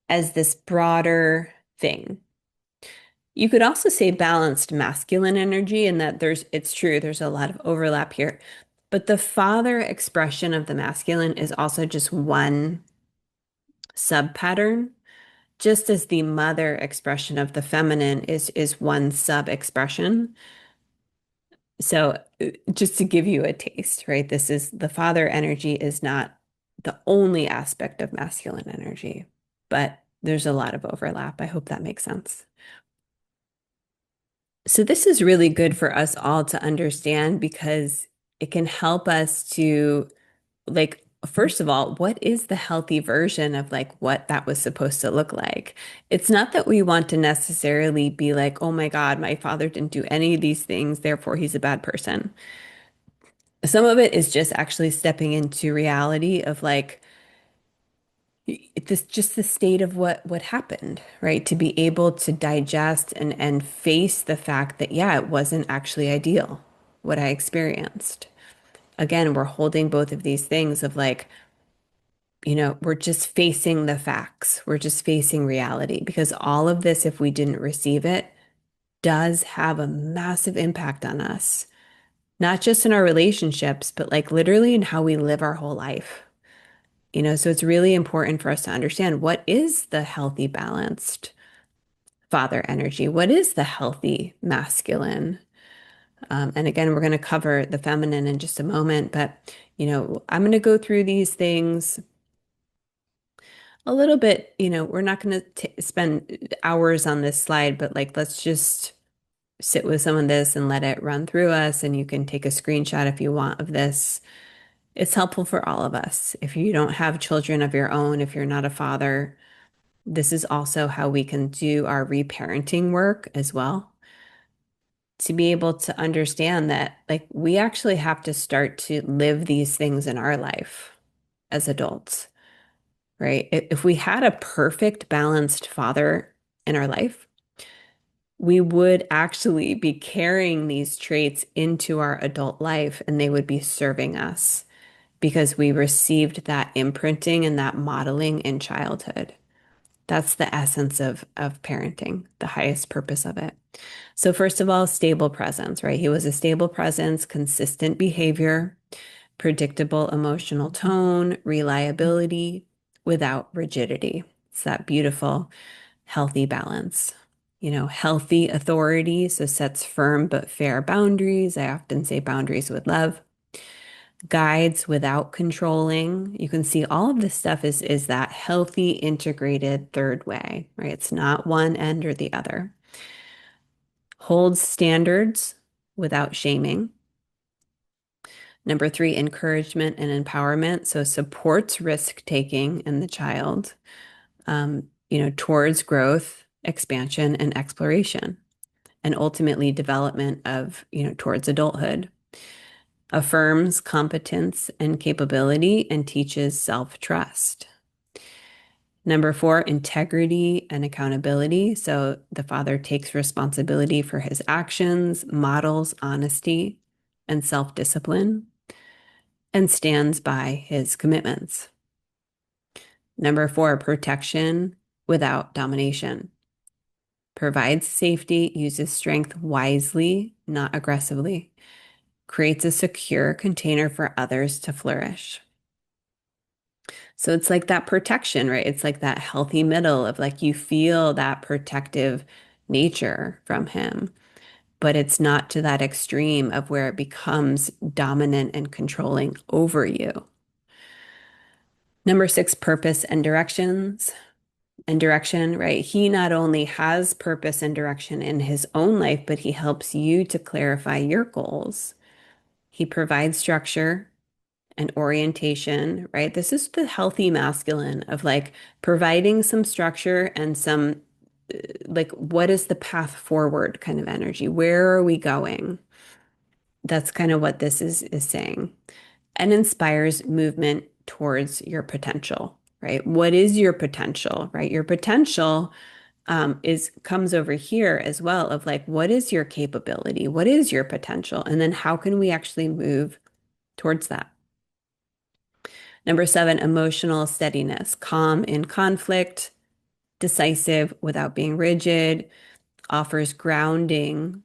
as this broader thing, you could also say balanced masculine energy, and that it's true, there's a lot of overlap here. But the father expression of the masculine is also just one sub pattern, just as the mother expression of the feminine is one sub expression. So just to give you a taste, right? This is the father energy is not the only aspect of masculine energy, but there's a lot of overlap. I hope that makes sense. So this is really good for us all to understand because it can help us to like, first of all, what is the healthy version of like what that was supposed to look like? It's not that we want to necessarily be like, oh my God, my father didn't do any of these things, therefore he's a bad person. Some of it is just actually stepping into reality of like this just the state of what happened, right? To be able to digest and face the fact that yeah, it wasn't actually ideal what I experienced. Again, we're holding both of these things of like, we're just facing the facts. We're just facing reality because all of this, if we didn't receive it, does have a massive impact on us, not just in our relationships, but like literally in how we live our whole life. So it's really important for us to understand what is the healthy, balanced father energy? What is the healthy masculine? And again, we're going to cover the feminine in just a moment, but I'm going to go through these things a little bit, we're not going to spend hours on this slide, but like, let's just sit with some of this and let it run through us. And you can take a screenshot if you want of this. It's helpful for all of us. If you don't have children of your own, if you're not a father, this is also how we can do our reparenting work as well. To be able to understand that, like, we actually have to start to live these things in our life as adults, right? If we had a perfect, balanced father in our life, we would actually be carrying these traits into our adult life and they would be serving us because we received that imprinting and that modeling in childhood. That's the essence of parenting, the highest purpose of it. So first of all, stable presence, right? He was a stable presence, consistent behavior, predictable emotional tone, reliability without rigidity. It's that beautiful, healthy balance. Healthy authority, so sets firm but fair boundaries. I often say boundaries with love. Guides without controlling. You can see all of this stuff is that healthy, integrated third way, right? It's not one end or the other. Holds standards without shaming. Number three, encouragement and empowerment. So supports risk taking in the child, towards growth, expansion, and exploration, and ultimately development of, towards adulthood. Affirms competence and capability and teaches self-trust. Number four, integrity and accountability. So the father takes responsibility for his actions, models honesty and self-discipline, and stands by his commitments. Number four, protection without domination. Provides safety, uses strength wisely, not aggressively. Creates a secure container for others to flourish. So it's like that protection, right? It's like that healthy middle of like you feel that protective nature from him, but it's not to that extreme of where it becomes dominant and controlling over you. Number six, purpose and directions and direction, right? He not only has purpose and direction in his own life, but he helps you to clarify your goals. He provides structure and orientation, right? This is the healthy masculine of like providing some structure and some like what is the path forward kind of energy? Where are we going? That's kind of what this is saying. And inspires movement towards your potential, right? What is your potential, right? Your potential is comes over here as well of like, what is your capability? What is your potential? And then how can we actually move towards that? Number seven, emotional steadiness, calm in conflict, decisive without being rigid, offers grounding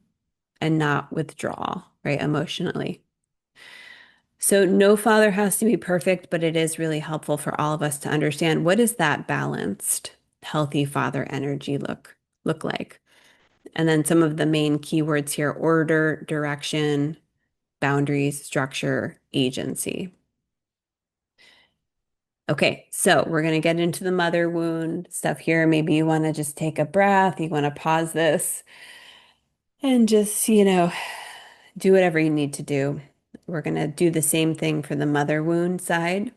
and not withdrawal, right? Emotionally. So no father has to be perfect, but it is really helpful for all of us to understand what does that balanced, healthy father energy look like? And then some of the main keywords here, order, direction, boundaries, structure, agency. Okay, so we're going to get into the mother wound stuff here. Maybe you want to just take a breath. You want to pause this and just, do whatever you need to do. We're going to do the same thing for the mother wound side.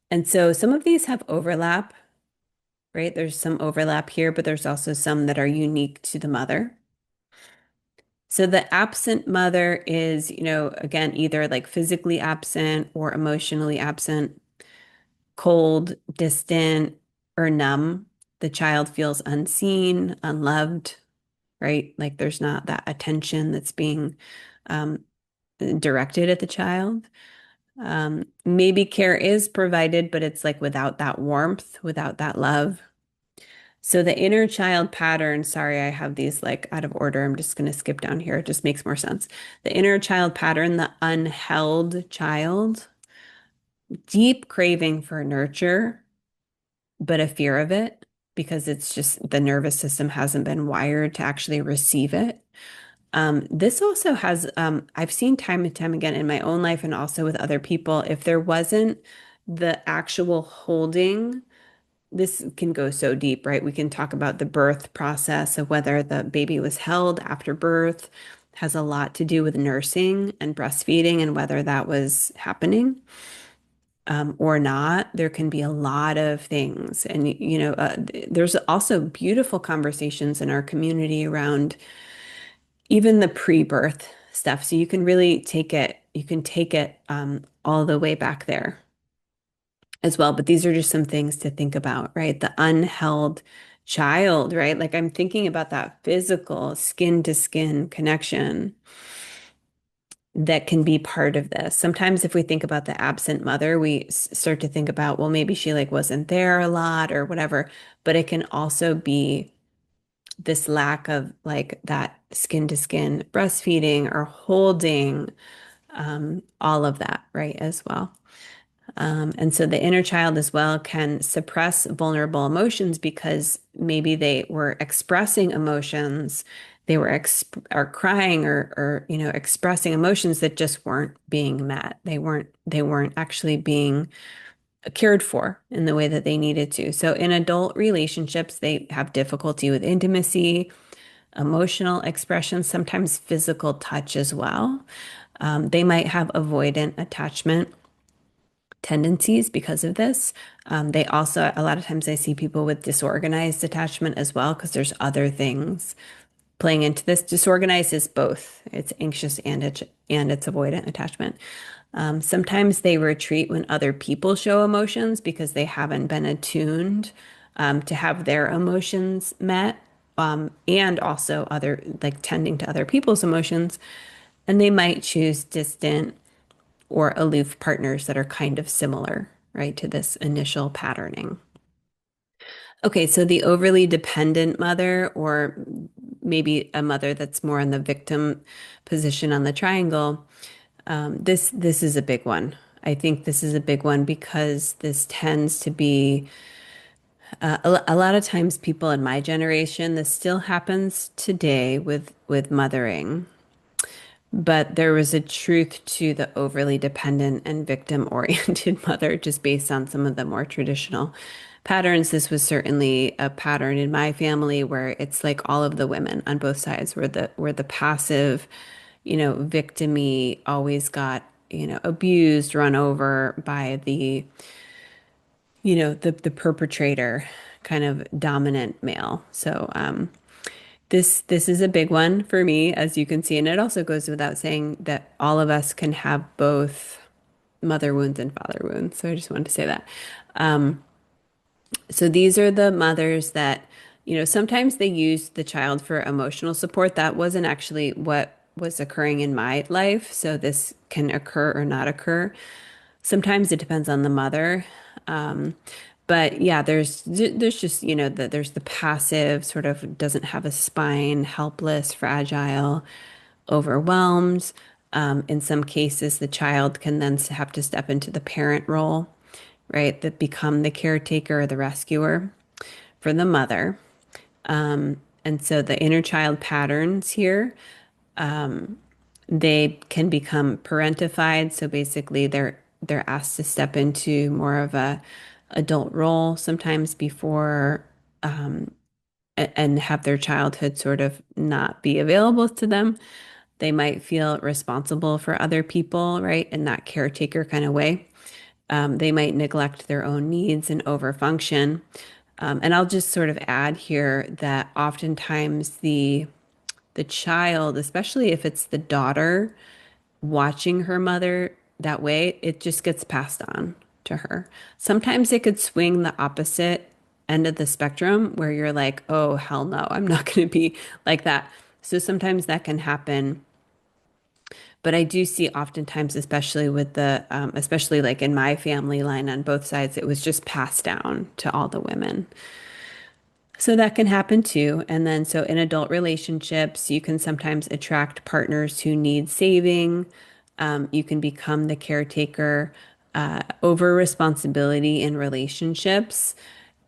And so some of these have overlap, right? There's some overlap here, but there's also some that are unique to the mother. So the absent mother is, again, either like physically absent or emotionally absent, cold, distant, or numb. The child feels unseen, unloved, right? Like there's not that attention that's being um, directed at the child. Maybe care is provided, but it's like without that warmth, without that love. So the inner child pattern, sorry, I have these like out of order. I'm just going to skip down here. It just makes more sense. The inner child pattern, the unheld child, deep craving for nurture, but a fear of it because it's just the nervous system hasn't been wired to actually receive it. This also has, I've seen time and time again in my own life and also with other people, if there wasn't the actual holding, this can go so deep, right? We can talk about the birth process of whether the baby was held after birth, has a lot to do with nursing and breastfeeding and whether that was happening or not. There can be a lot of things. And, there's also beautiful conversations in our community around even the pre-birth stuff. So you can take it all the way back there as well. But these are just some things to think about, right? The unheld child, right? Like I'm thinking about that physical skin to skin connection that can be part of this. Sometimes if we think about the absent mother, we start to think about, well, maybe she like wasn't there a lot or whatever, but it can also be this lack of like that skin to skin breastfeeding or holding, all of that, right, as well. And so the inner child as well can suppress vulnerable emotions because maybe they were expressing emotions, they were or crying or expressing emotions that just weren't being met. They weren't actually being cared for in the way that they needed to. So in adult relationships, they have difficulty with intimacy, emotional expression, sometimes physical touch as well. They might have avoidant attachment tendencies because of this. They also, a lot of times I see people with disorganized attachment as well, because there's other things playing into this. Disorganized is both. It's anxious and it's avoidant attachment. Sometimes they retreat when other people show emotions because they haven't been attuned to have their emotions met, and also other like tending to other people's emotions. And they might choose distant or aloof partners that are kind of similar, right, to this initial patterning. Okay, so the overly dependent mother, or maybe a mother that's more in the victim position on the triangle, this is a big one. I think this is a big one because this tends to be a lot of times people in my generation, this still happens today with mothering. But there was a truth to the overly dependent and victim-oriented mother, just based on some of the more traditional patterns. This was certainly a pattern in my family where it's like all of the women on both sides were the passive, victimy, always got, abused, run over by the perpetrator kind of dominant male. So this is a big one for me, as you can see, and it also goes without saying that all of us can have both mother wounds and father wounds. So I just wanted to say that. So these are the mothers that, sometimes they use the child for emotional support. That wasn't actually what was occurring in my life. So this can occur or not occur. Sometimes it depends on the mother. But yeah, there's just, there's the passive, sort of doesn't have a spine, helpless, fragile, overwhelmed. In some cases, the child can then have to step into the parent role, right? That become the caretaker or the rescuer for the mother. And so the inner child patterns here, they can become parentified. So basically they're asked to step into more of a adult role sometimes before and have their childhood sort of not be available to them. They might feel responsible for other people, right? In that caretaker kind of way. They might neglect their own needs and overfunction. And I'll just sort of add here that oftentimes the child, especially if it's the daughter watching her mother that way, it just gets passed on to her. Sometimes it could swing the opposite end of the spectrum where you're like, oh, hell no, I'm not going to be like that. So sometimes that can happen. But I do see oftentimes, especially with especially like in my family line on both sides, it was just passed down to all the women. So that can happen too. And then, so in adult relationships, you can sometimes attract partners who need saving. You can become the caretaker, over responsibility in relationships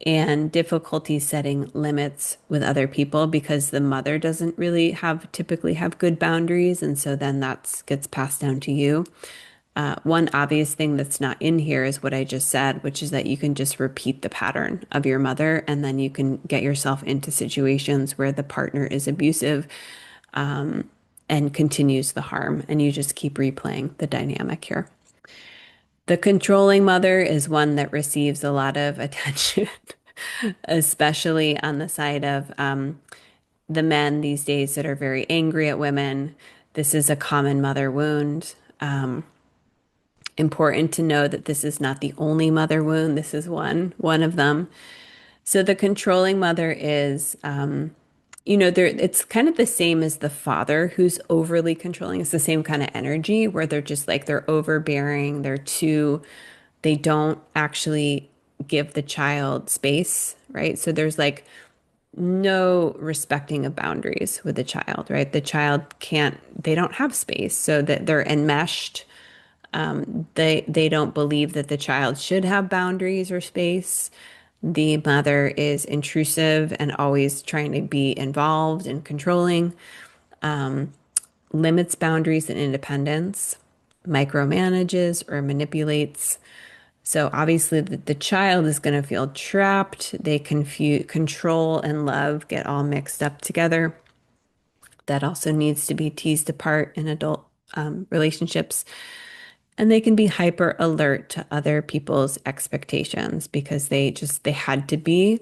and difficulty setting limits with other people because the mother doesn't really typically have good boundaries. And so then that gets passed down to you. One obvious thing that's not in here is what I just said, which is that you can just repeat the pattern of your mother, and then you can get yourself into situations where the partner is abusive, and continues the harm, and you just keep replaying the dynamic here. The controlling mother is one that receives a lot of attention, especially on the side of the men these days that are very angry at women. This is a common mother wound. Important to know that this is not the only mother wound. This is one of them. So the controlling mother is, it's kind of the same as the father who's overly controlling. It's the same kind of energy where they're just like they're overbearing. They don't actually give the child space, right? So there's like no respecting of boundaries with the child, right? The child they don't have space, so that they're enmeshed. They don't believe that the child should have boundaries or space. The mother is intrusive and always trying to be involved and controlling, limits boundaries and independence, micromanages or manipulates. So obviously the child is going to feel trapped. They confuse control and love get all mixed up together. That also needs to be teased apart in adult relationships. And they can be hyper alert to other people's expectations because they had to be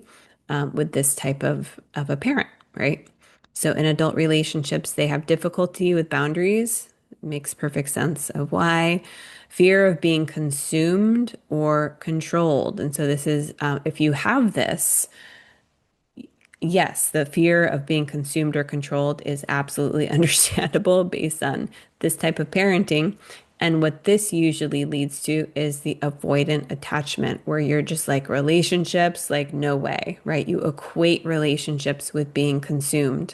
with this type of a parent, right? So in adult relationships, they have difficulty with boundaries. Makes perfect sense of why. Fear of being consumed or controlled. And so this is, if you have this, yes, the fear of being consumed or controlled is absolutely understandable based on this type of parenting. And what this usually leads to is the avoidant attachment, where you're just like relationships, like no way, right? You equate relationships with being consumed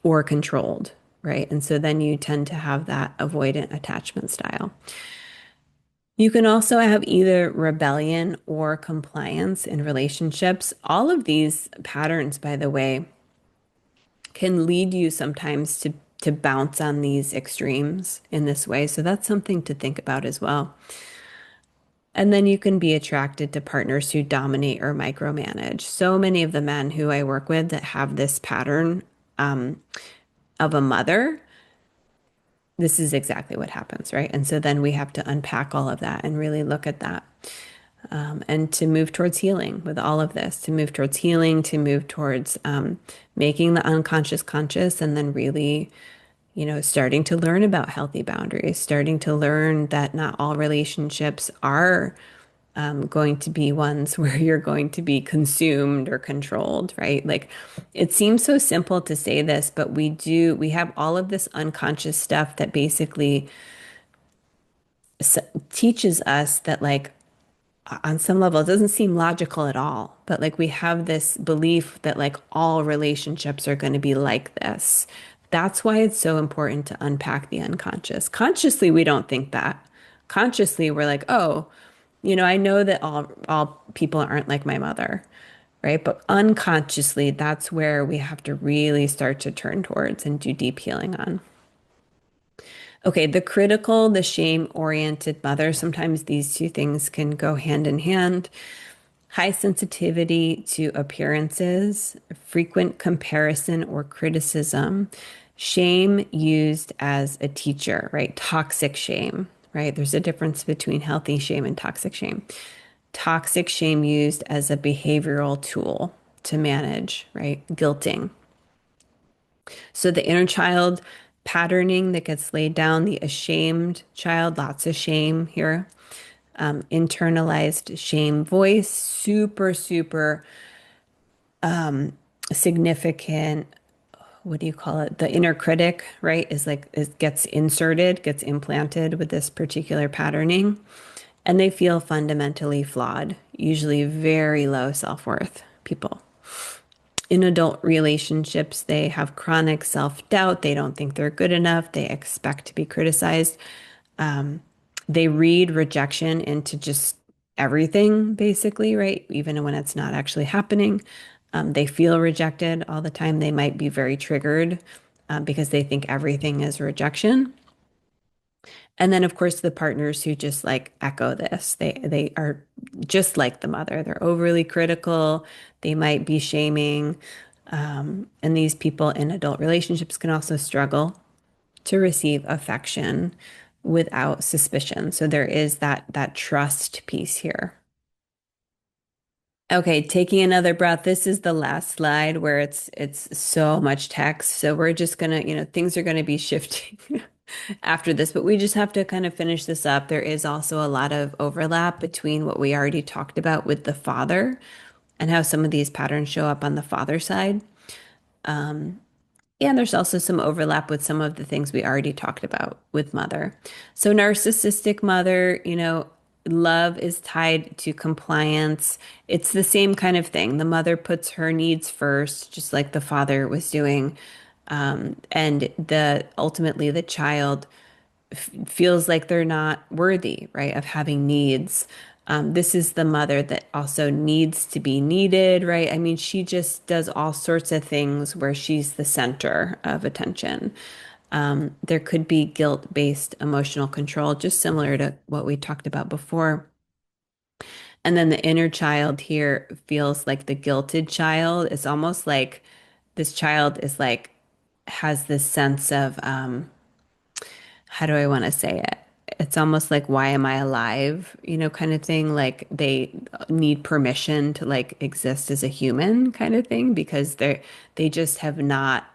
or controlled, right? And so then you tend to have that avoidant attachment style. You can also have either rebellion or compliance in relationships. All of these patterns, by the way, can lead you sometimes to bounce on these extremes in this way. So that's something to think about as well. And then you can be attracted to partners who dominate or micromanage. So many of the men who I work with that have this pattern of a mother, this is exactly what happens, right? And so then we have to unpack all of that and really look at that. And to move towards healing with all of this, to move towards healing, to move towards making the unconscious conscious, and then really, starting to learn about healthy boundaries, starting to learn that not all relationships are going to be ones where you're going to be consumed or controlled, right? Like it seems so simple to say this, but we have all of this unconscious stuff that basically teaches us that, like, on some level, it doesn't seem logical at all, but like we have this belief that like all relationships are going to be like this. That's why it's so important to unpack the unconscious. Consciously, we don't think that. Consciously, we're like, oh, I know that all people aren't like my mother, right? But unconsciously, that's where we have to really start to turn towards and do deep healing on. Okay, the critical, the shame-oriented mother, sometimes these two things can go hand in hand. High sensitivity to appearances, frequent comparison or criticism, shame used as a teacher, right? Toxic shame, right? There's a difference between healthy shame and toxic shame. Toxic shame used as a behavioral tool to manage, right? Guilting. So the inner child patterning that gets laid down, the ashamed child, lots of shame here. Internalized shame voice, super, super significant. What do you call it? The inner critic, right? Is like, it gets inserted, gets implanted with this particular patterning, and they feel fundamentally flawed, usually very low self-worth people. In adult relationships, they have chronic self-doubt. They don't think they're good enough. They expect to be criticized. They read rejection into just everything, basically, right? Even when it's not actually happening. They feel rejected all the time. They might be very triggered because they think everything is rejection. And then, of course, the partners who just like echo this. They are just like the mother. They're overly critical. They might be shaming. And these people in adult relationships can also struggle to receive affection without suspicion. So there is that trust piece here. Okay, taking another breath. This is the last slide where it's so much text. So we're just gonna, things are gonna be shifting after this, but we just have to kind of finish this up. There is also a lot of overlap between what we already talked about with the father and how some of these patterns show up on the father side. And there's also some overlap with some of the things we already talked about with mother. So, narcissistic mother, love is tied to compliance. It's the same kind of thing. The mother puts her needs first, just like the father was doing. And the ultimately the child feels like they're not worthy, right, of having needs. This is the mother that also needs to be needed, right? I mean, she just does all sorts of things where she's the center of attention. There could be guilt-based emotional control, just similar to what we talked about before. And then the inner child here feels like the guilted child. It's almost like this child is like, has this sense of, how do I want to say it? It's almost like, why am I alive? Kind of thing. Like they need permission to like exist as a human kind of thing because they just have not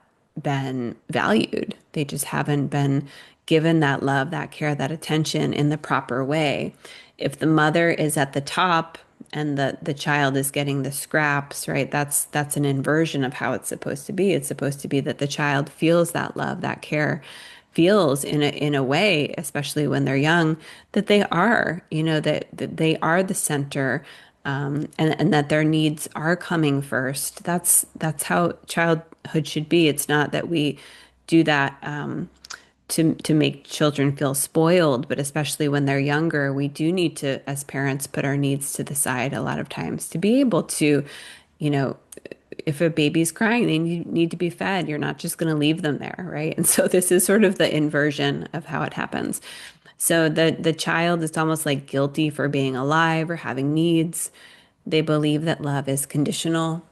been valued. They just haven't been given that love, that care, that attention in the proper way. If the mother is at the top and the child is getting the scraps, right? That's an inversion of how it's supposed to be. It's supposed to be that the child feels that love, that care, feels in a way, especially when they're young, that they are, that they are the center, and that their needs are coming first. That's how childhood should be. It's not that we do that to make children feel spoiled, but especially when they're younger, we do need to, as parents, put our needs to the side a lot of times to be able to, you know, if a baby's crying, they need to be fed. You're not just going to leave them there, right? And so this is sort of the inversion of how it happens. So the child is almost like guilty for being alive or having needs. They believe that love is conditional.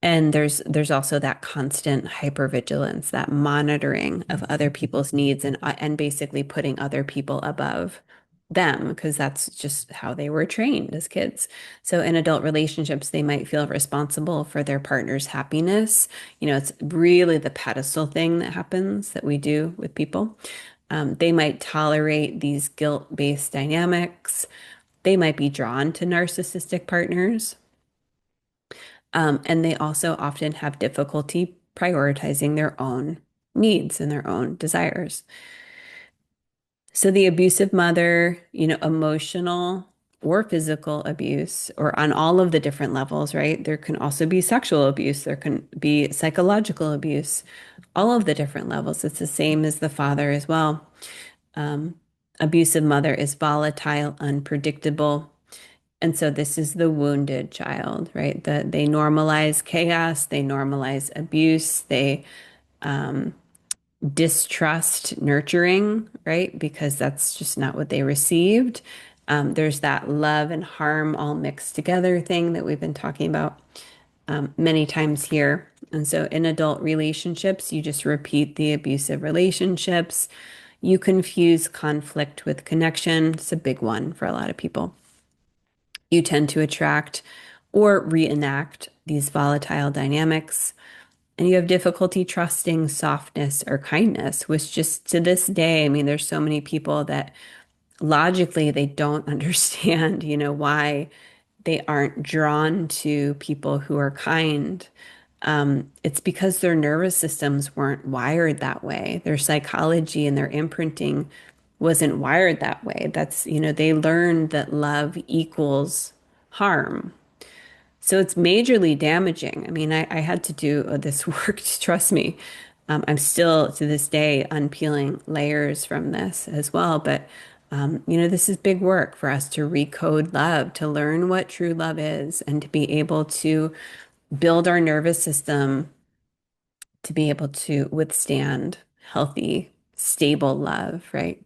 And there's also that constant hypervigilance, that monitoring of other people's needs and basically putting other people above them because that's just how they were trained as kids. So in adult relationships, they might feel responsible for their partner's happiness. You know, it's really the pedestal thing that happens that we do with people. They might tolerate these guilt-based dynamics. They might be drawn to narcissistic partners. And they also often have difficulty prioritizing their own needs and their own desires. So the abusive mother, you know, emotional or physical abuse, or on all of the different levels, right? There can also be sexual abuse, there can be psychological abuse, all of the different levels. It's the same as the father as well. Abusive mother is volatile, unpredictable. And so this is the wounded child, right? They normalize chaos, they normalize abuse, they distrust nurturing, right? Because that's just not what they received. There's that love and harm all mixed together thing that we've been talking about many times here. And so in adult relationships, you just repeat the abusive relationships. You confuse conflict with connection. It's a big one for a lot of people. You tend to attract or reenact these volatile dynamics. And you have difficulty trusting softness or kindness, which just to this day, I mean, there's so many people that logically they don't understand, you know, why they aren't drawn to people who are kind. It's because their nervous systems weren't wired that way. Their psychology and their imprinting wasn't wired that way. That's, you know, they learned that love equals harm. So it's majorly damaging. I mean, I had to do this work, trust me. I'm still to this day unpeeling layers from this as well. But, you know, this is big work for us to recode love, to learn what true love is, and to be able to build our nervous system to be able to withstand healthy, stable love, right?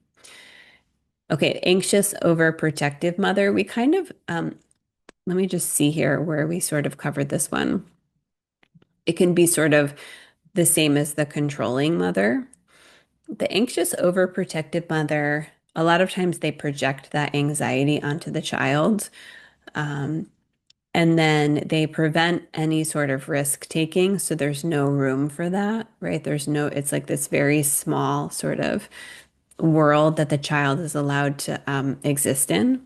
Okay, anxious, overprotective mother. We kind of, let me just see here where we sort of covered this one. It can be sort of the same as the controlling mother. The anxious, overprotective mother, a lot of times they project that anxiety onto the child. And then they prevent any sort of risk taking. So there's no room for that, right? It's like this very small sort of world that the child is allowed to exist in.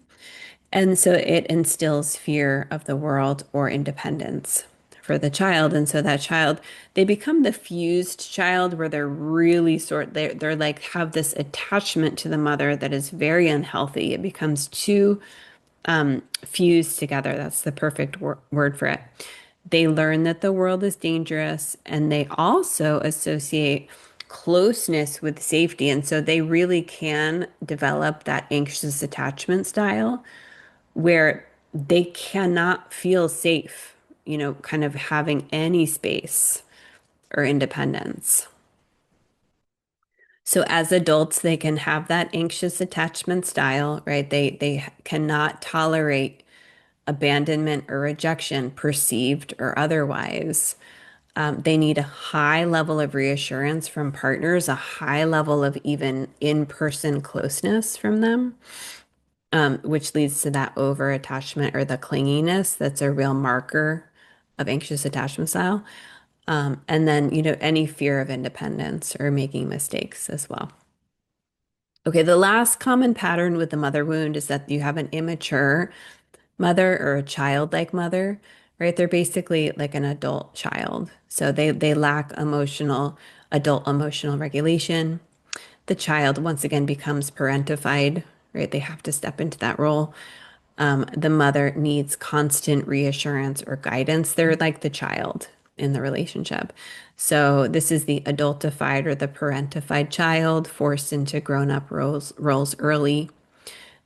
And so it instills fear of the world or independence for the child. And so that child, they become the fused child where they're really they're like have this attachment to the mother that is very unhealthy. It becomes too fused together. That's the perfect word for it. They learn that the world is dangerous and they also associate closeness with safety. And so they really can develop that anxious attachment style where they cannot feel safe, you know, kind of having any space or independence. So as adults, they can have that anxious attachment style, right? They cannot tolerate abandonment or rejection, perceived or otherwise. They need a high level of reassurance from partners, a high level of even in-person closeness from them, which leads to that over attachment or the clinginess that's a real marker of anxious attachment style. And then, you know, any fear of independence or making mistakes as well. Okay, the last common pattern with the mother wound is that you have an immature mother or a childlike mother, right? They're basically like an adult child. So they lack adult emotional regulation. The child once again becomes parentified, right? They have to step into that role. The mother needs constant reassurance or guidance. They're like the child. in the relationship. So this is the adultified or the parentified child forced into grown-up roles early.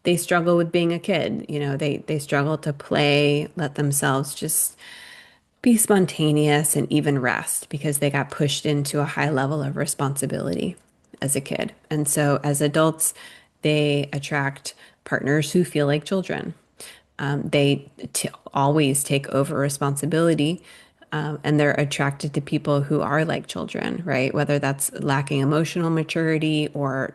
They struggle with being a kid. They struggle to play, let themselves just be spontaneous and even rest because they got pushed into a high level of responsibility as a kid. And so as adults, they attract partners who feel like children. They always take over responsibility, and they're attracted to people who are like children, right? Whether that's lacking emotional maturity or,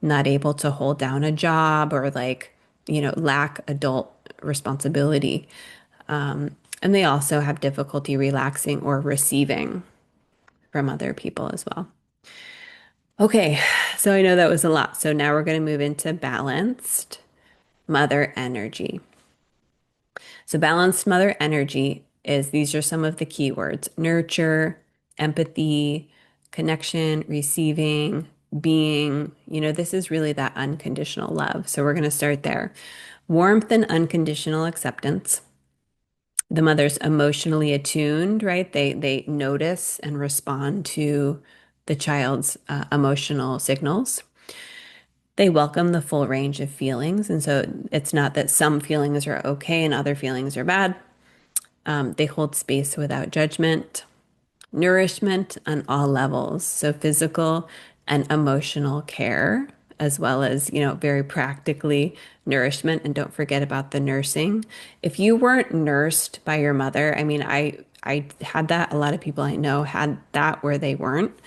not able to hold down a job or like, lack adult responsibility. And they also have difficulty relaxing or receiving from other people as well. Okay, so I know that was a lot. So now we're going to move into balanced mother energy. So balanced mother energy is these are some of the keywords: nurture, empathy, connection, receiving, being. This is really that unconditional love. So we're going to start there. Warmth and unconditional acceptance. The mother's emotionally attuned, right? They notice and respond to the child's emotional signals. They welcome the full range of feelings. And so it's not that some feelings are okay and other feelings are bad. They hold space without judgment. Nourishment on all levels. So physical and emotional care, as well as, very practically nourishment. And don't forget about the nursing. If you weren't nursed by your mother, I mean, I had that. A lot of people I know had that where they weren't.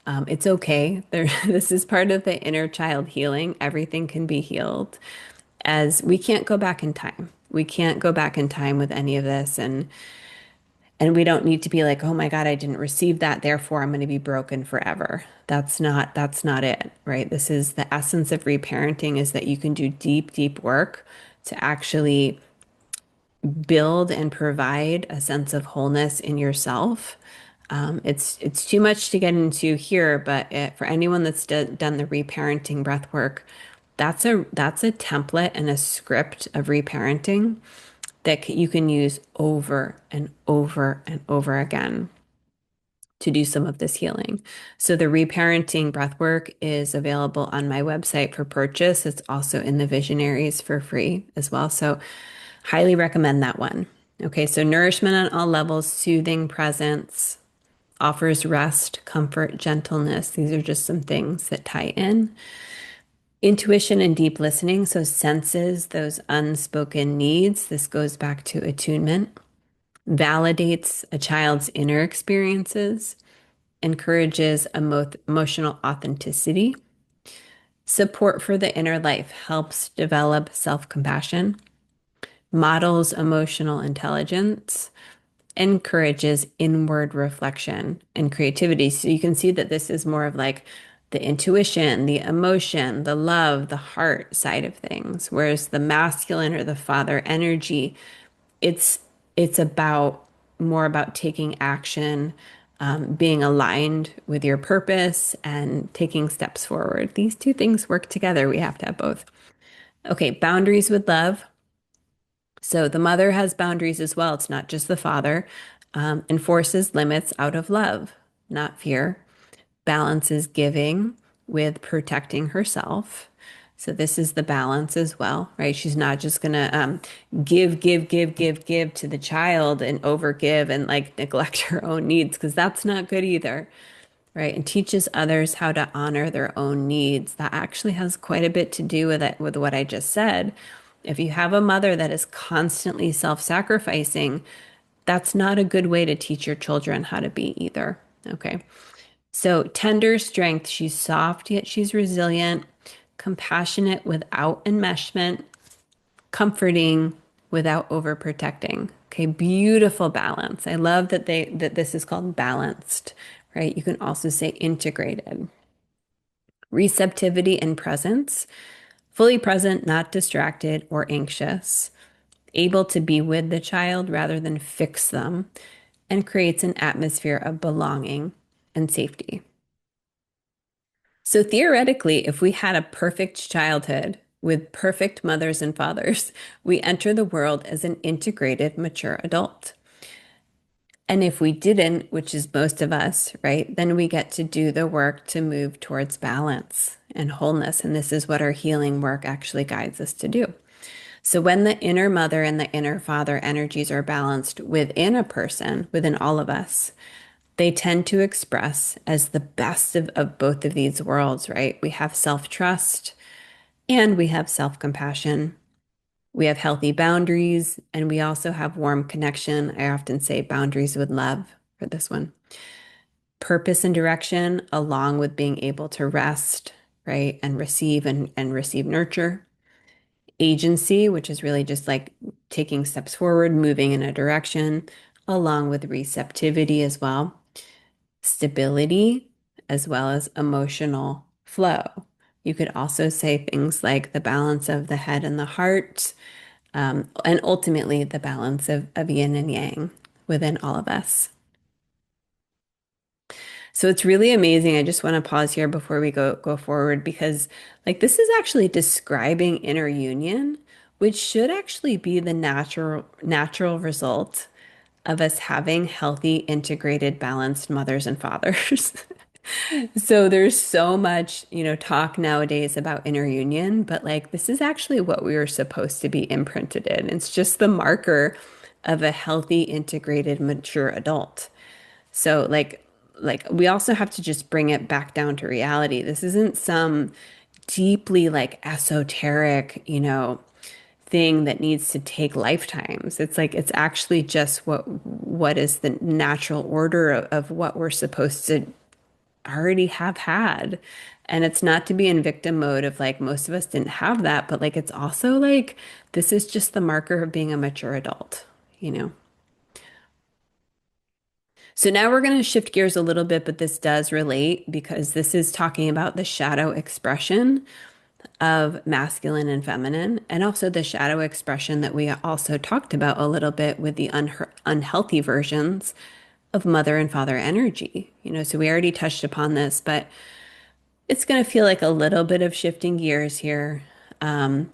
It's okay. This is part of the inner child healing. Everything can be healed as we can't go back in time. We can't go back in time with any of this. And we don't need to be like, oh my God, I didn't receive that, therefore I'm going to be broken forever. That's not it, right? This is the essence of reparenting is that you can do deep, deep work to actually build and provide a sense of wholeness in yourself. It's too much to get into here, but for anyone that's done the reparenting breath work, that's a template and a script of reparenting that you can use over and over and over again to do some of this healing. So the reparenting breathwork is available on my website for purchase. It's also in the Visionaries for free as well. So highly recommend that one. Okay, so nourishment on all levels, soothing presence, offers rest, comfort, gentleness. These are just some things that tie in. Intuition and deep listening, so senses those unspoken needs. This goes back to attunement. Validates a child's inner experiences, encourages emotional authenticity. Support for the inner life helps develop self-compassion, models emotional intelligence, encourages inward reflection and creativity. So you can see that this is more of like the intuition, the emotion, the love, the heart side of things. Whereas the masculine or the father energy, it's about more about taking action, being aligned with your purpose and taking steps forward. These two things work together. We have to have both. Okay, boundaries with love. So the mother has boundaries as well. It's not just the father. Enforces limits out of love, not fear. Balances giving with protecting herself. So this is the balance as well, right? She's not just gonna give to the child and overgive and like neglect her own needs because that's not good either, right? And teaches others how to honor their own needs. That actually has quite a bit to do with it, with what I just said. If you have a mother that is constantly self-sacrificing, that's not a good way to teach your children how to be either. Okay. So tender strength, she's soft, yet she's resilient, compassionate without enmeshment, comforting without overprotecting. Okay, beautiful balance. I love that this is called balanced, right? You can also say integrated. Receptivity and presence, fully present, not distracted or anxious, able to be with the child rather than fix them, and creates an atmosphere of belonging and safety. So theoretically, if we had a perfect childhood with perfect mothers and fathers, we enter the world as an integrated, mature adult. And if we didn't, which is most of us, right, then we get to do the work to move towards balance and wholeness. And this is what our healing work actually guides us to do. So when the inner mother and the inner father energies are balanced within a person, within all of us, they tend to express as the best of both of these worlds, right? We have self-trust and we have self-compassion. We have healthy boundaries and we also have warm connection. I often say boundaries with love for this one. Purpose and direction, along with being able to rest, right? And receive nurture. Agency, which is really just like taking steps forward, moving in a direction, along with receptivity as well. Stability, as well as emotional flow. You could also say things like the balance of the head and the heart, and ultimately the balance of yin and yang within all of us. So it's really amazing. I just want to pause here before we go forward because like this is actually describing inner union, which should actually be the natural result of us having healthy, integrated, balanced mothers and fathers. So there's so much, talk nowadays about inner union, but like this is actually what we were supposed to be imprinted in. It's just the marker of a healthy, integrated, mature adult. So like we also have to just bring it back down to reality. This isn't some deeply like esoteric, thing that needs to take lifetimes. It's like it's actually just what is the natural order of what we're supposed to already have had. And it's not to be in victim mode of like most of us didn't have that, but like it's also like this is just the marker of being a mature adult, you know? So now we're going to shift gears a little bit, but this does relate because this is talking about the shadow expression of masculine and feminine, and also the shadow expression that we also talked about a little bit with the unhealthy versions of mother and father energy. So we already touched upon this, but it's going to feel like a little bit of shifting gears here. And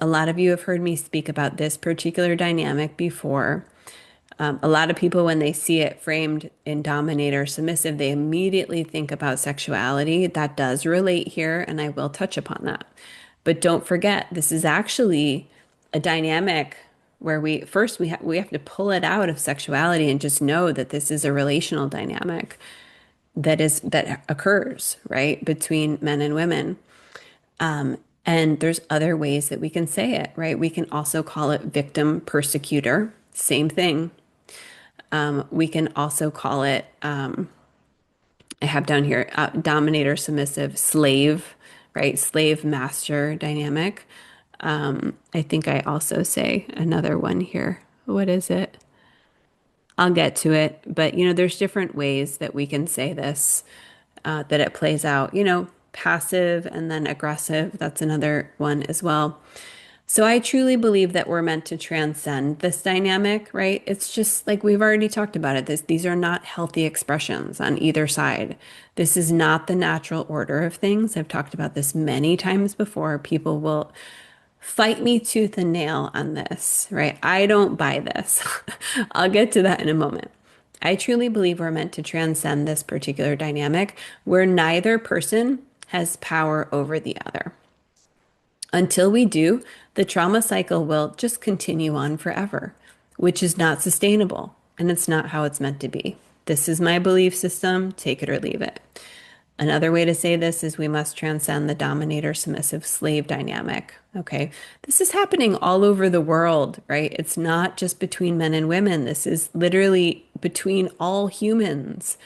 a lot of you have heard me speak about this particular dynamic before. A lot of people, when they see it framed in dominator submissive, they immediately think about sexuality. That does relate here, and I will touch upon that. But don't forget, this is actually a dynamic where we have to pull it out of sexuality and just know that this is a relational dynamic that occurs, right, between men and women. And there's other ways that we can say it, right? We can also call it victim persecutor, same thing. We can also call it, I have down here, dominator, submissive, slave, right? Slave master dynamic. I think I also say another one here. What is it? I'll get to it. But, there's different ways that we can say this, that it plays out, passive and then aggressive. That's another one as well. So I truly believe that we're meant to transcend this dynamic, right? It's just like we've already talked about it. These are not healthy expressions on either side. This is not the natural order of things. I've talked about this many times before. People will fight me tooth and nail on this, right? I don't buy this. I'll get to that in a moment. I truly believe we're meant to transcend this particular dynamic where neither person has power over the other. Until we do, the trauma cycle will just continue on forever, which is not sustainable and it's not how it's meant to be. This is my belief system, take it or leave it. Another way to say this is we must transcend the dominator submissive slave dynamic. Okay. This is happening all over the world, right? It's not just between men and women. This is literally between all humans.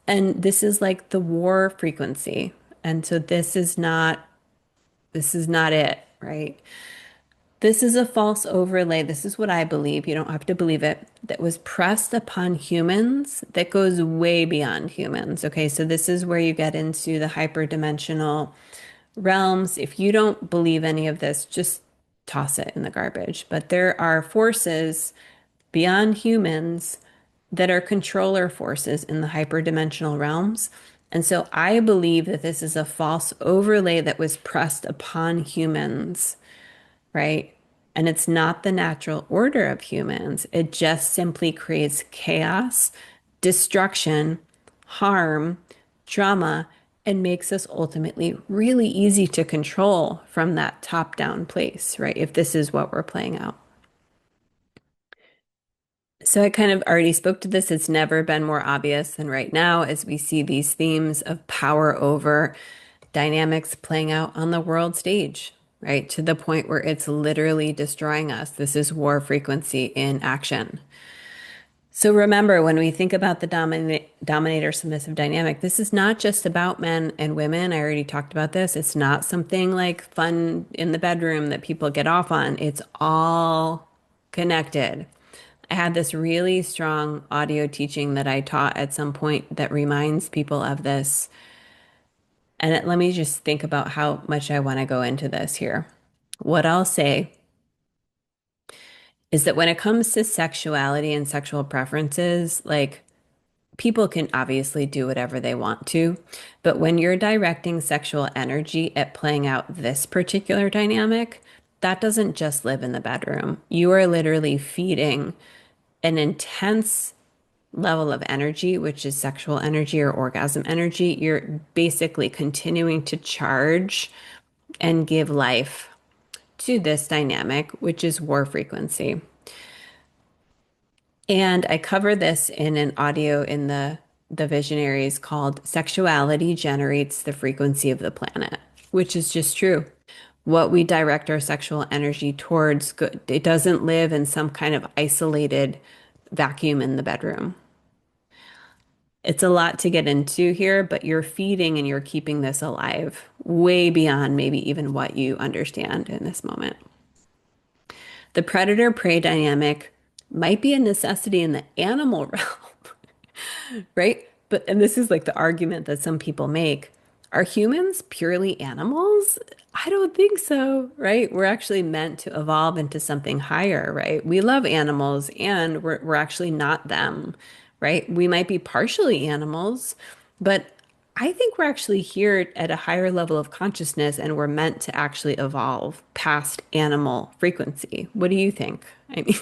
And this is like the war frequency. And so this is not it, right? This is a false overlay. This is what I believe. You don't have to believe it. That was pressed upon humans that goes way beyond humans. Okay, so this is where you get into the hyperdimensional realms. If you don't believe any of this, just toss it in the garbage. But there are forces beyond humans that are controller forces in the hyperdimensional realms. And so I believe that this is a false overlay that was pressed upon humans, right? And it's not the natural order of humans. It just simply creates chaos, destruction, harm, drama, and makes us ultimately really easy to control from that top-down place, right? If this is what we're playing out. So I kind of already spoke to this. It's never been more obvious than right now as we see these themes of power over dynamics playing out on the world stage, right? To the point where it's literally destroying us. This is war frequency in action. So remember, when we think about the dominator-submissive dynamic, this is not just about men and women. I already talked about this. It's not something like fun in the bedroom that people get off on. It's all connected. I had this really strong audio teaching that I taught at some point that reminds people of this. And let me just think about how much I want to go into this here. What I'll say is that when it comes to sexuality and sexual preferences, like people can obviously do whatever they want to, but when you're directing sexual energy at playing out this particular dynamic, that doesn't just live in the bedroom. You are literally feeding an intense level of energy, which is sexual energy or orgasm energy. You're basically continuing to charge and give life to this dynamic, which is war frequency. And I cover this in an audio in the Visionaries called Sexuality Generates the Frequency of the Planet, which is just true. What we direct our sexual energy towards, it doesn't live in some kind of isolated vacuum in the bedroom. It's a lot to get into here, but you're feeding and you're keeping this alive way beyond maybe even what you understand in this moment. The predator-prey dynamic might be a necessity in the animal realm, right? But, and this is like the argument that some people make. Are humans purely animals? I don't think so, right? We're actually meant to evolve into something higher, right? We love animals and we're actually not them, right? We might be partially animals, but I think we're actually here at a higher level of consciousness and we're meant to actually evolve past animal frequency. What do you think? I mean,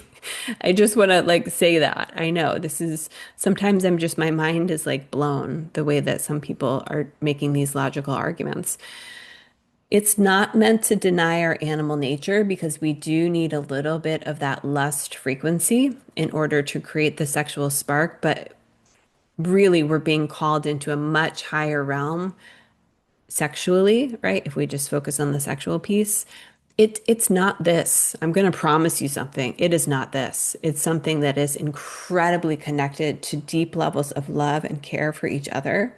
I just want to like say that. I know this is sometimes I'm just my mind is like blown the way that some people are making these logical arguments. It's not meant to deny our animal nature because we do need a little bit of that lust frequency in order to create the sexual spark, but really we're being called into a much higher realm sexually, right? If we just focus on the sexual piece, it's not this. I'm going to promise you something. It is not this. It's something that is incredibly connected to deep levels of love and care for each other.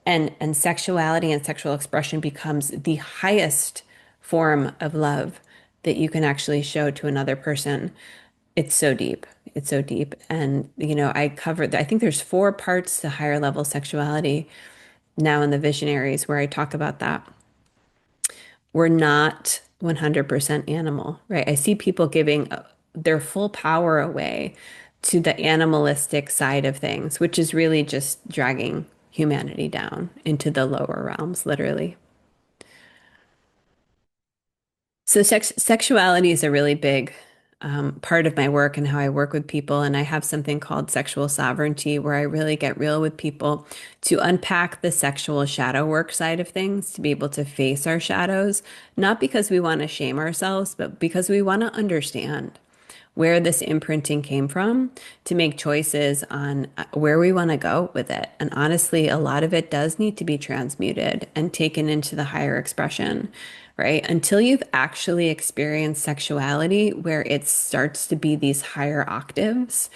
And sexuality and sexual expression becomes the highest form of love that you can actually show to another person. It's so deep. It's so deep. And, you know, I think there's 4 parts to higher level sexuality now in the Visionaries where I talk about that. We're not 100% animal, right? I see people giving their full power away to the animalistic side of things, which is really just dragging humanity down into the lower realms, literally. So sexuality is a really big part of my work and how I work with people. And I have something called sexual sovereignty, where I really get real with people to unpack the sexual shadow work side of things, to be able to face our shadows, not because we want to shame ourselves, but because we want to understand where this imprinting came from to make choices on where we want to go with it. And honestly, a lot of it does need to be transmuted and taken into the higher expression, right? Until you've actually experienced sexuality where it starts to be these higher octaves,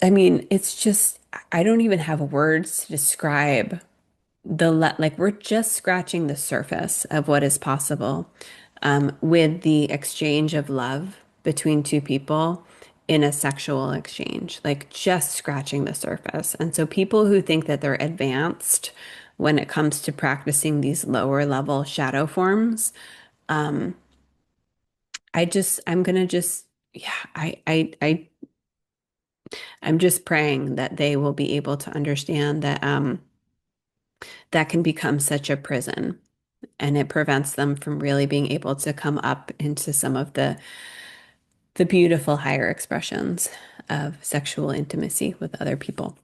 I mean, it's just, I don't even have words to describe like we're just scratching the surface of what is possible with the exchange of love between two people in a sexual exchange, like just scratching the surface. And so people who think that they're advanced when it comes to practicing these lower level shadow forms, I'm gonna just, yeah, I'm just praying that they will be able to understand that that can become such a prison. and it prevents them from really being able to come up into some of the beautiful higher expressions of sexual intimacy with other people.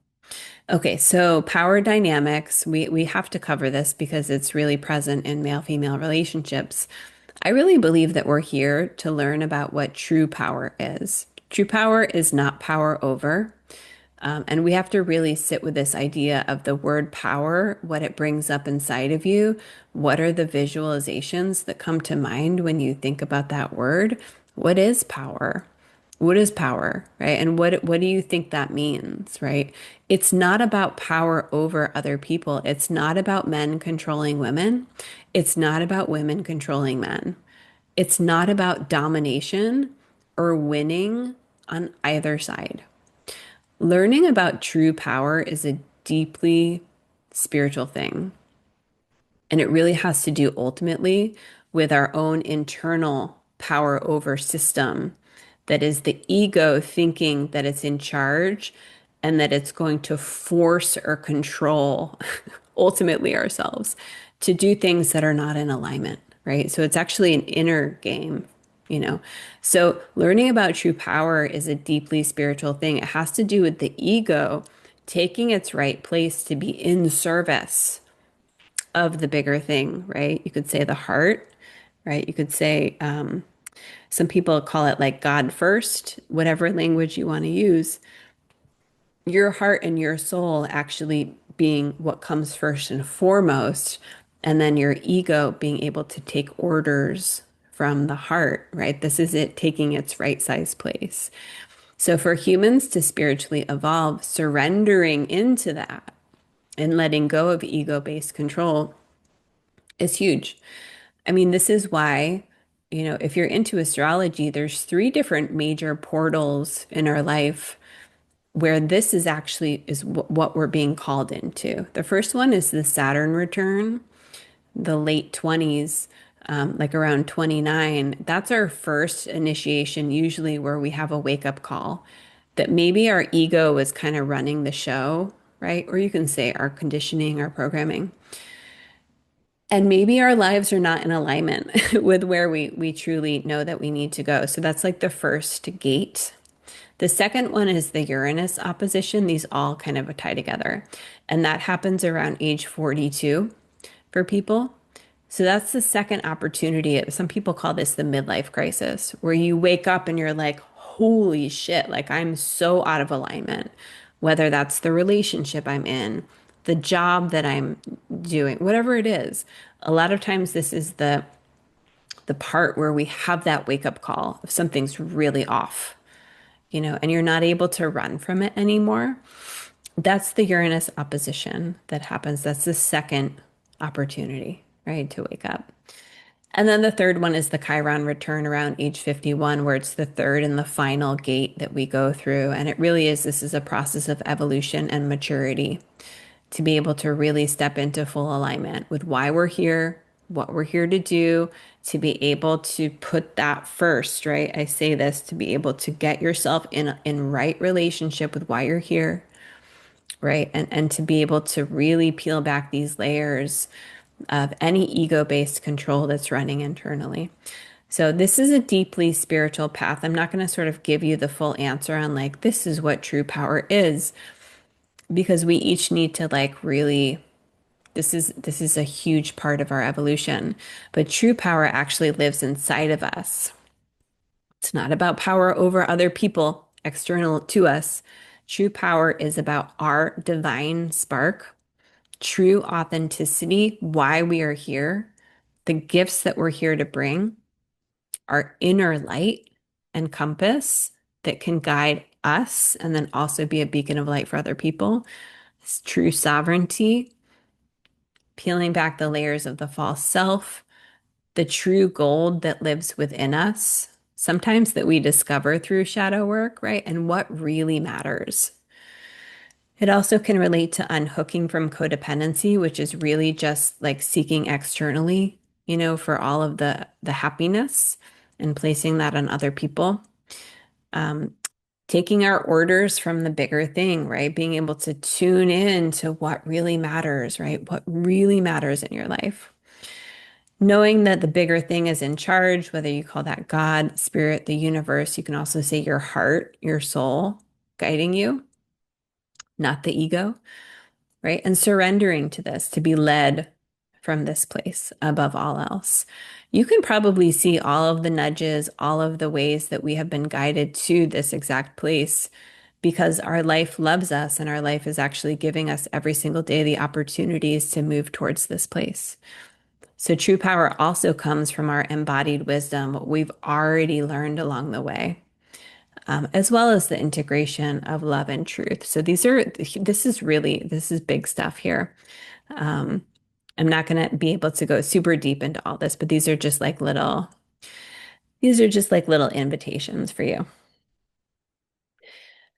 Okay, so power dynamics, we have to cover this because it's really present in male-female relationships. I really believe that we're here to learn about what true power is. True power is not power over. And we have to really sit with this idea of the word power, what it brings up inside of you. What are the visualizations that come to mind when you think about that word? What is power? What is power, right? And what do you think that means, right? It's not about power over other people. It's not about men controlling women. It's not about women controlling men. It's not about domination or winning on either side. Learning about true power is a deeply spiritual thing. And it really has to do ultimately with our own internal power over system that is the ego thinking that it's in charge and that it's going to force or control ultimately ourselves to do things that are not in alignment, right? So it's actually an inner game, you know. So learning about true power is a deeply spiritual thing. It has to do with the ego taking its right place to be in service of the bigger thing, right? You could say the heart, right? You could say, some people call it like God first, whatever language you want to use. Your heart and your soul actually being what comes first and foremost, and then your ego being able to take orders from the heart, right? This is it taking its right size place. So for humans to spiritually evolve, surrendering into that and letting go of ego-based control is huge. I mean, this is why, if you're into astrology, there's three different major portals in our life where this is actually is what we're being called into. The first one is the Saturn return, the late 20s, like around 29. That's our first initiation, usually where we have a wake-up call that maybe our ego is kind of running the show, right? Or you can say our conditioning, our programming. And maybe our lives are not in alignment with where we truly know that we need to go. So that's like the first gate. The second one is the Uranus opposition. These all kind of tie together. And that happens around age 42 for people. So that's the second opportunity. Some people call this the midlife crisis, where you wake up and you're like, holy shit, like I'm so out of alignment, whether that's the relationship I'm in, the job that I'm doing, whatever it is. A lot of times this is the part where we have that wake up call if something's really off, and you're not able to run from it anymore. That's the Uranus opposition that happens. That's the second opportunity, right, to wake up. And then the third one is the Chiron return around age 51, where it's the third and the final gate that we go through. And it really is, this is a process of evolution and maturity to be able to really step into full alignment with why we're here, what we're here to do, to be able to put that first, right? I say this to be able to get yourself in right relationship with why you're here, right? And to be able to really peel back these layers of any ego-based control that's running internally. So this is a deeply spiritual path. I'm not going to sort of give you the full answer on like this is what true power is because we each need to like really this is a huge part of our evolution. But true power actually lives inside of us. It's not about power over other people external to us. True power is about our divine spark, true authenticity, why we are here, the gifts that we're here to bring, our inner light and compass that can guide us and then also be a beacon of light for other people. It's true sovereignty, peeling back the layers of the false self, the true gold that lives within us, sometimes that we discover through shadow work, right? And what really matters. It also can relate to unhooking from codependency, which is really just like seeking externally, for all of the happiness and placing that on other people. Um, Taking our orders from the bigger thing, right? Being able to tune in to what really matters, right? What really matters in your life. Knowing that the bigger thing is in charge, whether you call that God, spirit, the universe, you can also say your heart, your soul guiding you, not the ego, right? And surrendering to this to be led from this place above all else. You can probably see all of the nudges, all of the ways that we have been guided to this exact place because our life loves us and our life is actually giving us every single day the opportunities to move towards this place. So true power also comes from our embodied wisdom, what we've already learned along the way, as well as the integration of love and truth. So this is big stuff here. Um, I'm not going to be able to go super deep into all this, but these are just like little invitations for you.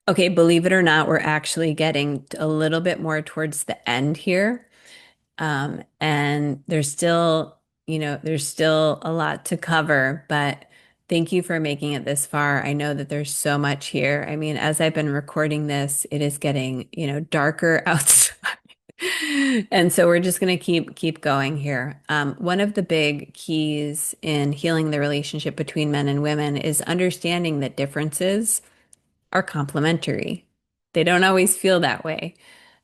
Okay, believe it or not, we're actually getting a little bit more towards the end here. And there's still a lot to cover, but thank you for making it this far. I know that there's so much here. I mean, as I've been recording this, it is getting, darker outside. And so we're just going to keep going here. One of the big keys in healing the relationship between men and women is understanding that differences are complementary. They don't always feel that way.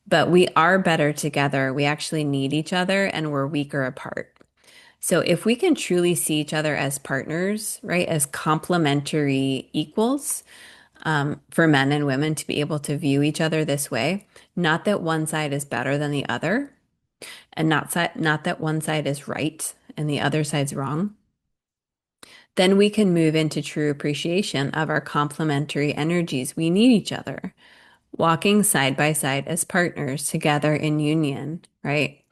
But we are better together. We actually need each other and we're weaker apart. So if we can truly see each other as partners, right, as complementary equals, for men and women to be able to view each other this way, not that one side is better than the other, and not that one side is right and the other side's wrong, then we can move into true appreciation of our complementary energies. We need each other walking side by side as partners together in union, right?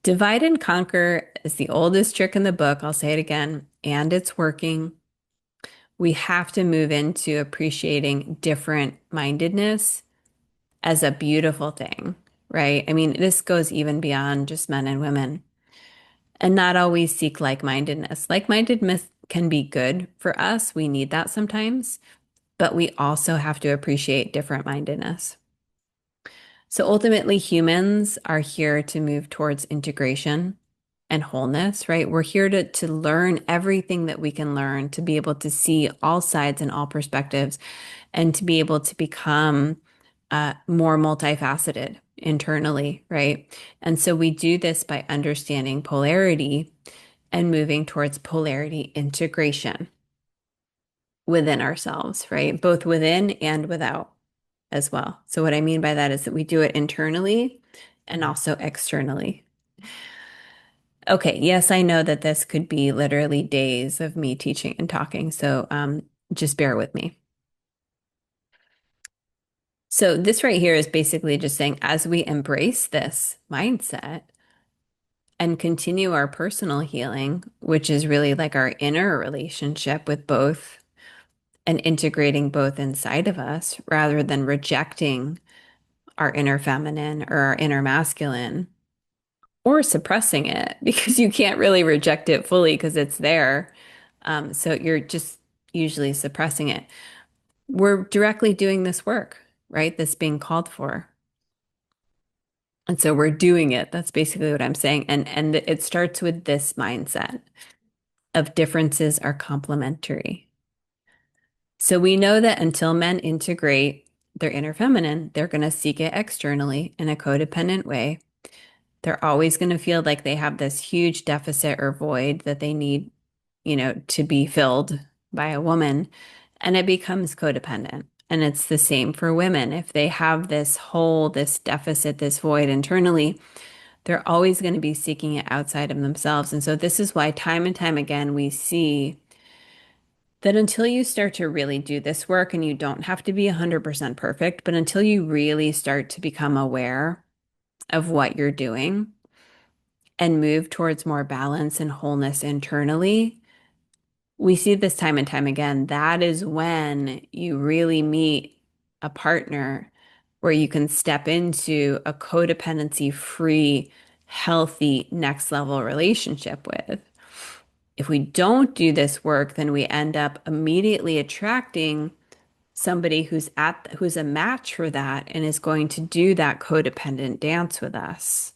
Divide and conquer is the oldest trick in the book. I'll say it again, and it's working. We have to move into appreciating different mindedness as a beautiful thing, right? I mean, this goes even beyond just men and women, and not always seek like-mindedness. Like-mindedness can be good for us. We need that sometimes, but we also have to appreciate different mindedness. So ultimately, humans are here to move towards integration and wholeness, right? We're here to learn everything that we can learn, to be able to see all sides and all perspectives, and to be able to become more multifaceted internally, right? And so we do this by understanding polarity and moving towards polarity integration within ourselves, right? Both within and without as well. So what I mean by that is that we do it internally and also externally. Okay, yes, I know that this could be literally days of me teaching and talking, so just bear with me. So this right here is basically just saying as we embrace this mindset and continue our personal healing, which is really like our inner relationship with both and integrating both inside of us rather than rejecting our inner feminine or our inner masculine or suppressing it because you can't really reject it fully because it's there. So you're just usually suppressing it. We're directly doing this work, right? That's being called for. And so we're doing it. That's basically what I'm saying. And it starts with this mindset of differences are complementary. So we know that until men integrate their inner feminine, they're going to seek it externally in a codependent way. They're always going to feel like they have this huge deficit or void that they need, to be filled by a woman, and it becomes codependent. And it's the same for women. If they have this hole, this deficit, this void internally, they're always going to be seeking it outside of themselves. And so this is why time and time again we see that until you start to really do this work, and you don't have to be 100% perfect, but until you really start to become aware of what you're doing and move towards more balance and wholeness internally, we see this time and time again. That is when you really meet a partner where you can step into a codependency free, healthy, next level relationship with. If we don't do this work, then we end up immediately attracting somebody who's a match for that and is going to do that codependent dance with us.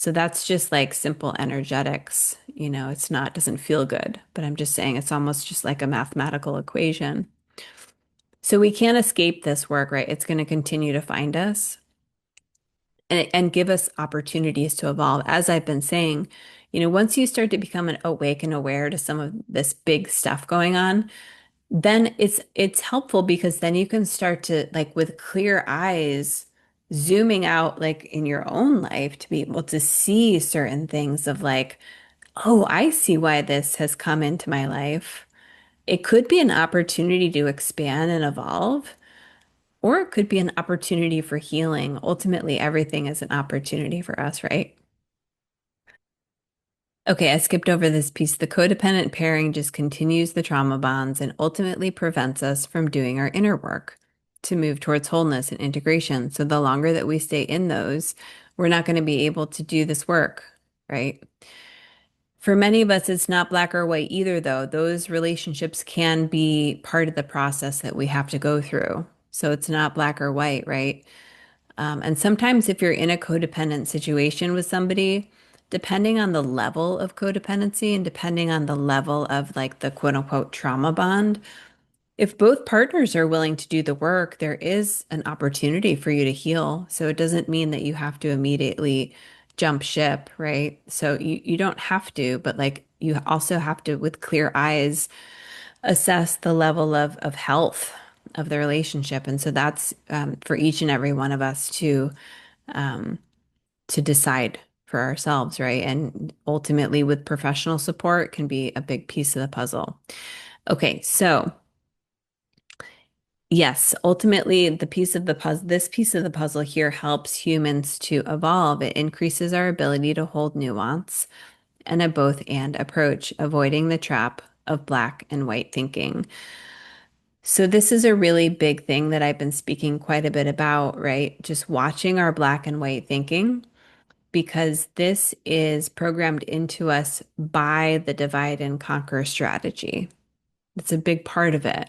So that's just like simple energetics. It's not, doesn't feel good, but I'm just saying it's almost just like a mathematical equation. So we can't escape this work, right? It's going to continue to find us and give us opportunities to evolve. As I've been saying, once you start to become awake and aware to some of this big stuff going on, then it's helpful because then you can start to like with clear eyes zooming out like in your own life to be able to see certain things of like, oh, I see why this has come into my life. It could be an opportunity to expand and evolve, or it could be an opportunity for healing. Ultimately, everything is an opportunity for us, right? Okay, I skipped over this piece. The codependent pairing just continues the trauma bonds and ultimately prevents us from doing our inner work to move towards wholeness and integration. So the longer that we stay in those, we're not going to be able to do this work, right? For many of us, it's not black or white either, though. Those relationships can be part of the process that we have to go through. So it's not black or white, right? And sometimes if you're in a codependent situation with somebody, depending on the level of codependency and depending on the level of like the quote unquote trauma bond, if both partners are willing to do the work, there is an opportunity for you to heal. So it doesn't mean that you have to immediately jump ship, right? So you don't have to, but like you also have to, with clear eyes, assess the level of health of the relationship. And so that's for each and every one of us to decide for ourselves, right? And ultimately, with professional support, can be a big piece of the puzzle. Okay, so yes, ultimately, the piece of the puzzle, this piece of the puzzle here helps humans to evolve. It increases our ability to hold nuance and a both and approach, avoiding the trap of black and white thinking. So, this is a really big thing that I've been speaking quite a bit about, right? Just watching our black and white thinking, because this is programmed into us by the divide and conquer strategy. It's a big part of it.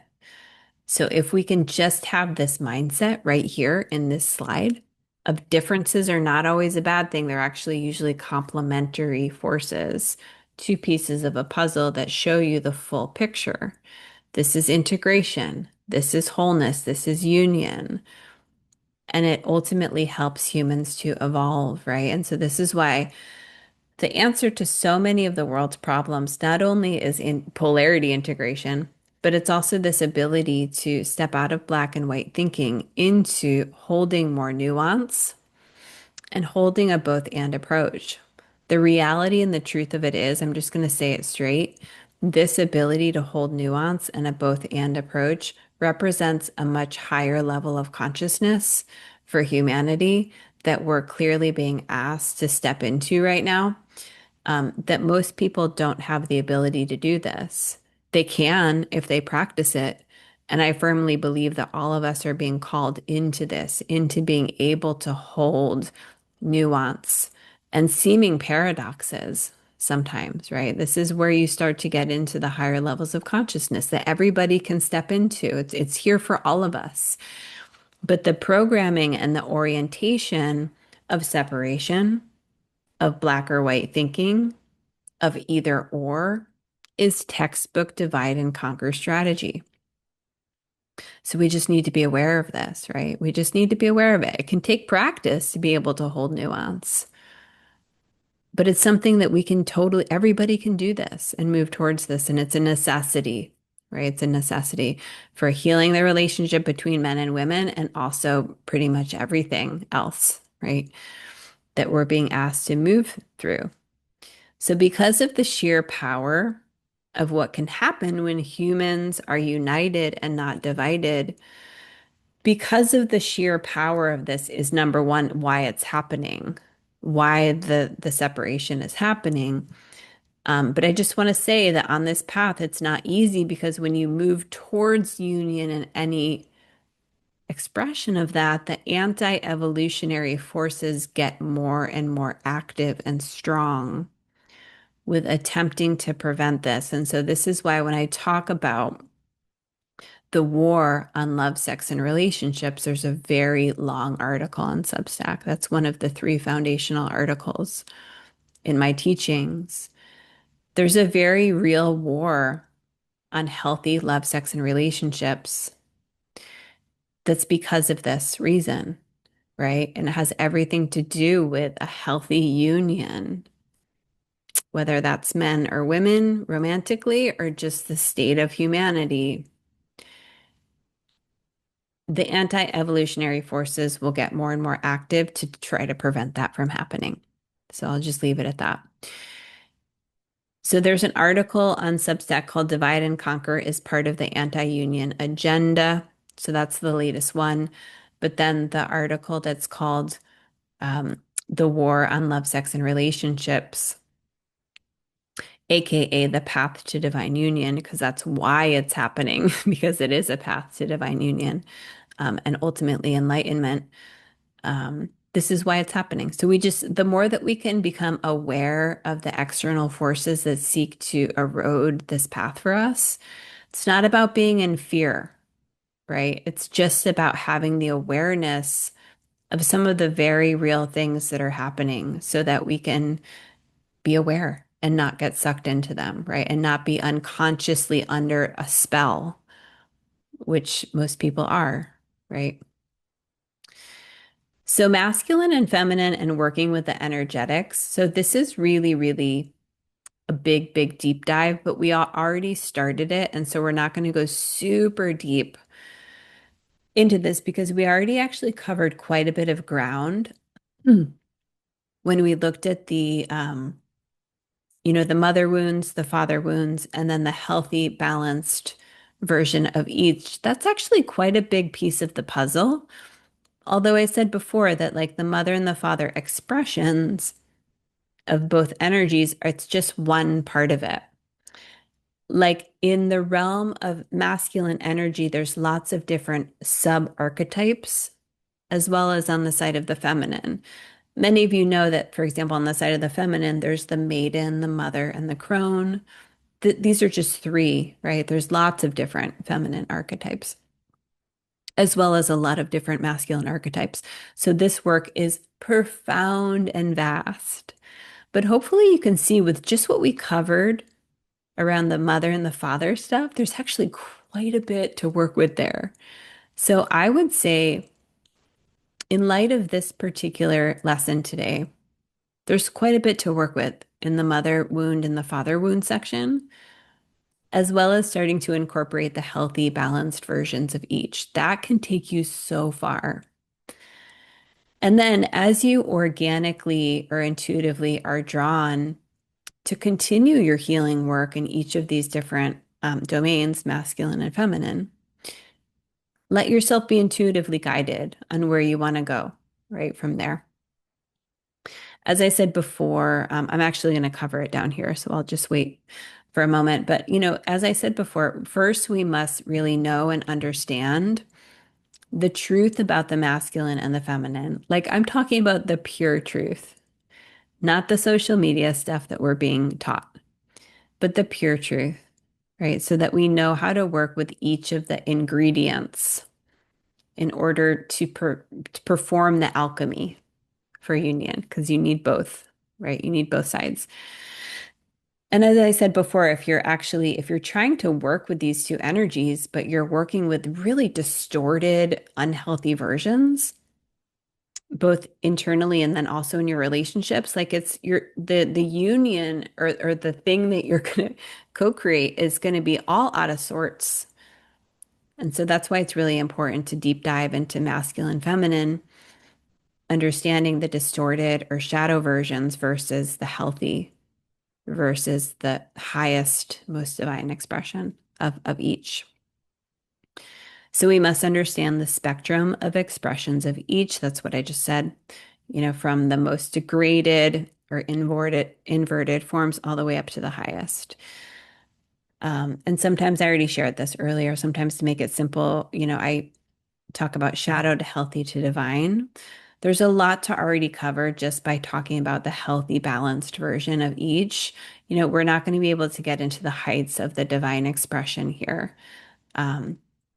So if we can just have this mindset right here in this slide of differences are not always a bad thing, they're actually usually complementary forces, two pieces of a puzzle that show you the full picture. This is integration, this is wholeness, this is union. And it ultimately helps humans to evolve, right? And so this is why the answer to so many of the world's problems not only is in polarity integration, but it's also this ability to step out of black and white thinking into holding more nuance and holding a both and approach. The reality and the truth of it is, I'm just going to say it straight. This ability to hold nuance and a both and approach represents a much higher level of consciousness for humanity that we're clearly being asked to step into right now, that most people don't have the ability to do this. They can if they practice it. And I firmly believe that all of us are being called into this, into being able to hold nuance and seeming paradoxes sometimes, right? This is where you start to get into the higher levels of consciousness that everybody can step into. It's here for all of us. But the programming and the orientation of separation, of black or white thinking, of either or, is textbook divide and conquer strategy. So we just need to be aware of this, right? We just need to be aware of it. It can take practice to be able to hold nuance, but it's something that we can totally, everybody can do this and move towards this. And it's a necessity, right? It's a necessity for healing the relationship between men and women and also pretty much everything else, right? That we're being asked to move through. So, because of the sheer power of what can happen when humans are united and not divided, because of the sheer power of this, is number one, why it's happening, why the separation is happening. But I just want to say that on this path, it's not easy because when you move towards union and any expression of that, the anti-evolutionary forces get more and more active and strong with attempting to prevent this. And so this is why when I talk about the war on love, sex, and relationships, there's a very long article on Substack. That's one of the three foundational articles in my teachings. There's a very real war on healthy love, sex, and relationships that's because of this reason, right? And it has everything to do with a healthy union, whether that's men or women romantically or just the state of humanity. The anti-evolutionary forces will get more and more active to try to prevent that from happening. So I'll just leave it at that. So there's an article on Substack called Divide and Conquer is part of the anti-union agenda. So that's the latest one. But then the article that's called The War on Love, Sex, and Relationships, AKA The Path to Divine Union, because that's why it's happening, because it is a path to divine union and ultimately enlightenment. This is why it's happening. So the more that we can become aware of the external forces that seek to erode this path for us, it's not about being in fear, right? It's just about having the awareness of some of the very real things that are happening so that we can be aware and not get sucked into them, right? And not be unconsciously under a spell, which most people are, right? So masculine and feminine and working with the energetics. So this is really, really a big, big deep dive, but we already started it. And so we're not going to go super deep into this because we already actually covered quite a bit of ground when we looked at the mother wounds, the father wounds, and then the healthy, balanced version of each. That's actually quite a big piece of the puzzle. Although I said before that like the mother and the father expressions of both energies, it's just one part of it. Like in the realm of masculine energy, there's lots of different sub-archetypes, as well as on the side of the feminine. Many of you know that, for example, on the side of the feminine, there's the maiden, the mother, and the crone. These are just three, right? There's lots of different feminine archetypes, as well as a lot of different masculine archetypes. So this work is profound and vast. But hopefully you can see with just what we covered around the mother and the father stuff, there's actually quite a bit to work with there. So I would say, in light of this particular lesson today, there's quite a bit to work with in the mother wound and the father wound section, as well as starting to incorporate the healthy, balanced versions of each. That can take you so far. And then as you organically or intuitively are drawn to continue your healing work in each of these different domains, masculine and feminine, let yourself be intuitively guided on where you want to go right from there. As I said before, I'm actually going to cover it down here, so I'll just wait for a moment. But, as I said before, first we must really know and understand the truth about the masculine and the feminine. Like I'm talking about the pure truth, not the social media stuff that we're being taught, but the pure truth, right? So that we know how to work with each of the ingredients in order to perform the alchemy for union, because you need both, right? You need both sides. And as I said before, if you're trying to work with these two energies, but you're working with really distorted, unhealthy versions, both internally and then also in your relationships, like it's the union or the thing that you're gonna co-create is gonna be all out of sorts. And so that's why it's really important to deep dive into masculine, feminine, understanding the distorted or shadow versions versus the healthy versus the highest, most divine expression of each. So we must understand the spectrum of expressions of each. That's what I just said, from the most degraded or inverted forms all the way up to the highest. And sometimes I already shared this earlier. Sometimes to make it simple, I talk about shadow to healthy to divine. There's a lot to already cover just by talking about the healthy, balanced version of each. We're not going to be able to get into the heights of the divine expression here.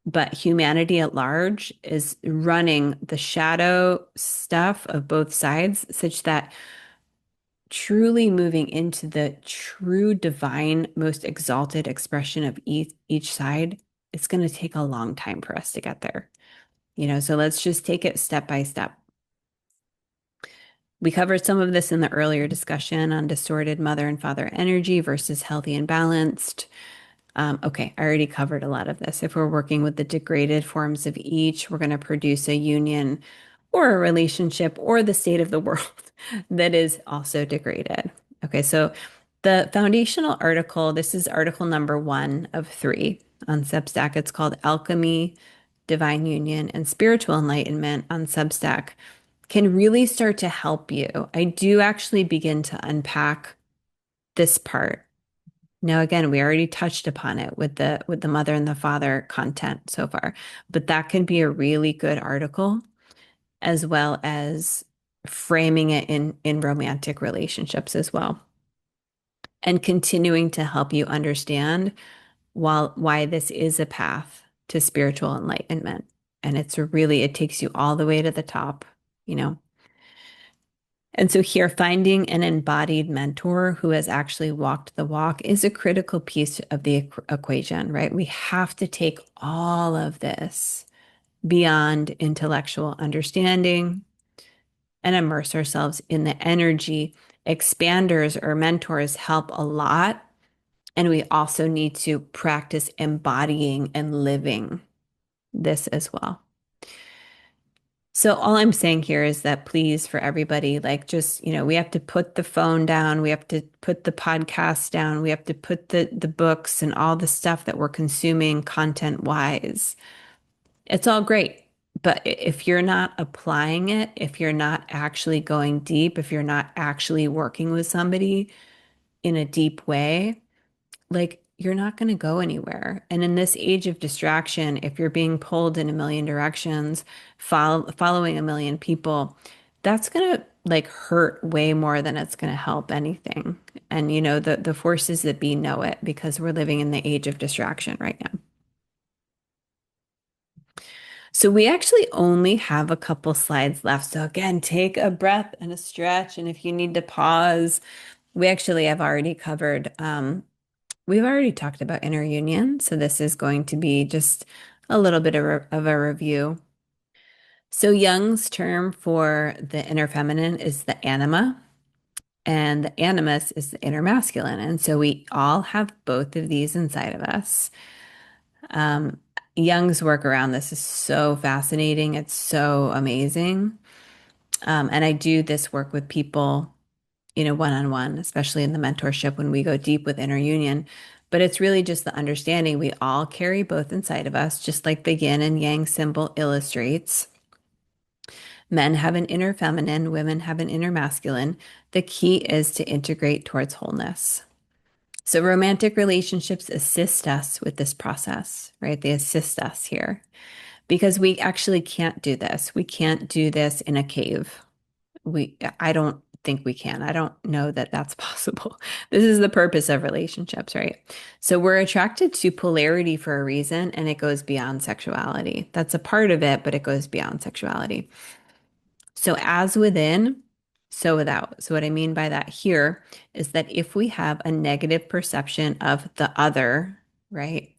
but humanity at large is running the shadow stuff of both sides such that truly moving into the true divine, most exalted expression of each side, it's going to take a long time for us to get there. So let's just take it step by step. We covered some of this in the earlier discussion on distorted mother and father energy versus healthy and balanced. Okay, I already covered a lot of this. If we're working with the degraded forms of each, we're going to produce a union or a relationship or the state of the world that is also degraded. Okay, so the foundational article, this is article number 1 of 3 on Substack. It's called Alchemy, Divine Union, and Spiritual Enlightenment on Substack. Can really start to help you. I do actually begin to unpack this part. Now, again, we already touched upon it with the mother and the father content so far, but that can be a really good article as well as framing it in romantic relationships as well, and continuing to help you understand why this is a path to spiritual enlightenment. And it takes you all the way to the top, you know. And so here, finding an embodied mentor who has actually walked the walk is a critical piece of the equation, right? We have to take all of this beyond intellectual understanding and immerse ourselves in the energy. Expanders or mentors help a lot. And we also need to practice embodying and living this as well. So all I'm saying here is that please, for everybody, like just, we have to put the phone down, we have to put the podcast down, we have to put the books and all the stuff that we're consuming content wise. It's all great. But if you're not applying it, if you're not actually going deep, if you're not actually working with somebody in a deep way, like you're not going to go anywhere. And in this age of distraction, if you're being pulled in a million directions, following a million people, that's going to like hurt way more than it's going to help anything. And the forces that be know it because we're living in the age of distraction right now. So we actually only have a couple slides left. So again, take a breath and a stretch. And if you need to pause, we actually have already covered we've already talked about inner union, so this is going to be just a little bit of a review. So Jung's term for the inner feminine is the anima, and the animus is the inner masculine. And so we all have both of these inside of us. Um, Jung's work around this is so fascinating. It's so amazing. And I do this work with people one-on-one, especially in the mentorship when we go deep with inner union. But it's really just the understanding we all carry both inside of us, just like the yin and yang symbol illustrates. Men have an inner feminine, women have an inner masculine. The key is to integrate towards wholeness. So romantic relationships assist us with this process, right? They assist us here because we actually can't do this. We can't do this in a cave. I don't think we can. I don't know that that's possible. This is the purpose of relationships, right? So we're attracted to polarity for a reason, and it goes beyond sexuality. That's a part of it, but it goes beyond sexuality. So as within, so without. So what I mean by that here is that if we have a negative perception of the other, right,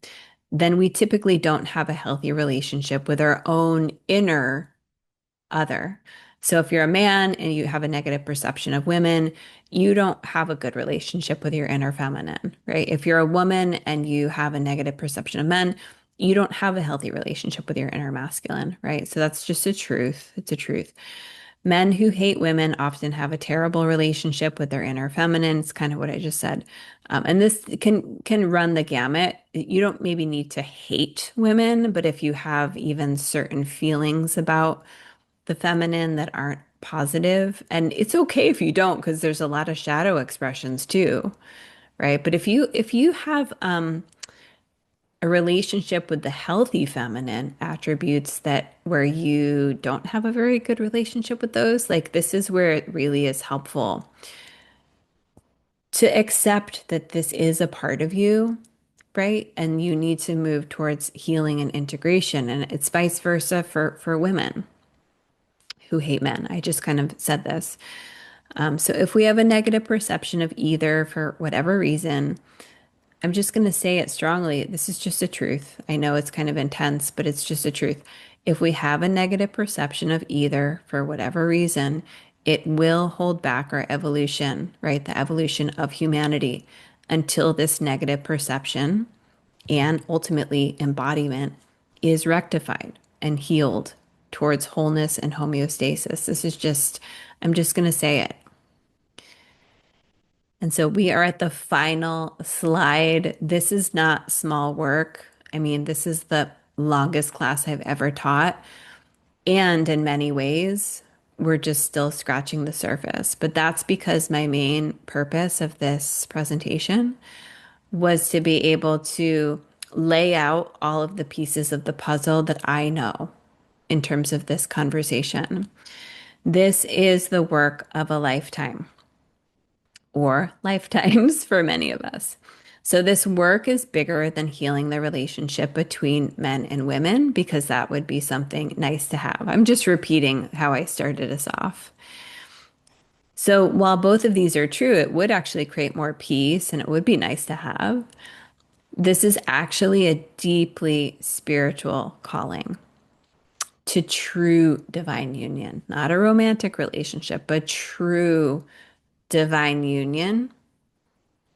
then we typically don't have a healthy relationship with our own inner other. So if you're a man and you have a negative perception of women, you don't have a good relationship with your inner feminine, right? If you're a woman and you have a negative perception of men, you don't have a healthy relationship with your inner masculine, right? So that's just a truth. It's a truth. Men who hate women often have a terrible relationship with their inner feminine. It's kind of what I just said. And this can run the gamut. You don't maybe need to hate women, but if you have even certain feelings about the feminine that aren't positive. And it's okay if you don't, because there's a lot of shadow expressions too, right? But if you have a relationship with the healthy feminine attributes that where you don't have a very good relationship with those, like this is where it really is helpful to accept that this is a part of you right? And you need to move towards healing and integration. And it's vice versa for women who hate men. I just kind of said this. So if we have a negative perception of either for whatever reason, I'm just going to say it strongly. This is just a truth. I know it's kind of intense, but it's just a truth. If we have a negative perception of either for whatever reason, it will hold back our evolution, right? The evolution of humanity until this negative perception and ultimately embodiment is rectified and healed towards wholeness and homeostasis. This is just, I'm just going to say it. And so we are at the final slide. This is not small work. I mean, this is the longest class I've ever taught. And in many ways, we're just still scratching the surface. But that's because my main purpose of this presentation was to be able to lay out all of the pieces of the puzzle that I know in terms of this conversation. This is the work of a lifetime or lifetimes for many of us. So, this work is bigger than healing the relationship between men and women because that would be something nice to have. I'm just repeating how I started us off. So, while both of these are true, it would actually create more peace and it would be nice to have. This is actually a deeply spiritual calling to true divine union, not a romantic relationship, but true divine union,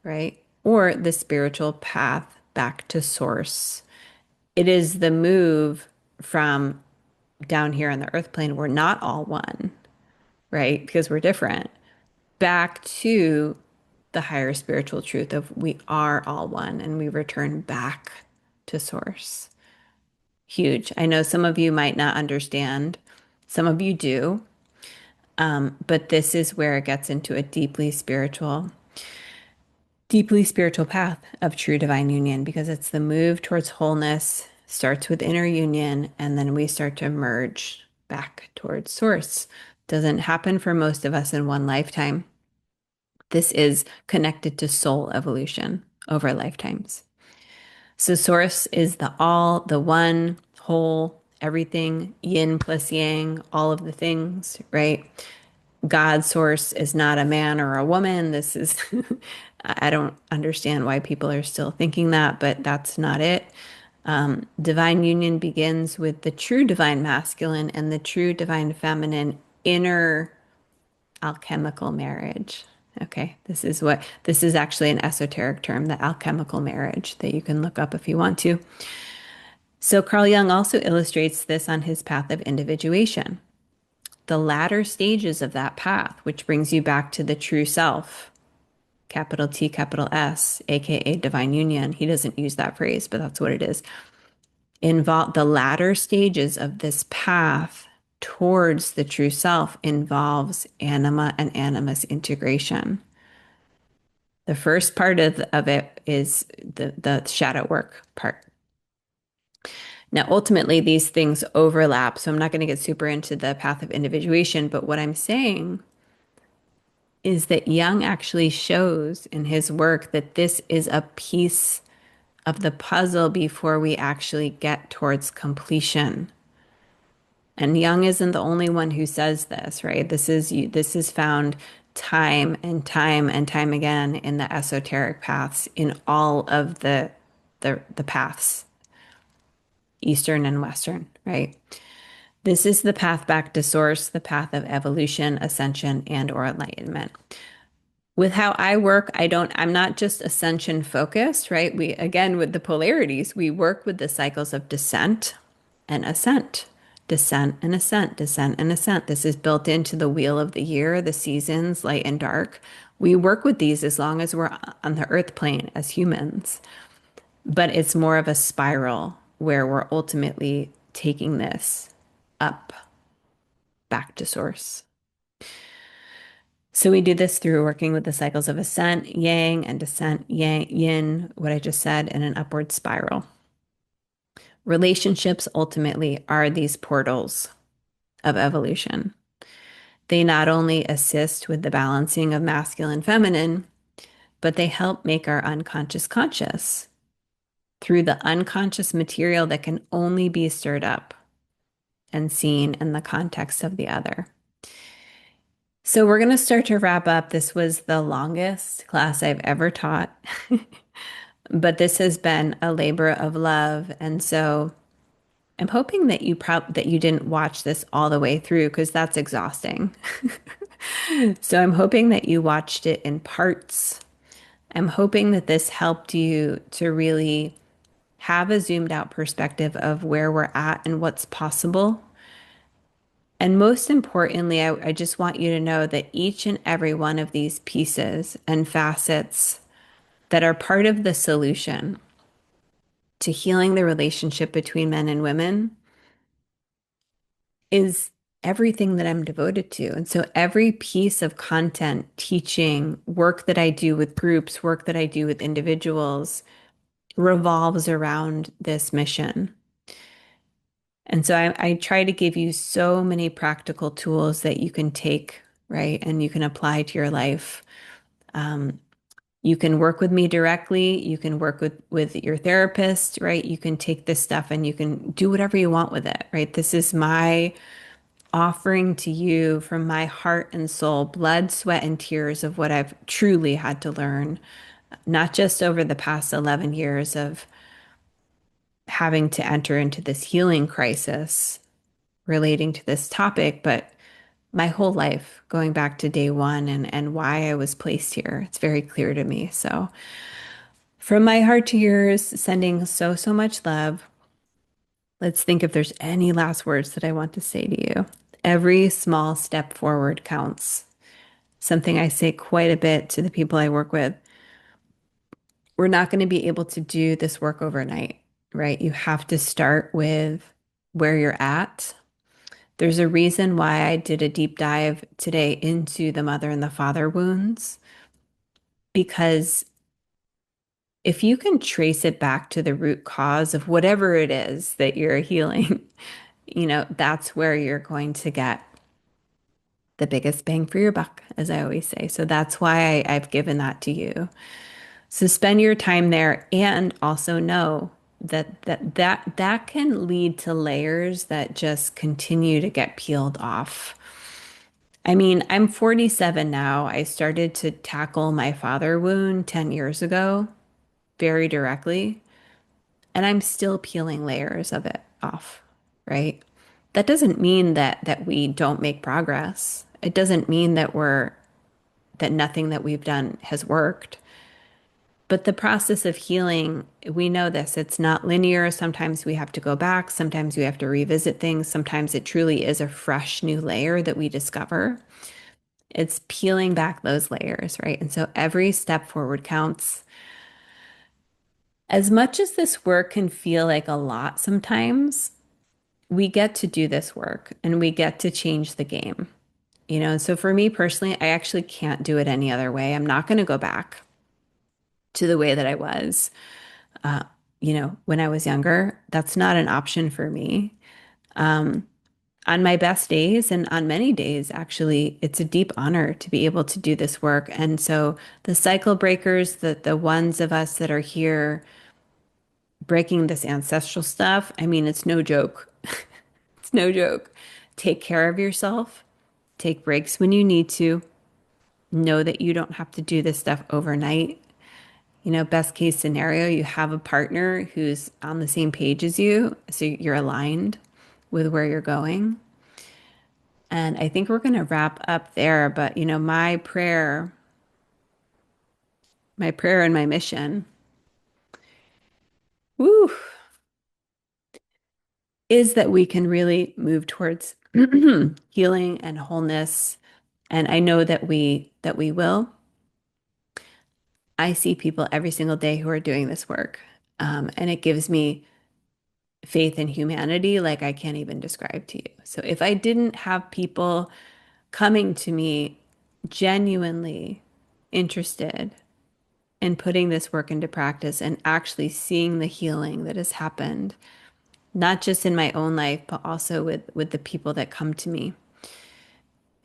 right? Or the spiritual path back to source. It is the move from down here on the earth plane, we're not all one, right? Because we're different, back to the higher spiritual truth of we are all one and we return back to source. Huge. I know some of you might not understand, some of you do, but this is where it gets into a deeply spiritual path of true divine union because it's the move towards wholeness, starts with inner union, and then we start to merge back towards source. Doesn't happen for most of us in one lifetime. This is connected to soul evolution over lifetimes. So source is the all, the one, whole, everything, yin plus yang, all of the things, right? God source is not a man or a woman. This is, I don't understand why people are still thinking that, but that's not it. Divine union begins with the true divine masculine and the true divine feminine inner alchemical marriage. Okay, this is actually an esoteric term, the alchemical marriage that you can look up if you want to. So Carl Jung also illustrates this on his path of individuation. The latter stages of that path, which brings you back to the true self, capital T, capital S, aka divine union. He doesn't use that phrase, but that's what it is. Involve the latter stages of this path towards the true self involves anima and animus integration. The first part of it is the shadow work part. Now, ultimately, these things overlap. So I'm not going to get super into the path of individuation, but what I'm saying is that Jung actually shows in his work that this is a piece of the puzzle before we actually get towards completion. And Jung isn't the only one who says this, right? This is found time and time and time again in the esoteric paths in all of the paths, Eastern and Western, right? This is the path back to source, the path of evolution, ascension, and or enlightenment. With how I work, I'm not just ascension focused, right? We, again, with the polarities, we work with the cycles of descent and ascent, descent and ascent, descent and ascent. This is built into the wheel of the year, the seasons, light and dark. We work with these as long as we're on the earth plane as humans, but it's more of a spiral where we're ultimately taking this up back to source. So we do this through working with the cycles of ascent, yang, and descent, yang, yin, what I just said, in an upward spiral. Relationships ultimately are these portals of evolution. They not only assist with the balancing of masculine and feminine, but they help make our unconscious conscious. through the unconscious material that can only be stirred up and seen in the context of the other. So we're going to start to wrap up. This was the longest class I've ever taught, but this has been a labor of love. And so I'm hoping that you didn't watch this all the way through because that's exhausting. So I'm hoping that you watched it in parts. I'm hoping that this helped you to really have a zoomed out perspective of where we're at and what's possible. And most importantly, I just want you to know that each and every one of these pieces and facets that are part of the solution to healing the relationship between men and women is everything that I'm devoted to. And so every piece of content, teaching, work that I do with groups, work that I do with individuals revolves around this mission. And so I try to give you so many practical tools that you can take, right? And you can apply to your life. Um, you can work with me directly. You can work with your therapist, right? You can take this stuff and you can do whatever you want with it, right? This is my offering to you from my heart and soul, blood, sweat, and tears of what I've truly had to learn, not just over the past 11 years of having to enter into this healing crisis relating to this topic, but my whole life going back to day one and why I was placed here. It's very clear to me. So, from my heart to yours, sending so, so much love. Let's think if there's any last words that I want to say to you. Every small step forward counts. Something I say quite a bit to the people I work with. We're not going to be able to do this work overnight, right? You have to start with where you're at. There's a reason why I did a deep dive today into the mother and the father wounds, because if you can trace it back to the root cause of whatever it is that you're healing, that's where you're going to get the biggest bang for your buck, as I always say. So that's why I've given that to you. So spend your time there and also know that can lead to layers that just continue to get peeled off. I mean, I'm 47 now. I started to tackle my father wound 10 years ago very directly, and I'm still peeling layers of it off, right? That doesn't mean that we don't make progress. It doesn't mean that nothing that we've done has worked. But the process of healing, we know this, it's not linear. Sometimes we have to go back, sometimes we have to revisit things, sometimes it truly is a fresh new layer that we discover. It's peeling back those layers, right? And so every step forward counts. As much as this work can feel like a lot sometimes, we get to do this work and we get to change the game. So for me personally, I actually can't do it any other way. I'm not going to go back to the way that I was, when I was younger. That's not an option for me. On my best days and on many days, actually, it's a deep honor to be able to do this work. And so the cycle breakers, the ones of us that are here breaking this ancestral stuff, I mean, it's no joke. It's no joke. Take care of yourself. Take breaks when you need to. Know that you don't have to do this stuff overnight. Best case scenario, you have a partner who's on the same page as you, so you're aligned with where you're going. And I think we're going to wrap up there. But, my prayer and my mission, woo, is that we can really move towards healing and wholeness. And I know that we will. I see people every single day who are doing this work. And it gives me faith in humanity like I can't even describe to you. So if I didn't have people coming to me genuinely interested in putting this work into practice and actually seeing the healing that has happened, not just in my own life, but also with the people that come to me,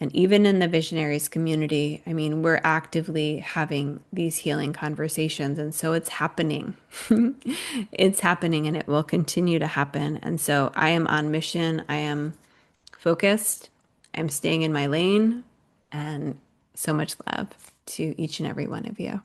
And even in the visionaries community, I mean, we're actively having these healing conversations. And so it's happening. It's happening and it will continue to happen. And so I am on mission. I am focused. I'm staying in my lane. And so much love to each and every one of you.